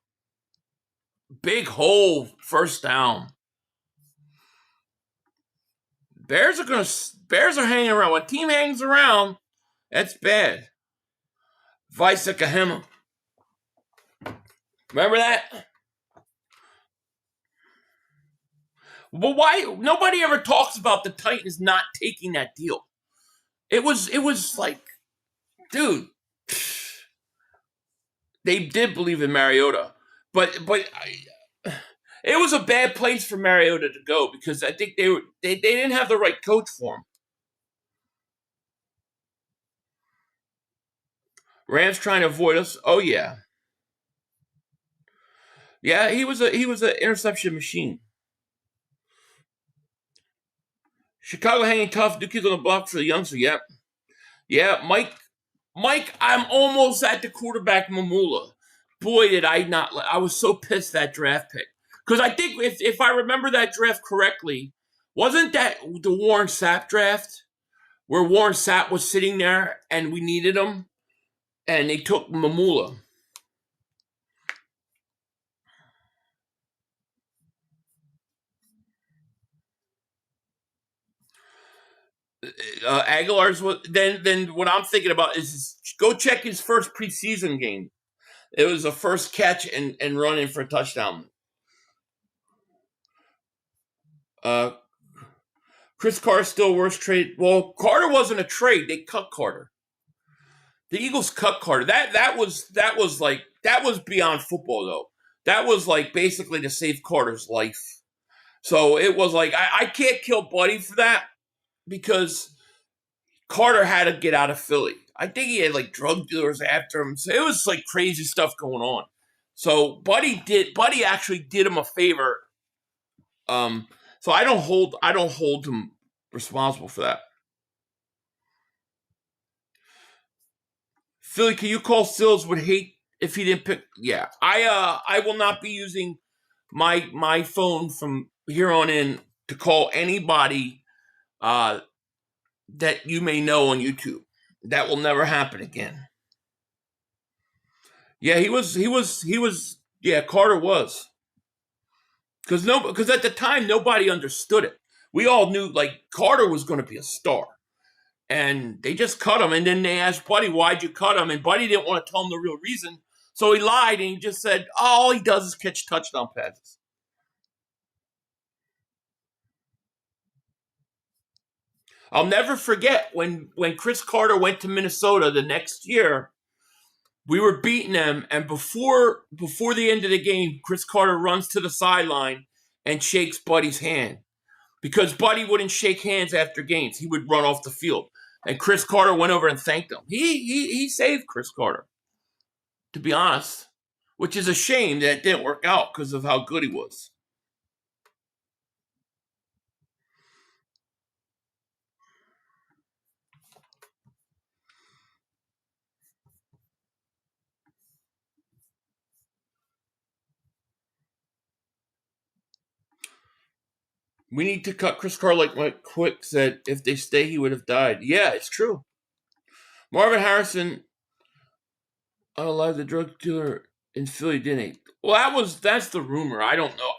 Big hole. 1st down. Bears are hanging around. When a team hangs around, that's bad. Vice Kahema. Remember that? But why nobody ever talks about the Titans not taking that deal? It was like, dude, they did believe in Mariota, but it was a bad place for Mariota to go because I think they didn't have the right coach for him. Rams trying to avoid us. Oh yeah. Yeah, he was an interception machine. Chicago hanging tough. Dookies on the block for the youngster. Yep. Yeah, Mike, I'm almost at the quarterback Mamula. Boy, did I not. I was so pissed that draft pick. Because I think if I remember that draft correctly, wasn't that the Warren Sapp draft? where Warren Sapp was sitting there and we needed him, and they took Mamula. Aguilar's then what I'm thinking about is go check his first preseason game. It was a first catch and running for a touchdown. Chris Carter still worst trade. Well, Carter wasn't a trade. They cut Carter. The Eagles cut Carter. That was beyond football though. That was like basically to save Carter's life. So it was like I can't kill Buddy for that because Carter had to get out of Philly. I think he had like drug dealers after him. So it was like crazy stuff going on. So Buddy actually did him a favor. So I don't hold him responsible for that. Philly, can you call Sills would hate if he didn't pick? Yeah, I will not be using my phone from here on in to call anybody that you may know on YouTube. That will never happen again. Yeah, he was. Yeah, Carter was. Because at the time nobody understood it. We all knew like Carter was going to be a star, and they just cut him. And then they asked Buddy, "Why'd you cut him?" And Buddy didn't want to tell him the real reason, so he lied and he just said, "Oh, all he does is catch touchdown passes." I'll never forget when Chris Carter went to Minnesota the next year. We were beating them, and before the end of the game, Chris Carter runs to the sideline and shakes Buddy's hand. Because Buddy wouldn't shake hands after games. He would run off the field. And Chris Carter went over and thanked him. He saved Chris Carter, to be honest. Which is a shame that it didn't work out because of how good he was. We need to cut Chris Carter like Mike Quick said. If they stay, he would have died. Yeah, it's true. Marvin Harrison unalive the drug dealer in Philly, didn't he? Well, that's the rumor. I don't know.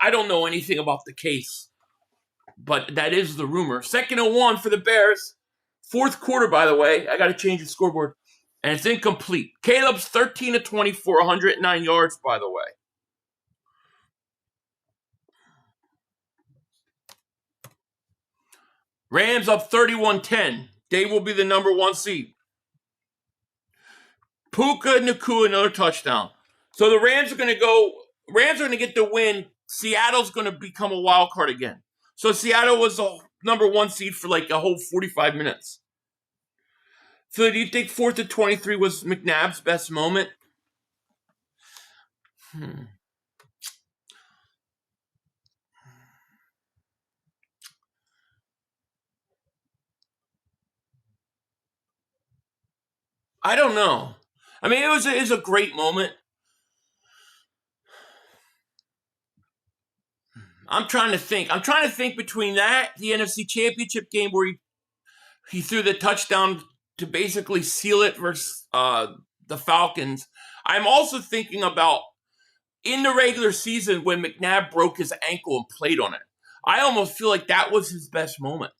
I don't know anything about the case, but that is the rumor. 2nd and 1 for the Bears. 4th quarter, by the way. I got to change the scoreboard, and it's incomplete. Caleb's 13 of 24, 109 yards, by the way. Rams up 31-10. They will be the number 1 seed. Puka Nacua, another touchdown. So the Rams are going to get the win. Seattle's going to become a wild card again. So Seattle was the number 1 seed for like a whole 45 minutes. So do you think 4th and 23 was McNabb's best moment? I don't know. I mean, it was a great moment. I'm trying to think between that, the NFC Championship game where he threw the touchdown to basically seal it versus the Falcons. I'm also thinking about in the regular season when McNabb broke his ankle and played on it. I almost feel like that was his best moment.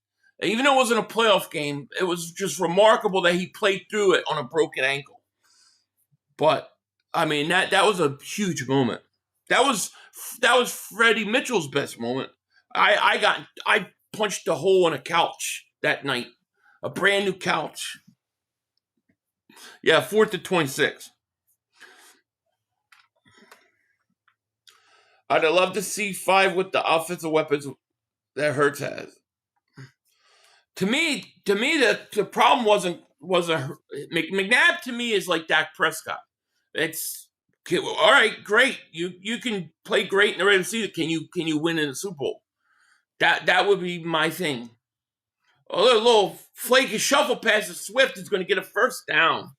Even though it wasn't a playoff game, it was just remarkable that he played through it on a broken ankle. But I mean that was a huge moment. That was Freddie Mitchell's best moment. I punched a hole in a couch that night, a brand new couch. Yeah, 4th and 26. I'd love to see 5 with the offensive weapons that Hurts has. To me, the problem wasn't McNabb. To me, is like Dak Prescott. It's all right, great. You can play great in the regular season. Can you win in the Super Bowl? That would be my thing. A little flaky shuffle pass to Swift is going to get a first down.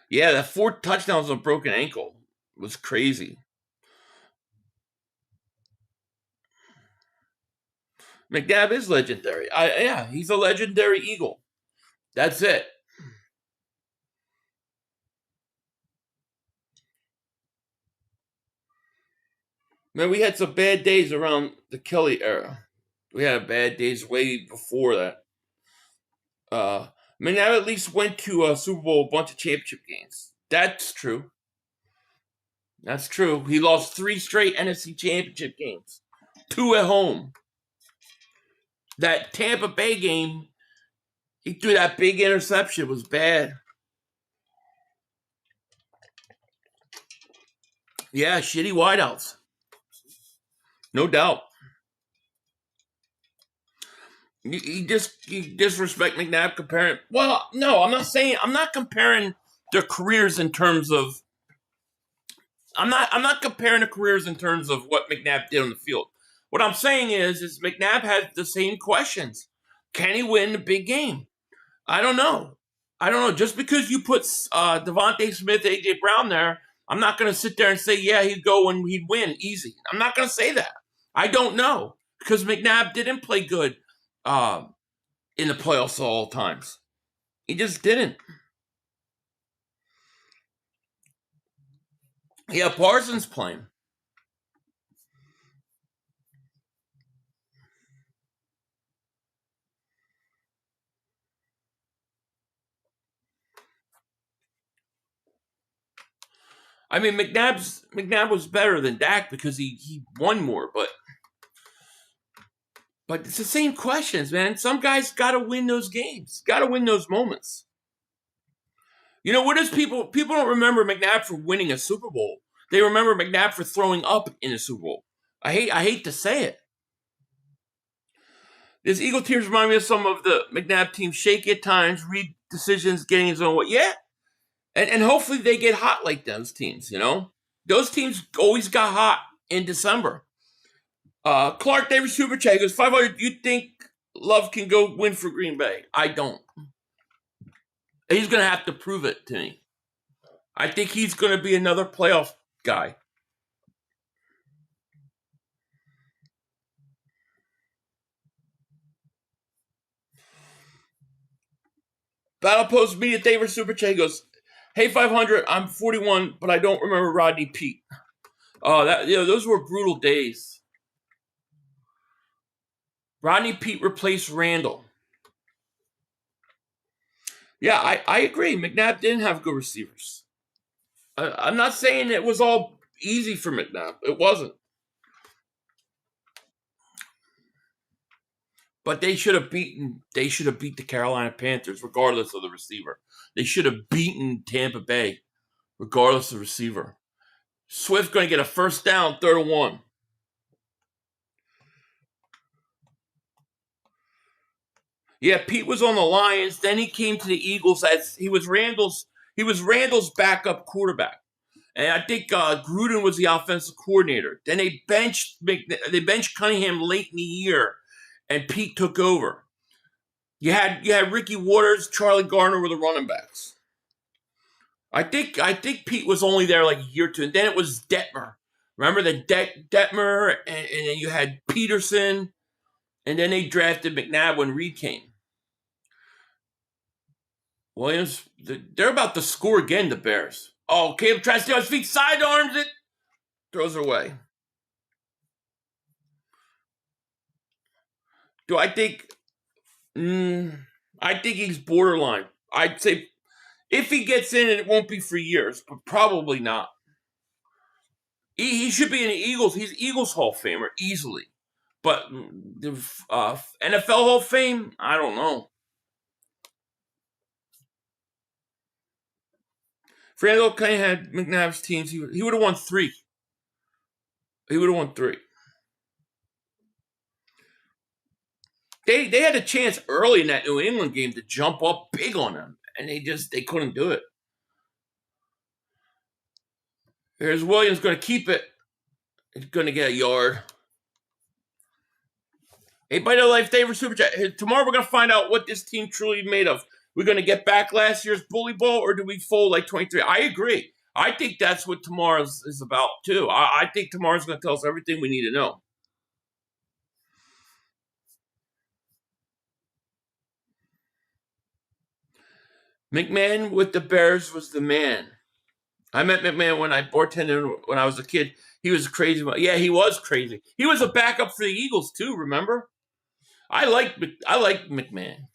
Yeah, that 4 touchdowns on a broken ankle was crazy. McNabb is legendary. Yeah, he's a legendary Eagle. That's it. Man, we had some bad days around the Kelly era. We had bad days way before that. McNabb at least went to a Super Bowl, a bunch of championship games. That's true. That's true. He lost 3 straight NFC championship games. 2 at home. That Tampa Bay game, he threw that big interception. It was bad. Yeah, shitty wideouts. No doubt. You disrespect McNabb comparing. Well, no, I'm not comparing their careers in terms of. I'm not comparing the careers in terms of what McNabb did on the field. What I'm saying is McNabb had the same questions. Can he win the big game? I don't know. Just because you put Devontae Smith, AJ Brown there, I'm not going to sit there and say, yeah, he'd go and he'd win easy. I'm not going to say that. I don't know because McNabb didn't play good in the playoffs all times. He just didn't. Yeah, Parsons playing. I mean, McNabb was better than Dak because he won more, but it's the same questions, man. Some guys got to win those games, got to win those moments. You know, what is people don't remember McNabb for winning a Super Bowl. They remember McNabb for throwing up in a Super Bowl. I hate to say it. These Eagle teams remind me of some of the McNabb teams. Shaky at times, read decisions, getting his own way. Yeah. And hopefully they get hot like those teams, you know? Those teams always got hot in December. Clark Davis Super Chat goes, 500, you think Love can go win for Green Bay? I don't. He's going to have to prove it to me. I think he's going to be another playoff guy. Battle Post Media David Super Chat goes, hey, 500, I'm 41, but I don't remember Rodney Peete. Those were brutal days. Rodney Peete replaced Randall. Yeah, I agree. McNabb didn't have good receivers. I'm not saying it was all easy for McNabb. It wasn't. But they should have beat the Carolina Panthers regardless of the receiver. They should have beaten Tampa Bay regardless of the receiver. Swift going to get a first down, 3rd and 1. Yeah, Pete was on the Lions. Then he came to the Eagles as he was Randall's backup quarterback. And I think Gruden was the offensive coordinator. Then they benched Cunningham late in the year, and Pete took over. You had Ricky Waters, Charlie Garner were the running backs. I think Pete was only there like a year or two, and then it was Detmer. Remember the Detmer, and then you had Peterson, and then they drafted McNabb when Reed came. Williams, they're about to score again, the Bears. Oh, Caleb tries to stay on his feet, sidearms it, throws it away. Do I think? I think he's borderline. I'd say if he gets in, it won't be for years, but probably not. He should be in the Eagles. He's Eagles Hall of Famer easily, but the NFL Hall of Fame, I don't know. If Randall Cunningham had McNabb's teams, he would have won 3. He would have won 3. They had a chance early in that New England game to jump up big on them, and they couldn't do it. Here's Williams going to keep it. He's going to get a yard. Hey, by the life, David Super Chat. Tomorrow we're going to find out what this team truly made of. We're going to get back last year's bully ball, or do we fold like 23? I agree. I think that's what tomorrow's is about, too. I think tomorrow's going to tell us everything we need to know. McMahon with the Bears was the man. I met McMahon when I bartended when I was a kid. He was crazy. Yeah, he was crazy. He was a backup for the Eagles too. Remember? I like McMahon.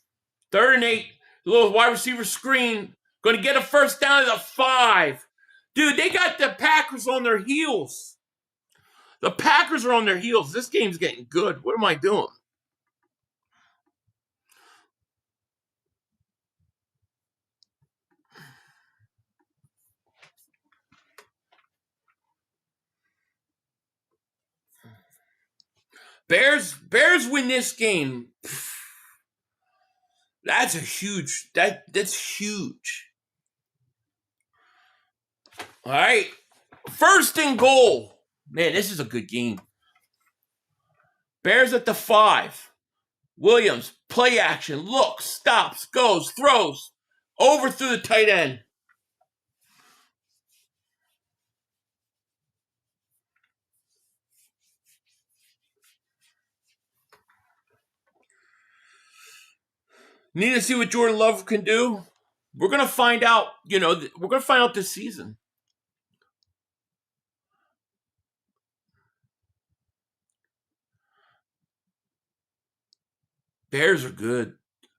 3rd and 8. The little wide receiver screen. Going to get a first down at the 5. Dude, they got the Packers on their heels. The Packers are on their heels. This game's getting good. What am I doing? Bears win this game. That's huge. All right. 1st and goal. Man, this is a good game. Bears at the 5. Williams, play action, looks, stops, goes, throws, over through the tight end. Need to see what Jordan Love can do? We're going to find out, we're going to find out this season. Bears are good.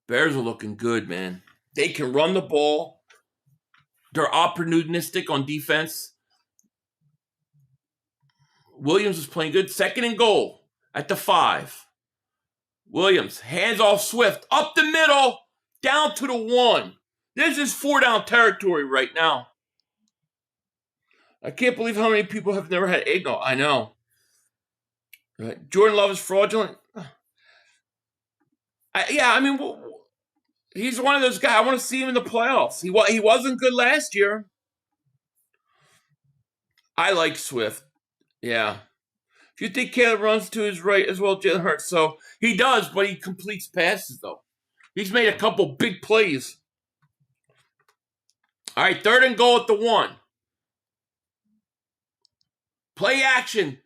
Bears are looking good, man. They can run the ball. They're opportunistic on defense. Williams is playing good. 2nd and goal at the 5. Williams, hands off Swift, up the middle, down to the 1. This is 4-down territory right now. I can't believe how many people have never had eggnog. I know. Right. Jordan Love is fraudulent. He's one of those guys. I want to see him in the playoffs. He wasn't good last year. I like Swift. Yeah. If you think Caleb runs to his right as well, Jalen Hurts. So he does, but he completes passes, though. He's made a couple big plays. All right, 3rd and goal at the 1. Play action.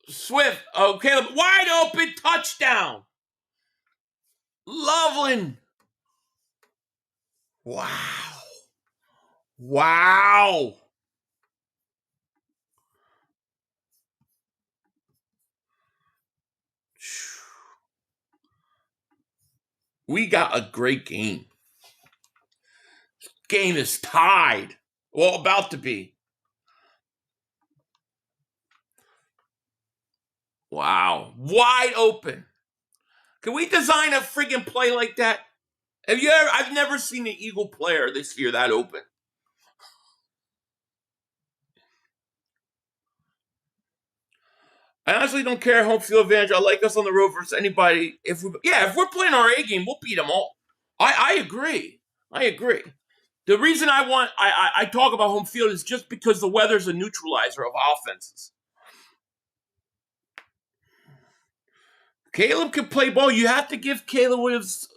Swift. Oh, Caleb, wide open touchdown. Loveland. Wow. We got a great game. Game is tied. Well, about to be. Wow. Wide open. Can we design a friggin' play like that? I've never seen an Eagle player this year that open. I honestly don't care home field advantage. I like us on the road versus anybody. If we're playing our A game, we'll beat them all. I agree. The reason I talk about home field is just because the weather's a neutralizer of offenses. Caleb can play ball. You have to give Caleb Williams.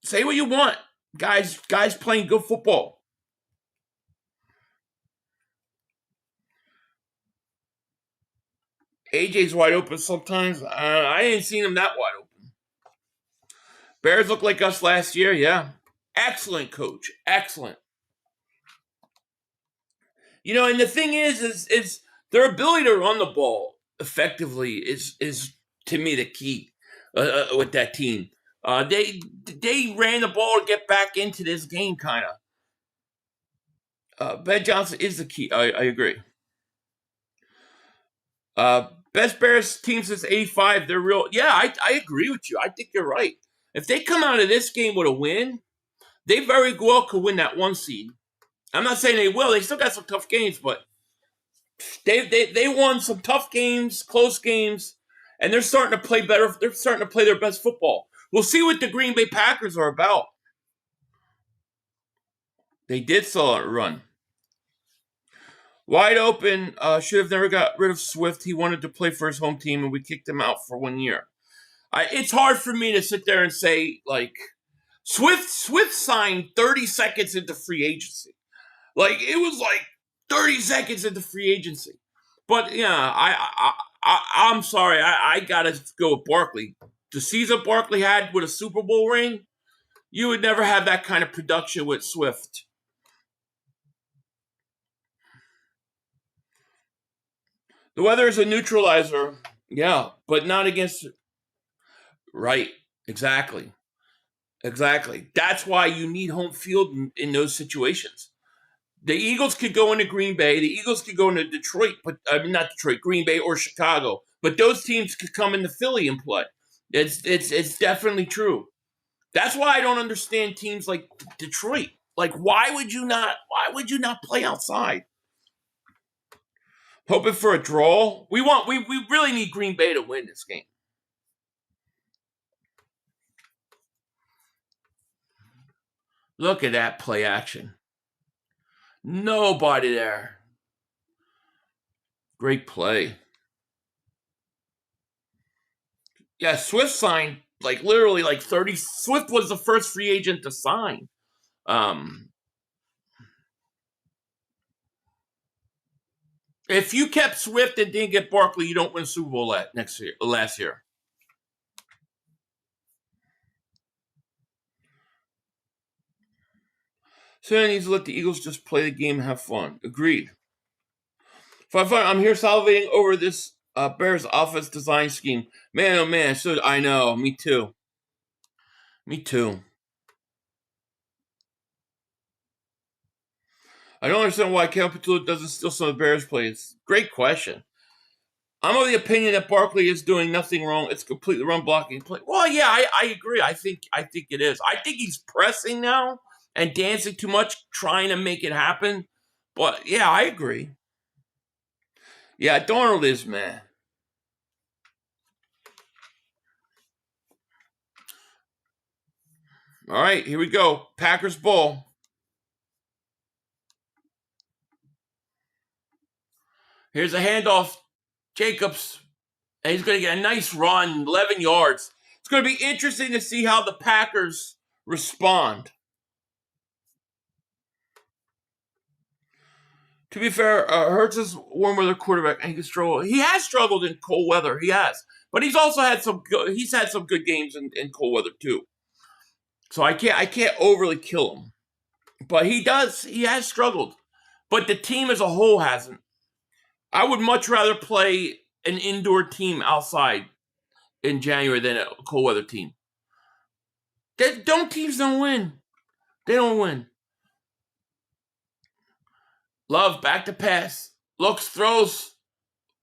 Say what you want, guys playing good football. AJ's wide open sometimes. I ain't seen him that wide open. Bears look like us last year, yeah. Excellent, coach. Excellent. And the thing is their ability to run the ball effectively is to me the key with that team. They ran the ball to get back into this game, kind of. Ben Johnson is the key. I agree. Best Bears team since '85. They're real. Yeah, I agree with you. I think you're right. If they come out of this game with a win, they very well could win that 1 seed. I'm not saying they will. They still got some tough games, but they won some tough games, close games, and they're starting to play better. They're starting to play their best football. We'll see what the Green Bay Packers are about. They did sell a run. Wide open, should have never got rid of Swift. He wanted to play for his home team, and we kicked him out for 1 year. It's hard for me to sit there and say, Swift signed 30 seconds into free agency. It was 30 seconds into free agency. But, yeah, I'm sorry. I got to go with Barkley. The season Barkley had with a Super Bowl ring, You would never have that kind of production with Swift. The weather is a neutralizer, yeah, but not against. Right, exactly. That's why you need home field in those situations. The Eagles could go into Green Bay. The Eagles could go into Detroit, but not Detroit, Green Bay or Chicago. But those teams could come into Philly and play. It's definitely true. That's why I don't understand teams like Detroit. Like, why would you not play outside? Hoping for a draw. We really need Green Bay to win this game. Look at that play action. Nobody there. Great play. Yeah, Swift signed literally 30. Swift was the first free agent to sign. If you kept Swift and didn't get Barkley, you don't win Super Bowl last year. So he needs to let the Eagles just play the game and have fun. Agreed. I'm here salivating over this Bears offense design scheme. Man, oh man, so I know. Me too. I don't understand why Kevin Patullo doesn't steal some of the Bears plays. Great question. I'm of the opinion that Barkley is doing nothing wrong. It's completely run blocking play. Well, yeah, I agree. I think it is. I think he's pressing now and dancing too much, trying to make it happen. But yeah, I agree. Yeah, Darnold is, man. All right, here we go. Packers ball. Here's a handoff. Jacobs. And he's going to get a nice run, 11 yards. It's going to be interesting to see how the Packers respond. To be fair, Hurts is warm weather quarterback, and he has struggled in cold weather. He has, but he's also had some good games in cold weather too. So I can't overly kill him, but he has struggled. But the team as a whole hasn't. I would much rather play an indoor team outside in January than a cold weather team. Teams don't win. They don't win. Love, back to pass. Looks, throws.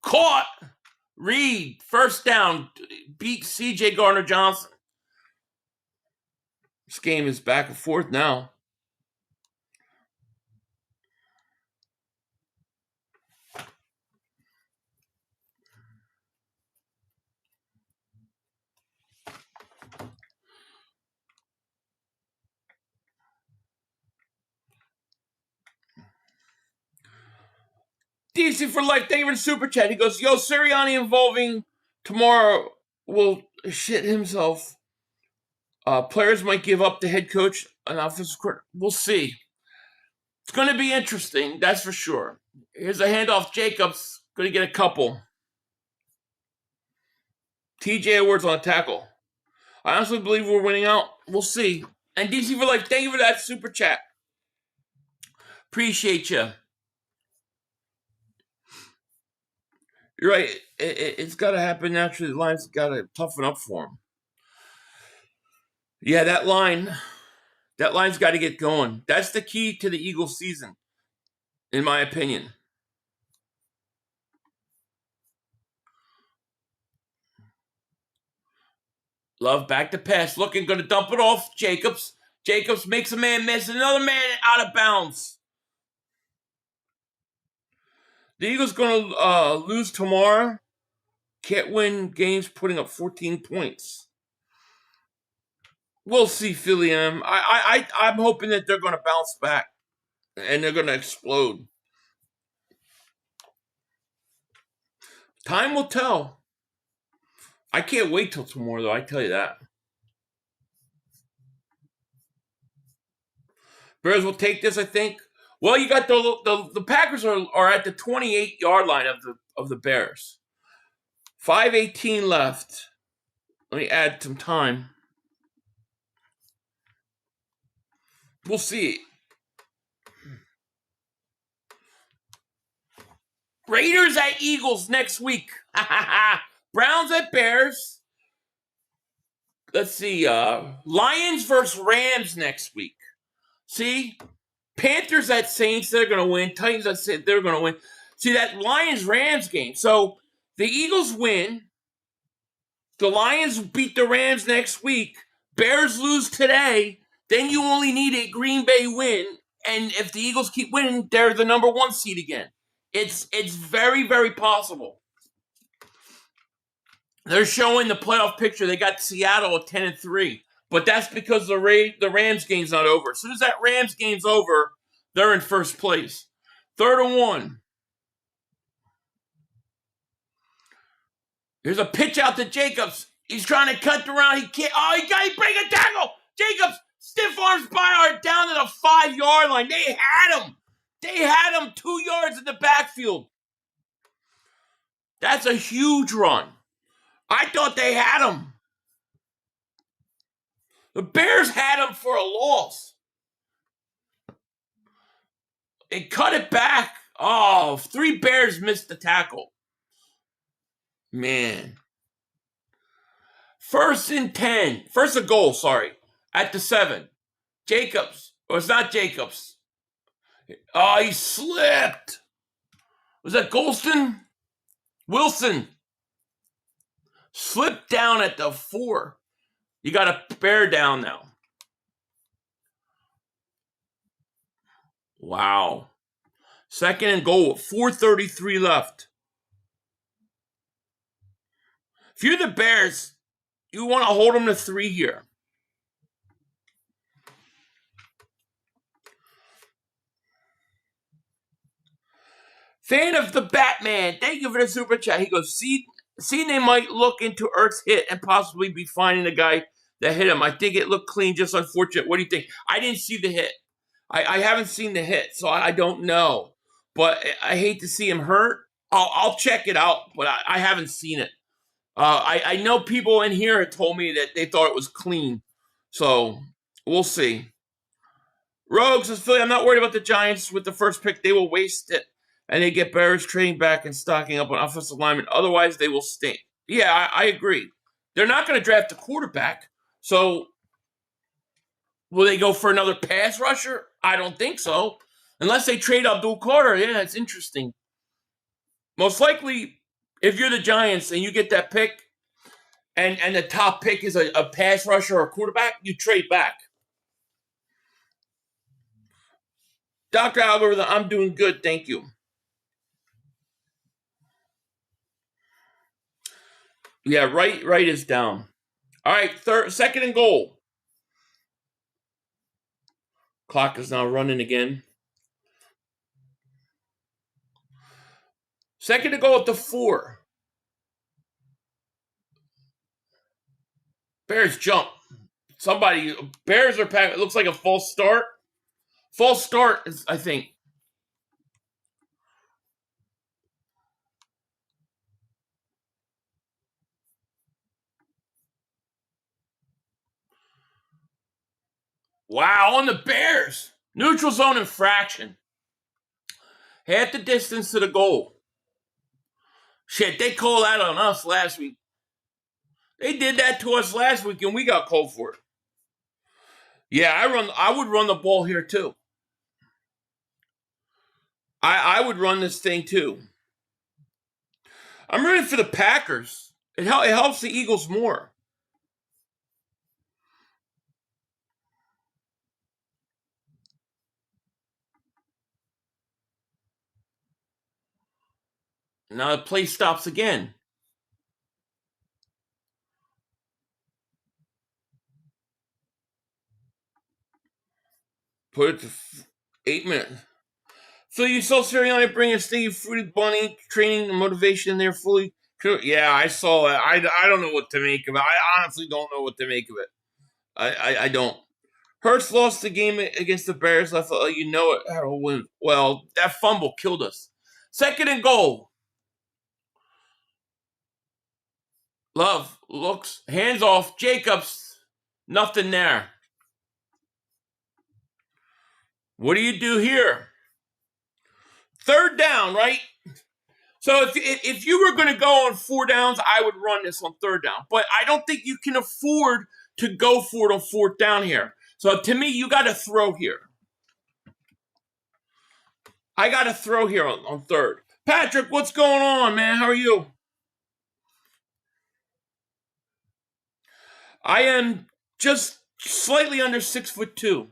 Caught. Reed, first down. Beat C.J. Gardner-Johnson. This game is back and forth now. DC for life, thank you for the super chat. He goes, yo, Sirianni involving tomorrow will shit himself. Players might give up the head coach and offensive coordinator. We'll see. It's going to be interesting, that's for sure. Here's a handoff. Jacobs going to get a couple. TJ Edwards on a tackle. I honestly believe we're winning out. We'll see. And DC for life, thank you for that super chat. Appreciate you. You're right. It's got to happen naturally. The line's got to toughen up for him. Yeah, that line's got to get going. That's the key to the Eagles season, in my opinion. Love, back to pass. Looking, going to dump it off. Jacobs. Jacobs makes a man miss. Another man out of bounds. The Eagles going to lose tomorrow. Can't win games putting up 14 points. We'll see, Philly. I'm hoping that they're going to bounce back and they're going to explode. Time will tell. I can't wait till tomorrow, though. I tell you that. Bears will take this, I think. Well, you got the Packers are at the 28-yard line of the Bears. 5:18 left. Let me add some time. We'll see. Raiders at Eagles next week. Browns at Bears. Let's see. Lions versus Rams next week. See? Panthers at Saints, they're going to win. Titans at Saints, they're going to win. See, that Lions-Rams game. So, the Eagles win. The Lions beat the Rams next week. Bears lose today. Then you only need a Green Bay win. And if the Eagles keep winning, they're the number 1 seed again. It's very, very possible. They're showing the playoff picture. They got Seattle at 10-3. But that's because the Rams game's not over. As soon as that Rams game's over, they're in first place. 3rd and 1. Here's a pitch out to Jacobs. He's trying to cut around. He can't. Oh, he break a tackle. Jacobs, stiff arms by down to the 5-yard line. They had him. They had him 2 yards in the backfield. That's a huge run. I thought they had him. The Bears had him for a loss. They cut it back. Oh, 3 Bears missed the tackle. Man. 1st and 10. 1st and goal, sorry. At the 7. Jacobs. Oh, it's not Jacobs. Oh, he slipped. Was that Golston? Wilson. Slipped down at the 4. You got a bear down now. Wow. 2nd and goal. 4:33 left. If you're the Bears, you want to hold them to 3 here. Fan of the Batman. Thank you for the super chat. He goes, see they might look into Ertz's hit and possibly be finding the guy that hit him. I think it looked clean, just unfortunate. What do you think? I didn't see the hit. I haven't seen the hit, so I don't know. But I hate to see him hurt. I'll check it out, but I haven't seen it. I know people in here had told me that they thought it was clean. So, we'll see. Rogue says, Philly, I'm not worried about the Giants with the first pick. They will waste it. And they get Bears trading back and stocking up on offensive linemen. Otherwise, they will stink. Yeah, I agree. They're not going to draft a quarterback. So, will they go for another pass rusher? I don't think so. Unless they trade Abdul Carter. Yeah, it's interesting. Most likely, if you're the Giants and you get that pick, and the top pick is a pass rusher or a quarterback, you trade back. Dr. Algorithm, I'm doing good, thank you. Yeah, right is down. All right, 2nd and goal. Clock is now running again. 2nd and goal at the 4. Bears jump. Bears are packing. It looks like a false start. False start, I think. Wow, on the Bears. Neutral zone infraction. Half the distance to the goal. Shit, they called that on us last week. They did that to us last week, and we got called for it. Yeah, I would run the ball here, too. I would run this thing, too. I'm rooting for the Packers. It helps the Eagles more. Now the play stops again. Put it to 8 minutes. So you saw Sirianni bring a Sticky Fruity Bunny training and motivation there fully? Yeah, I saw that. I don't know what to make of it. I honestly don't know what to make of it. I don't. Hurts lost the game against the Bears. I thought, you know it. How win. Well, that fumble killed us. 2nd and goal. Love looks. Hands off. Jacobs. Nothing there. What do you do here? Third down, right? So if you were going to go on 4 downs, I would run this on 3rd down. But I don't think you can afford to go for it on 4th down here. So to me, you got to throw here. I got to throw here on 3rd. Patrick, what's going on, man? How are you? I am just slightly under 6'2".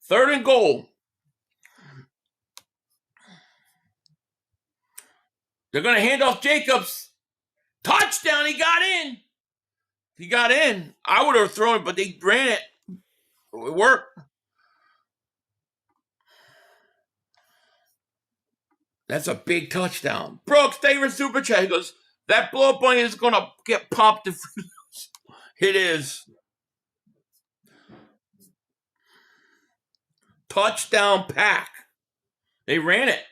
3rd and goal. They're going to hand off Jacobs. Touchdown. He got in. He got in. I would have thrown it, but they ran it. It worked. That's a big touchdown. Brooks, favorite super chat. He goes, that blow up bunny is going to get popped. It is. Touchdown pack. They ran it.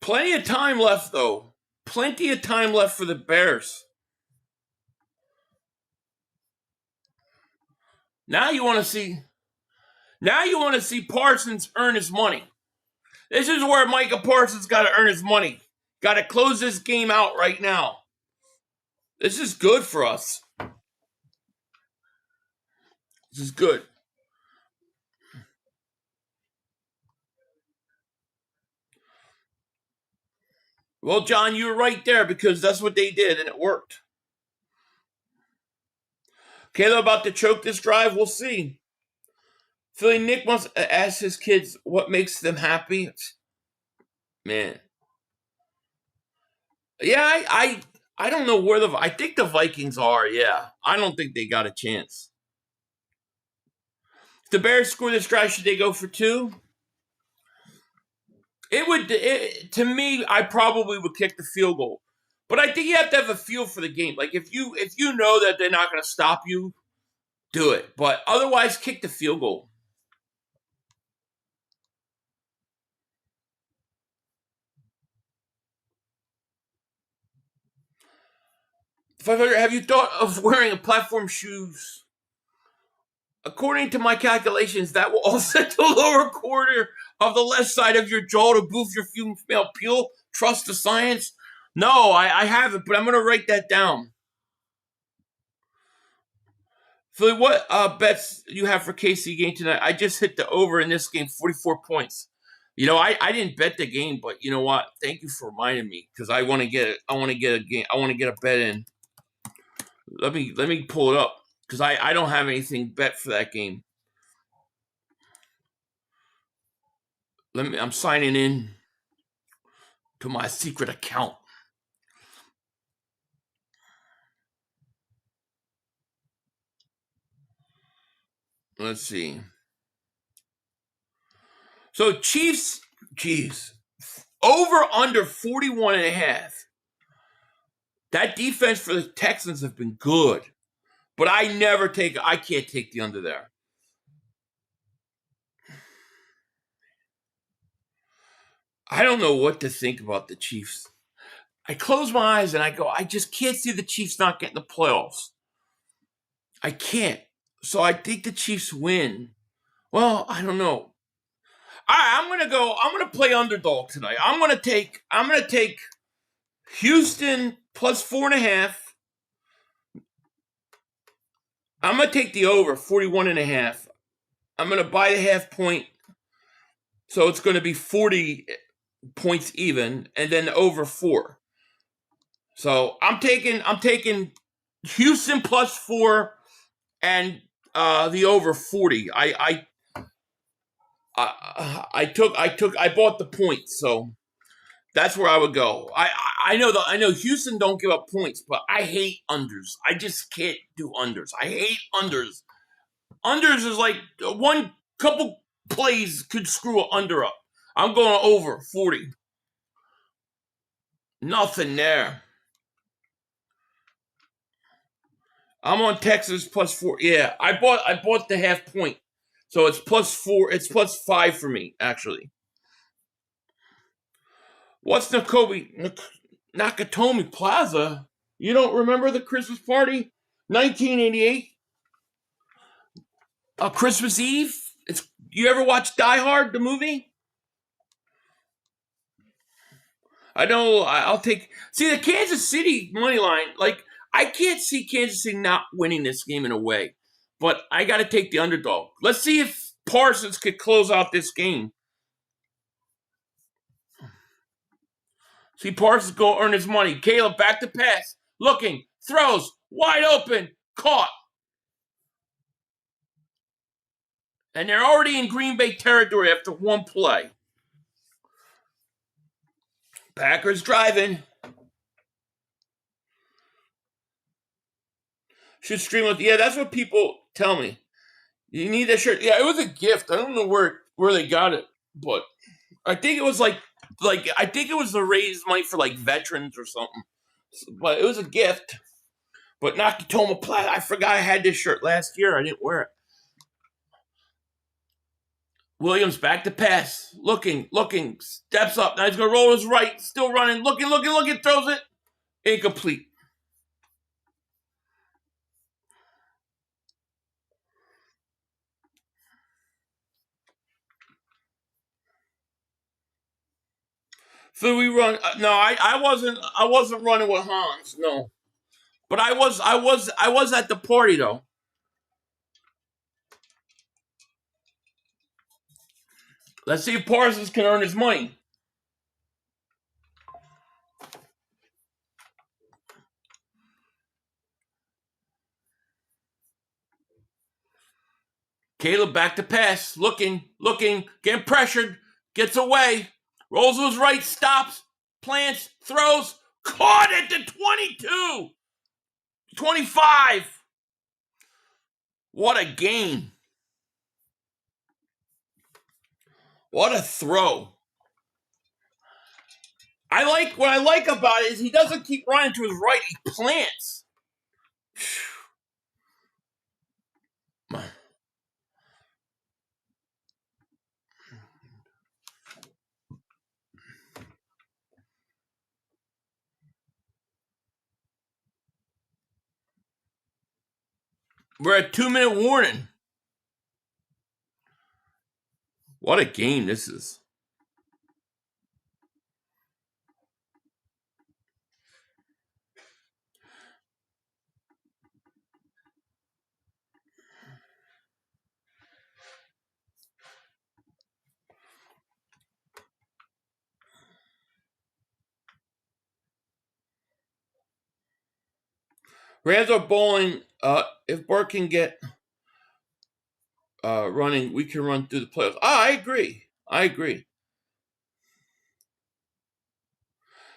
Plenty of time left, though. Plenty of time left for the Bears. Now you want to see Parsons earn his money. This is where Micah Parsons got to earn his money. Got to close this game out right now. This is good for us. This is good. Well, John, you were right there because that's what they did, and it worked. Caleb about to choke this drive? We'll see. Philly Nick wants to ask his kids what makes them happy. Man. Yeah, I don't know where I think the Vikings are, yeah. I don't think they got a chance. If the Bears score this drive, should they go for 2? To me, I probably would kick the field goal. But I think you have to have a feel for the game. Like, if you know that they're not going to stop you, do it. But otherwise, kick the field goal. Have you thought of wearing a platform shoes? According to my calculations, that will offset the lower quarter of the left side of your jaw to boost your female peel. Trust the science. No, I haven't, but I'm going to write that down. Philly, what bets you have for KC game tonight? I just hit the over in this game, 44 points. You know, I didn't bet the game, but you know what? Thank you for reminding me because I want to get a bet in. Let me pull it up because I don't have anything bet for that game. I'm signing in to my secret account. Let's see. So Chiefs, over under 41.5. That defense for the Texans have been good. But I can't take the under there. I don't know what to think about the Chiefs. I close my eyes and I go, I just can't see the Chiefs not getting the playoffs. I can't. So I think the Chiefs win. Well, I don't know. I'm gonna play underdog tonight. I'm gonna take Houston plus 4.5. I'm gonna take the over 41.5. I'm gonna buy the half point. So it's gonna be 40 points even, and then over 4. So I'm taking Houston plus 4 and the over 40. I bought the points, so that's where I would go. I know Houston don't give up points, but I hate unders. I just can't do unders. I hate unders. Unders is like one couple plays could screw an under up. I'm going over 40. Nothing there. I'm on Texas plus 4. Yeah, I bought the half point. So it's plus 4. It's plus 5 for me, actually. What's Nakobe Nakatomi Plaza. You don't remember the Christmas party? 1988? Christmas Eve? You ever watch Die Hard, the movie? I know. I'll take. See the Kansas City money line. Like I can't see Kansas City not winning this game in a way, but I got to take the underdog. Let's see if Parsons could close out this game. See Parsons go earn his money. Caleb back to pass, looking, throws, wide open, caught, and they're already in Green Bay territory after one play. Packers driving. Should stream with. Yeah, that's what people tell me. You need that shirt. Yeah, it was a gift. I don't know where they got it, but I think it was like I think it was the raised money for like veterans or something. But it was a gift. But Nakatomi Plaza, I forgot I had this shirt last year. I didn't wear it. Williams back to pass. Looking, steps up. Now he's going to roll his right. Still running. Looking, throws it. Incomplete. So we run. No, I wasn't running with Hans. No, but I was at the party though. Let's see if Parsons can earn his money. Caleb back to pass. Looking, getting pressured. Gets away. Rolls to his right. Stops. Plants. Throws. Caught at the 22. 25. What a game. What a throw. What I like about it is he doesn't keep running to his right. He plants. We're at 2-minute warning. What a game this is. Rams are bowling. If Burke can get running, we can run through the playoffs. I agree.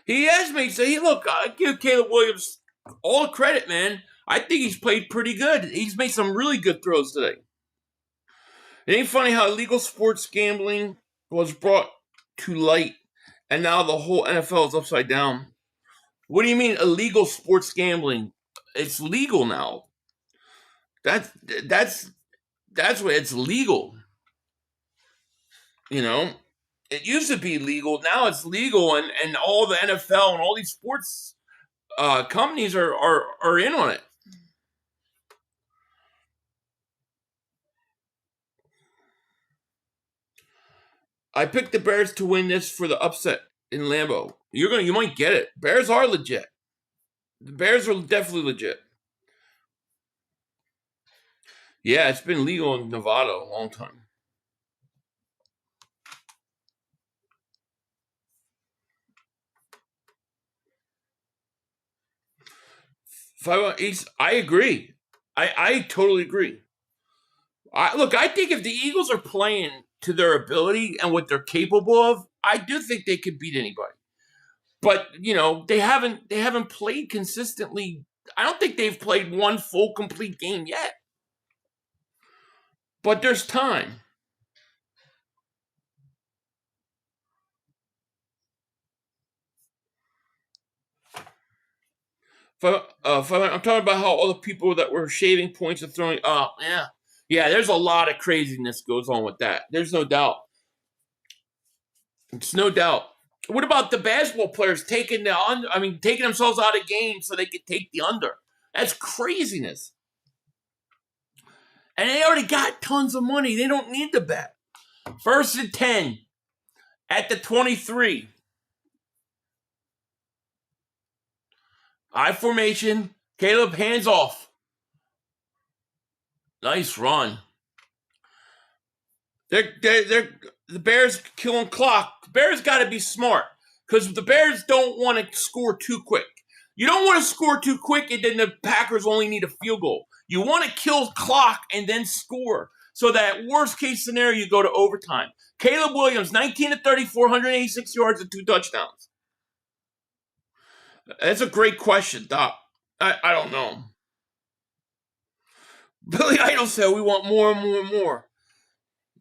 He has made. So look. I give Caleb Williams all the credit, man. I think he's played pretty good. He's made some really good throws today. It ain't funny how illegal sports gambling was brought to light, and now the whole NFL is upside down. What do you mean illegal sports gambling? It's legal now. That's what it's legal. You know, it used to be legal. Now it's legal, and all the NFL and all these sports companies are in on it. I picked the Bears to win this for the upset in Lambeau. You might get it. Bears are legit. The Bears are definitely legit. Yeah, it's been legal in Nevada a long time. I agree. I totally agree. I think if the Eagles are playing to their ability and what they're capable of, I do think they could beat anybody. But they haven't played consistently. I don't think they've played one full complete game yet. But there's time. I'm talking about how all the people that were shaving points and throwing. Oh, yeah. There's a lot of craziness goes on with that. There's no doubt. It's no doubt. What about the basketball players taking taking themselves out of games so they could take the under? That's craziness. And they already got tons of money. They don't need to bet. 1st and 10 at the 23. I formation. Caleb hands off. Nice run. The Bears killing clock. The Bears got to be smart because the Bears don't want to score too quick. You don't want to score too quick and then the Packers only need a field goal. You want to kill clock and then score so that worst case scenario you go to overtime. Caleb Williams, 19 to 34, 186 yards and 2 touchdowns. That's a great question, Doc. I don't know. Billy Idol said we want more and more and more.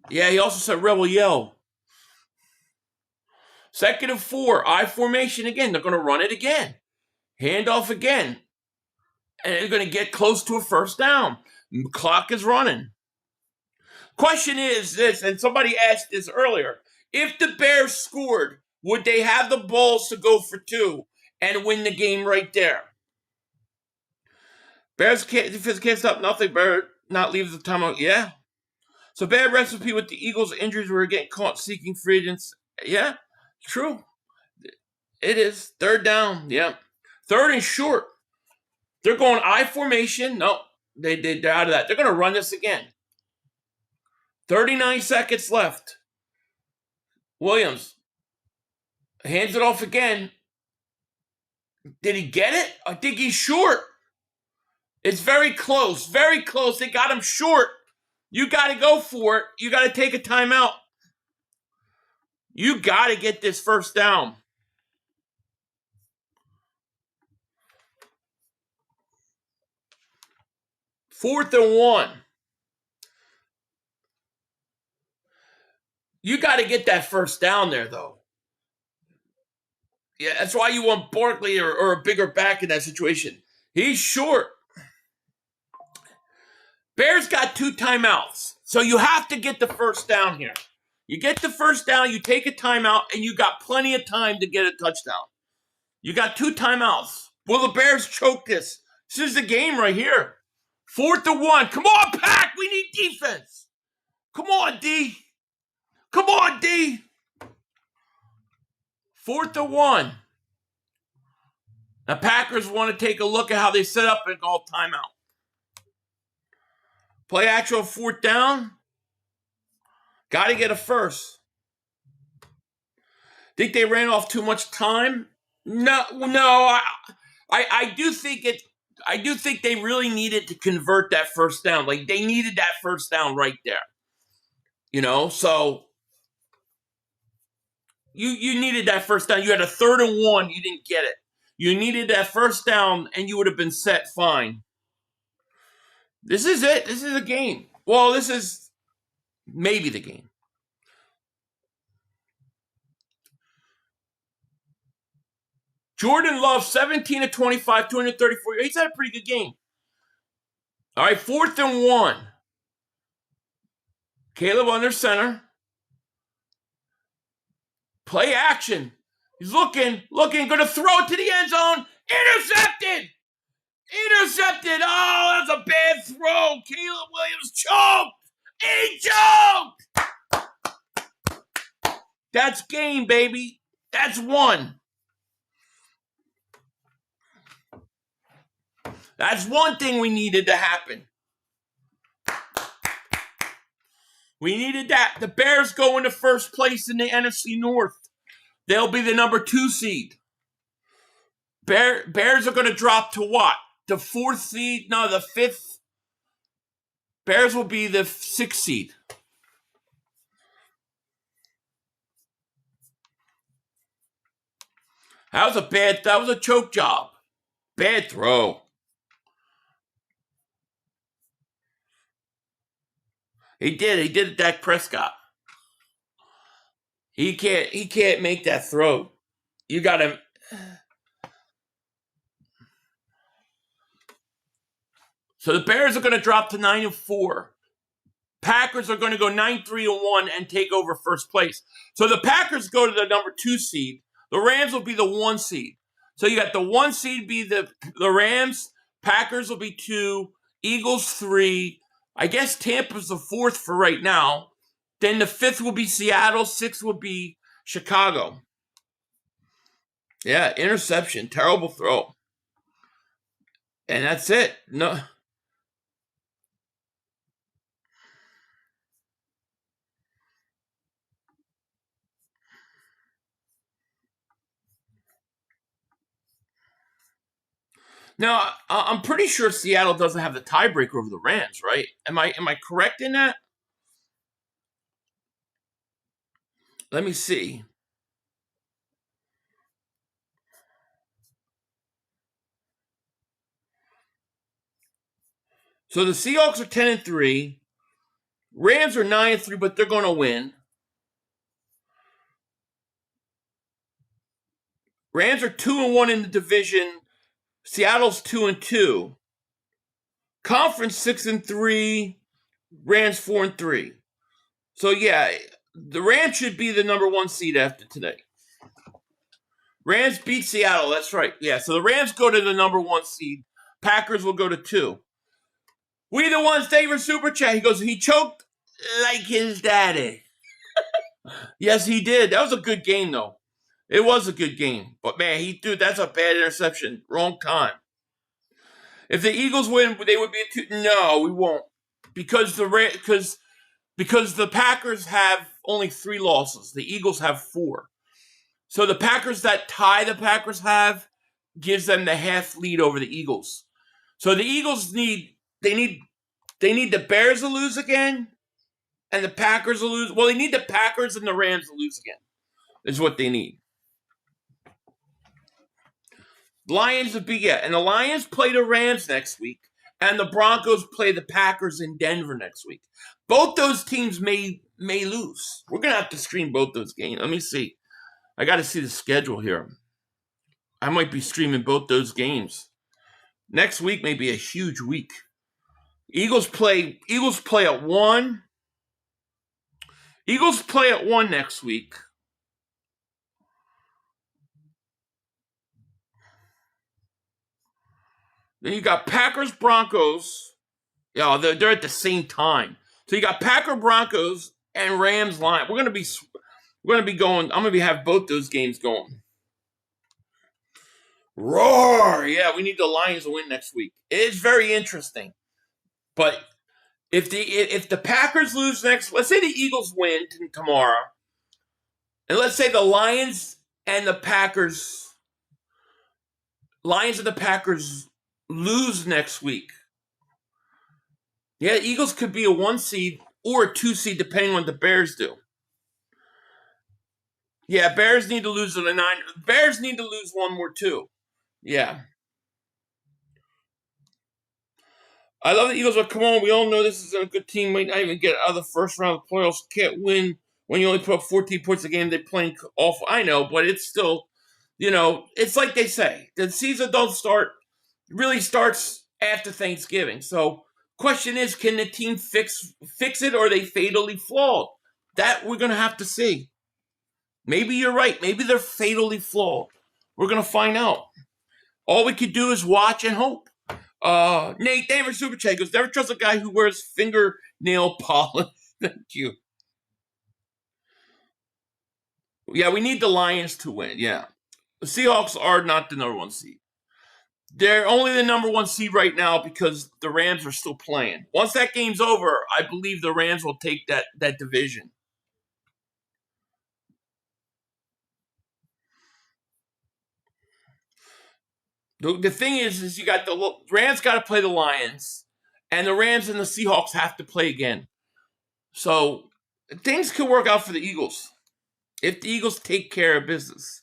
Yeah, he also said Rebel Yell. 2nd and 4, I formation again. They're going to run it again. Handoff again. And they're going to get close to a 1st down. The clock is running. Question is this, and somebody asked this earlier. If the Bears scored, would they have the balls to go for 2 and win the game right there? Bears can't stop nothing. Bears not leave the timeout. Yeah. So bad recipe with the Eagles' injuries. We're getting caught seeking free agents. Yeah, true. It is. 3rd down. Yeah. 3rd and short. They're going I formation. No, they're out of that. They're going to run this again. 39 seconds left. Williams hands it off again. Did he get it? I think he's short. It's very close. Very close. They got him short. You got to go for it. You got to take a timeout. You got to get this 1st down. Fourth and 1. You got to get that 1st down there, though. Yeah, that's why you want Barkley or a bigger back in that situation. He's short. Bears got 2 timeouts, so you have to get the 1st down here. You get the 1st down, you take a timeout, and you got plenty of time to get a touchdown. You got 2 timeouts. Will the Bears choke this? This is the game right here. 4th and 1. Come on, Pack. We need defense. Come on, D. Come on, D. 4th and 1. The Packers want to take a look at how they set up and call timeout. Play actual 4th down. Got to get a 1st. Think they ran off too much time? No. I do think it. I do think they really needed to convert that 1st down. Like they needed that 1st down right there. So you needed that 1st down. You had a 3rd and 1. You didn't get it. You needed that 1st down, and you would have been set fine. This is it. This is a game. Well, this is maybe the game. Jordan Love, 17 to 25, 234. He's had a pretty good game. All right, 4th and 1. Caleb under center. Play action. He's looking, going to throw it to the end zone. Intercepted! Oh, that's a bad throw. Caleb Williams choked. He choked. That's game, baby. That's 1. That's one thing we needed to happen. We needed that. The Bears go into 1st place in the NFC North. They'll be the number 2 seed. Bears are going to drop to what? The 4th seed? No, the 5th. Bears will be the 6th seed. That was a choke job. Bad throw. He did it, Dak Prescott. He can't make that throw. You got him. So the Bears are going to drop to 9-4. Packers are going to go 9-3-1 and take over 1st place. So the Packers go to the number 2 seed. The Rams will be the 1 seed. So you got the 1 seed be the Rams, Packers will be 2, Eagles 3. I guess Tampa's the 4th for right now. Then the 5th will be Seattle, 6th will be Chicago. Yeah, interception, terrible throw. And that's it. No. Now, I'm pretty sure Seattle doesn't have the tiebreaker over the Rams, right? Am I correct in that? Let me see. So the Seahawks are 10-3. Rams are 9-3, but they're going to win. Rams are 2-1 in the division. Seattle's 2-2. Conference 6-3. Rams 4-3. So yeah, the Rams should be the number 1 seed after today. Rams beat Seattle. That's right. Yeah. So the Rams go to the number 1 seed. Packers will go to 2. We the ones. Thank you for super chat. He goes. He choked like his daddy. Yes, he did. That was a good game, though. It was a good game. But, man, that's a bad interception. Wrong time. If the Eagles win, they would be a 2. No, we won't. Because the Packers have only 3 losses. The Eagles have 4. So the Packers that tie the Packers have gives them the half lead over the Eagles. So the Eagles need the Bears to lose again. And the Packers will lose. Well, they need the Packers and the Rams to lose again. Is what they need. Lions would be, yeah. And the Lions play the Rams next week. And the Broncos play the Packers in Denver next week. Both those teams may lose. We're going to have to stream both those games. Let me see. I got to see the schedule here. I might be streaming both those games. Next week may be a huge week. Eagles play at 1. Eagles play at 1 next week. Then you got Packers, Broncos. Yeah, they're at the same time. So you got Packer, Broncos, and Rams line. We're gonna be going. I'm gonna have both those games going. Roar! Yeah, we need the Lions to win next week. It is very interesting. But if the Packers lose next, let's say the Eagles win tomorrow, and let's say the Lions and the Packers lose next week. Yeah, Eagles could be a 1 seed or a 2 seed depending on what the Bears do. Yeah, Bears need to lose to the 9. Bears need to lose 1 more too. Yeah. I love the Eagles, but come on, we all know this is a good team. Might not even get out of the first round of the playoffs. Can't win when you only put up 14 points a game. They're playing awful. I know, but it's still, it's like they say. The season really starts after Thanksgiving. So, question is, can the team fix it, or are they fatally flawed? That we're going to have to see. Maybe you're right. Maybe they're fatally flawed. We're going to find out. All we could do is watch and hope. Nate, thank you for super chat. Goes, never trust a guy who wears fingernail polish. Thank you. Yeah, we need the Lions to win. Yeah. The Seahawks are not the number 1 seed. They're only the number 1 seed right now because the Rams are still playing. Once that game's over, I believe the Rams will take that division. The thing is you got the Rams got to play the Lions, and the Rams and the Seahawks have to play again. So things could work out for the Eagles if the Eagles take care of business.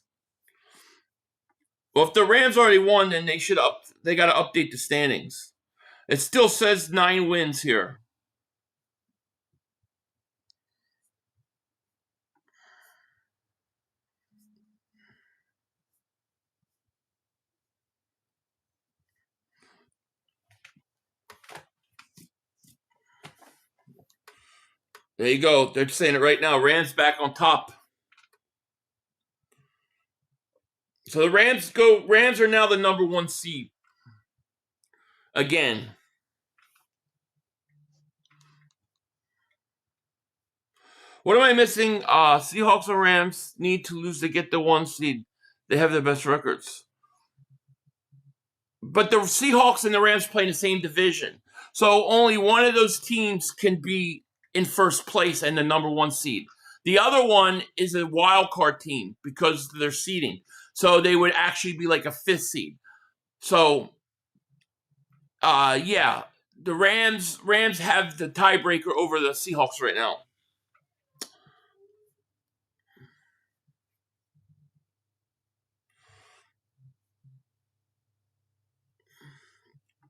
Well, if the Rams already won, then they got to update the standings. It still says 9 wins here. There you go. They're saying it right now. Rams back on top. So the Rams are now the number 1 seed. Again. What am I missing? Seahawks and Rams need to lose to get the 1 seed. They have the best records. But the Seahawks and the Rams play in the same division. So only one of those teams can be in first place and the number 1 seed. The other one is a wild card team because of their seeding. So they would actually be like a 5th seed. So, yeah, the Rams have the tiebreaker over the Seahawks right now.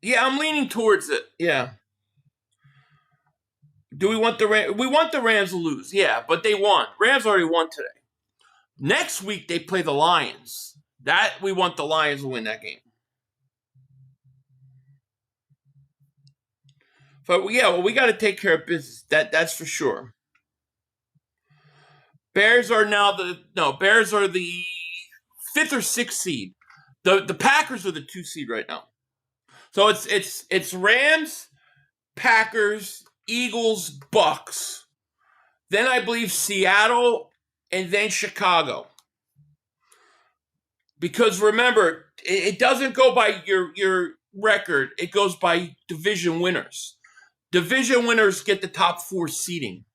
Yeah, I'm leaning towards it. Yeah. Do we want the Rams? We want the Rams to lose. Yeah, but they won. Rams already won today. Next week they play the Lions. We want the Lions to win that game. But yeah, well, we got to take care of business. That's for sure. Bears are the 5th or 6th seed. The Packers are the 2 seed right now. So it's Rams, Packers, Eagles, Bucks. Then I believe Seattle, and then Chicago. Because remember, it doesn't go by your record. It goes by division winners. Division winners get the top 4 seeding.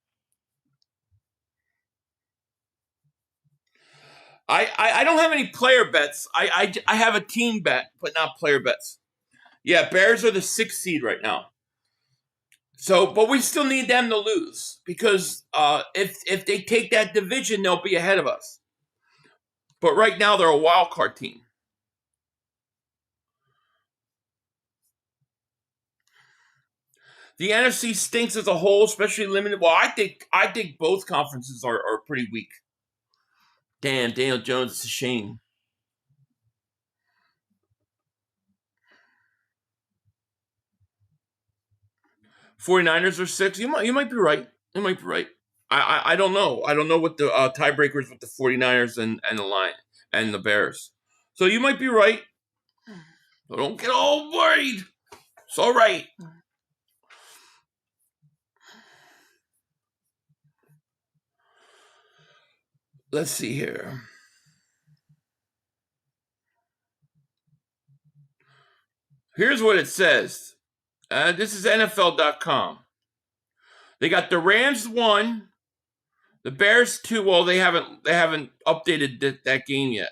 I don't have any player bets. I have a team bet, but not player bets. Yeah, Bears are the 6th seed right now. So, but we still need them to lose because if they take that division, they'll be ahead of us. But right now, they're a wild card team. The NFC stinks as a whole, especially limited. Well, I think both conferences are pretty weak. Damn, Daniel Jones, it's a shame. '49ers are 6. You might be right. You might be right. I don't know. I don't know what the tiebreaker is with the 49ers and the Lions and the Bears. So you might be right. So don't get all worried. It's all right. Let's see here. Here's what it says. This is NFL.com. They got the Rams 1, the Bears 2. Well, they haven't updated that game yet.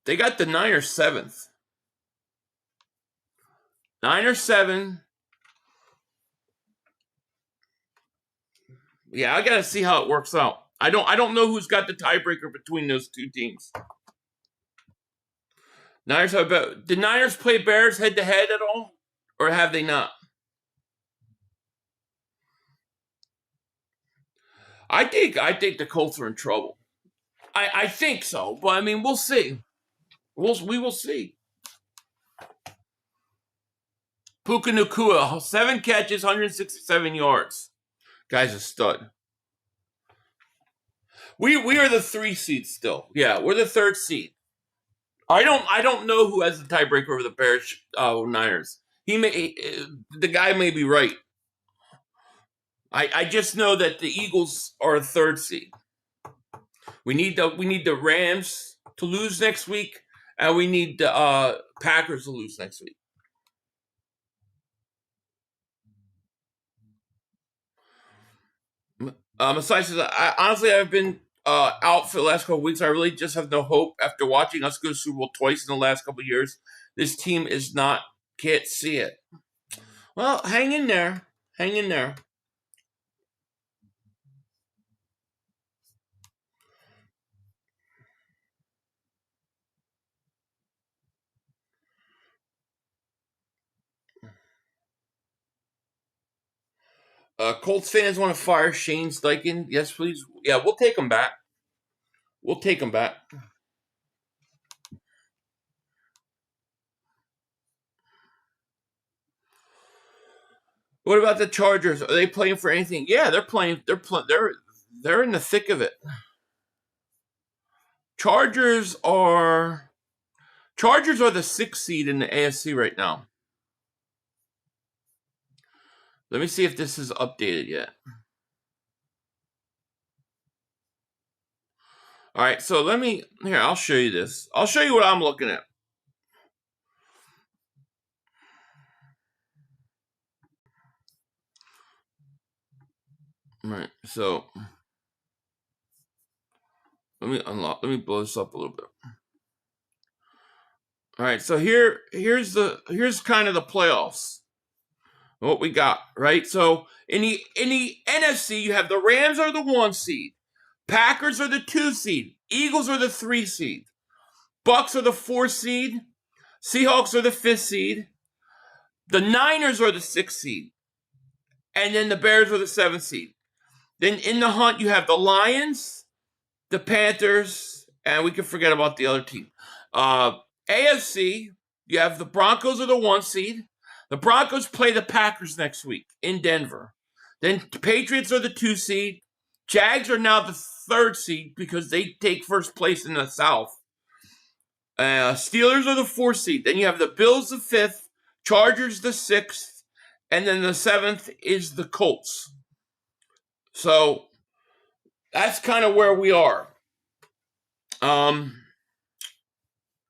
They got the Niners 7th. Niners 7. Yeah, I gotta see how it works out. I don't know who's got the tiebreaker between those 2 teams. Niners have about. Did Niners play Bears head to head at all, or have they not? I think the Colts are in trouble. I think so, but I mean we'll see. We will see. Puka Nacua, 7 catches, 167 yards. Guy's a stud. We are the 3 seed still. Yeah, we're the 3rd seed. I don't know who has the tiebreaker over the Bears Niners. The guy may be right. I just know that the Eagles are a 3rd seed. We need the Rams to lose next week, and we need the Packers to lose next week. Masai says, honestly, I've been out for the last couple of weeks. I really just have no hope after watching us go to Super Bowl twice in the last couple of years. This team can't see it. Well, hang in there. Hang in there. Colts fans want to fire Shane Steichen. Yes, please. Yeah, we'll take him back. We'll take him back. What about the Chargers? Are they playing for anything? Yeah, they're playing. They're in the thick of it. Chargers are the 6th seed in the AFC right now. Let me see if this is updated yet. All right, so I'll show you this. I'll show you what I'm looking at. All right, so let me blow this up a little bit. All right, so here's kind of the playoffs. What we got, right? So in the NFC, you have the Rams are the 1 seed, Packers are the 2 seed, Eagles are the 3 seed, Bucks are the 4 seed, Seahawks are the 5th seed, the Niners are the 6th seed, and then the Bears are the 7th seed. Then in the hunt, you have the Lions, the Panthers, and we can forget about the other team. AFC, you have the Broncos are the 1 seed. The Broncos play the Packers next week in Denver. Then the Patriots are the 2 seed. Jags are now the 3rd seed because they take first place in the South. Steelers are the 4th seed. Then you have the Bills the 5th, Chargers the 6th, and then the 7th is the Colts. So that's kind of where we are.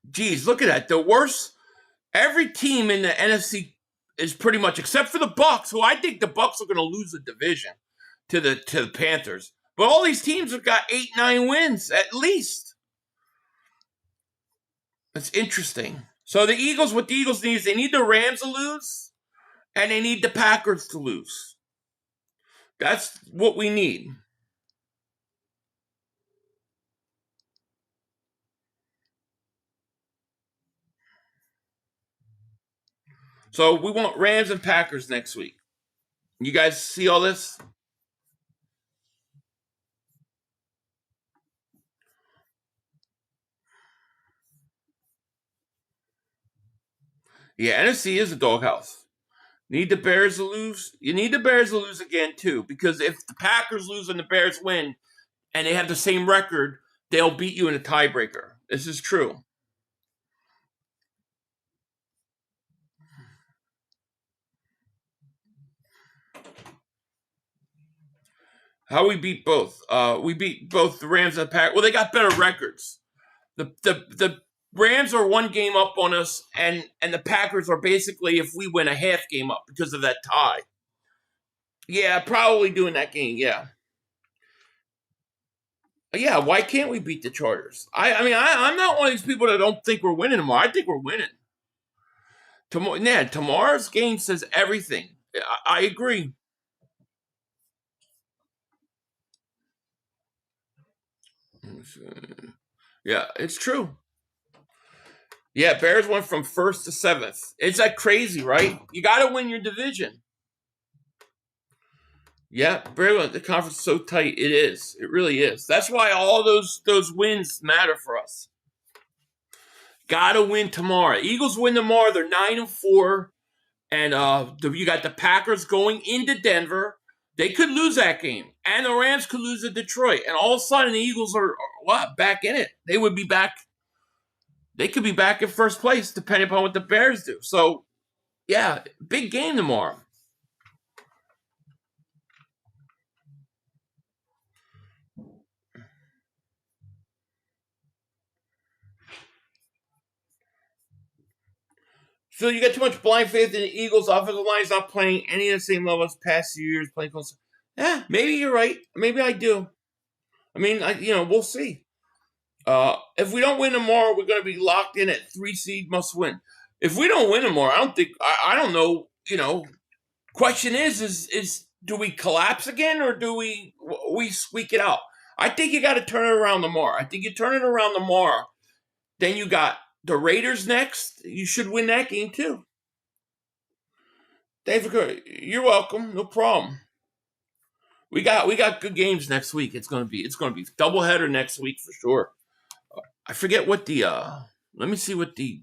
Geez, look at that. The worst. Every team in the NFC is pretty much, except for the Bucks, who I think the Bucks are going to lose the division to the Panthers. But all these teams have got 8-9 wins at least. That's interesting. So what the Eagles need is they need the Rams to lose, and they need the Packers to lose. That's what we need. So we want Rams and Packers next week. You guys see all this? Yeah, NFC is a doghouse. Need the Bears to lose? You need the Bears to lose again, too, because if the Packers lose and the Bears win and they have the same record, they'll beat you in a tiebreaker. This is true. How we beat both? We beat both the Rams and the Packers. Well, they got better records. The Rams are 1 game up on us, and the Packers are basically, if we win, a half game up because of that tie. Yeah, probably doing that game, yeah. Yeah, why can't we beat the Chargers? I'm not one of these people that don't think we're winning tomorrow. I think we're winning. Tomorrow's game says everything. I agree. Yeah, it's true. Yeah, Bears went from 1st to 7th. It's like crazy, right? You got to win your division. Yeah, the conference is so tight. It is. It really is. That's why all those wins matter for us. Got to win tomorrow. Eagles win tomorrow. They're 9-4, and you got the Packers going into Denver. They could lose that game, and the Rams could lose to Detroit, and all of a sudden the Eagles are back in it. They would be back. They could be back in first place, depending upon what the Bears do. So, yeah, big game tomorrow. Phil, you got too much blind faith in the Eagles. Offensive line is not playing any of the same level as past few years. Playing close. Yeah, maybe you're right. Maybe I do. I mean, we'll see. If we don't win tomorrow, we're going to be locked in at 3 seed must win. If we don't win tomorrow, I don't know. Question is do we collapse again or do we squeak it out? I think you got to turn it around tomorrow. I think you turn it around tomorrow. Then you got the Raiders next. You should win that game too. Thanks for You're welcome. No problem. We got good games next week. It's gonna be doubleheader next week for sure. I forget what the let me see what the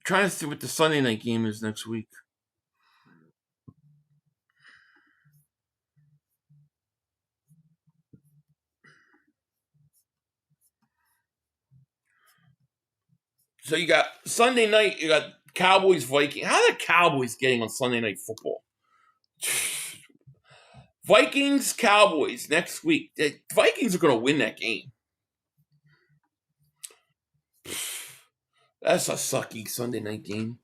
trying to see what the Sunday night game is next week. So you got Sunday night, you got Cowboys, Vikings. How are the Cowboys getting on Sunday Night Football? Vikings, Cowboys next week. The Vikings are going to win that game. That's a sucky Sunday night game.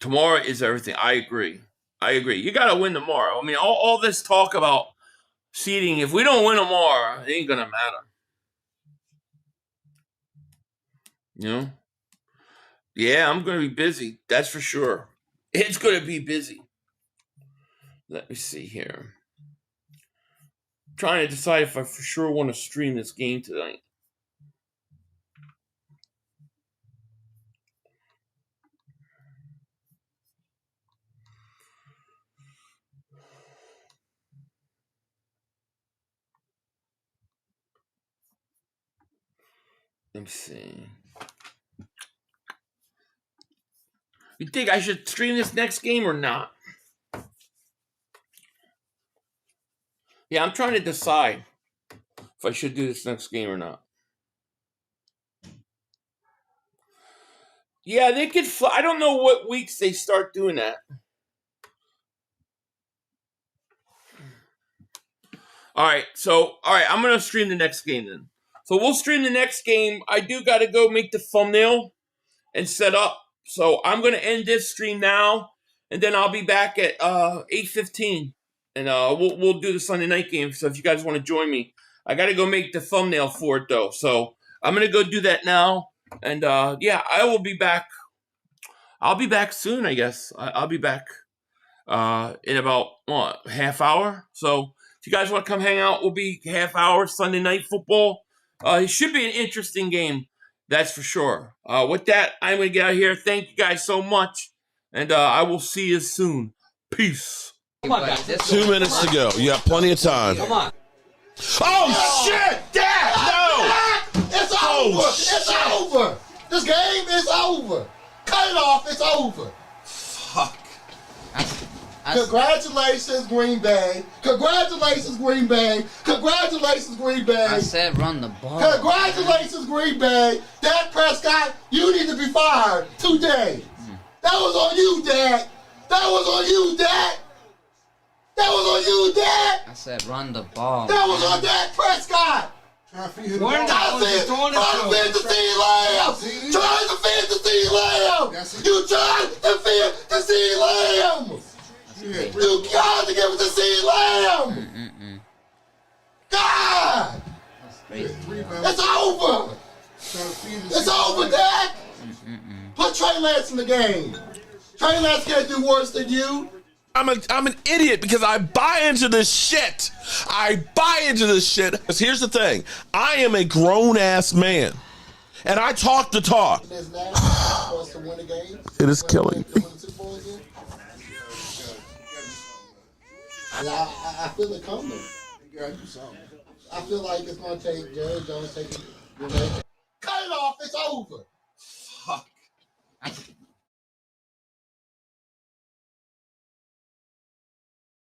Tomorrow is everything. I agree. You got to win tomorrow. I mean, all this talk about seeding, if we don't win tomorrow, it ain't going to matter. You know? Yeah, I'm going to be busy. That's for sure. It's going to be busy. Let me see here. I'm trying to decide if I for sure want to stream this game tonight. Let me see. You think I should stream this next game or not? Yeah, I'm trying to decide if I should do this next game or not. Yeah, they could fly. I don't know what weeks they start doing that. All right, I'm going to stream the next game then. So we'll stream the next game. I do got to go make the thumbnail and set up. So I'm going to end this stream now, and then I'll be back at 8:15, and we'll do the Sunday night game. So if you guys want to join me, I got to go make the thumbnail for it though. So I'm going to go do that now, and yeah, I will be back. I'll be back soon, I guess. I'll be back in about half hour. So if you guys want to come hang out, we'll be half hour Sunday night football. It should be an interesting game. That's for sure. With that, I'm going to get out of here. Thank you guys so much. And I will see you soon. Peace. Come on, guys. 2 minutes to go. You have plenty of time. Come on. Oh, shit! Dad! No! It's over! It's over! This game is over! Cut it off! It's over! Fuck. Congratulations, Green Bay! Congratulations, Green Bay! Congratulations, Green Bay! I said run the ball. Congratulations, Green Bay! Dak Prescott, you need to be fired today! That was on you, Dak! That was on you, Dak! That was on you, Dak! I said run the ball. That was on Dak Prescott! Trying to feed him Trying to feed the CeeDee Lamb! Trying to feed the CeeDee Lamb! You tried to feed the CeeDee Lamb! You got to give it to CeeDee Lamb! God! It's over! It's over, Dak! Put Trey Lance in the game. Trey Lance can't do worse than you. I'm an idiot because I buy into this shit. Because here's the thing. I am a grown-ass man. And I talk the talk. It is killing me. I feel it coming. I feel like it's going to take Jerry Jones taking. Cut it off. It's over. Fuck.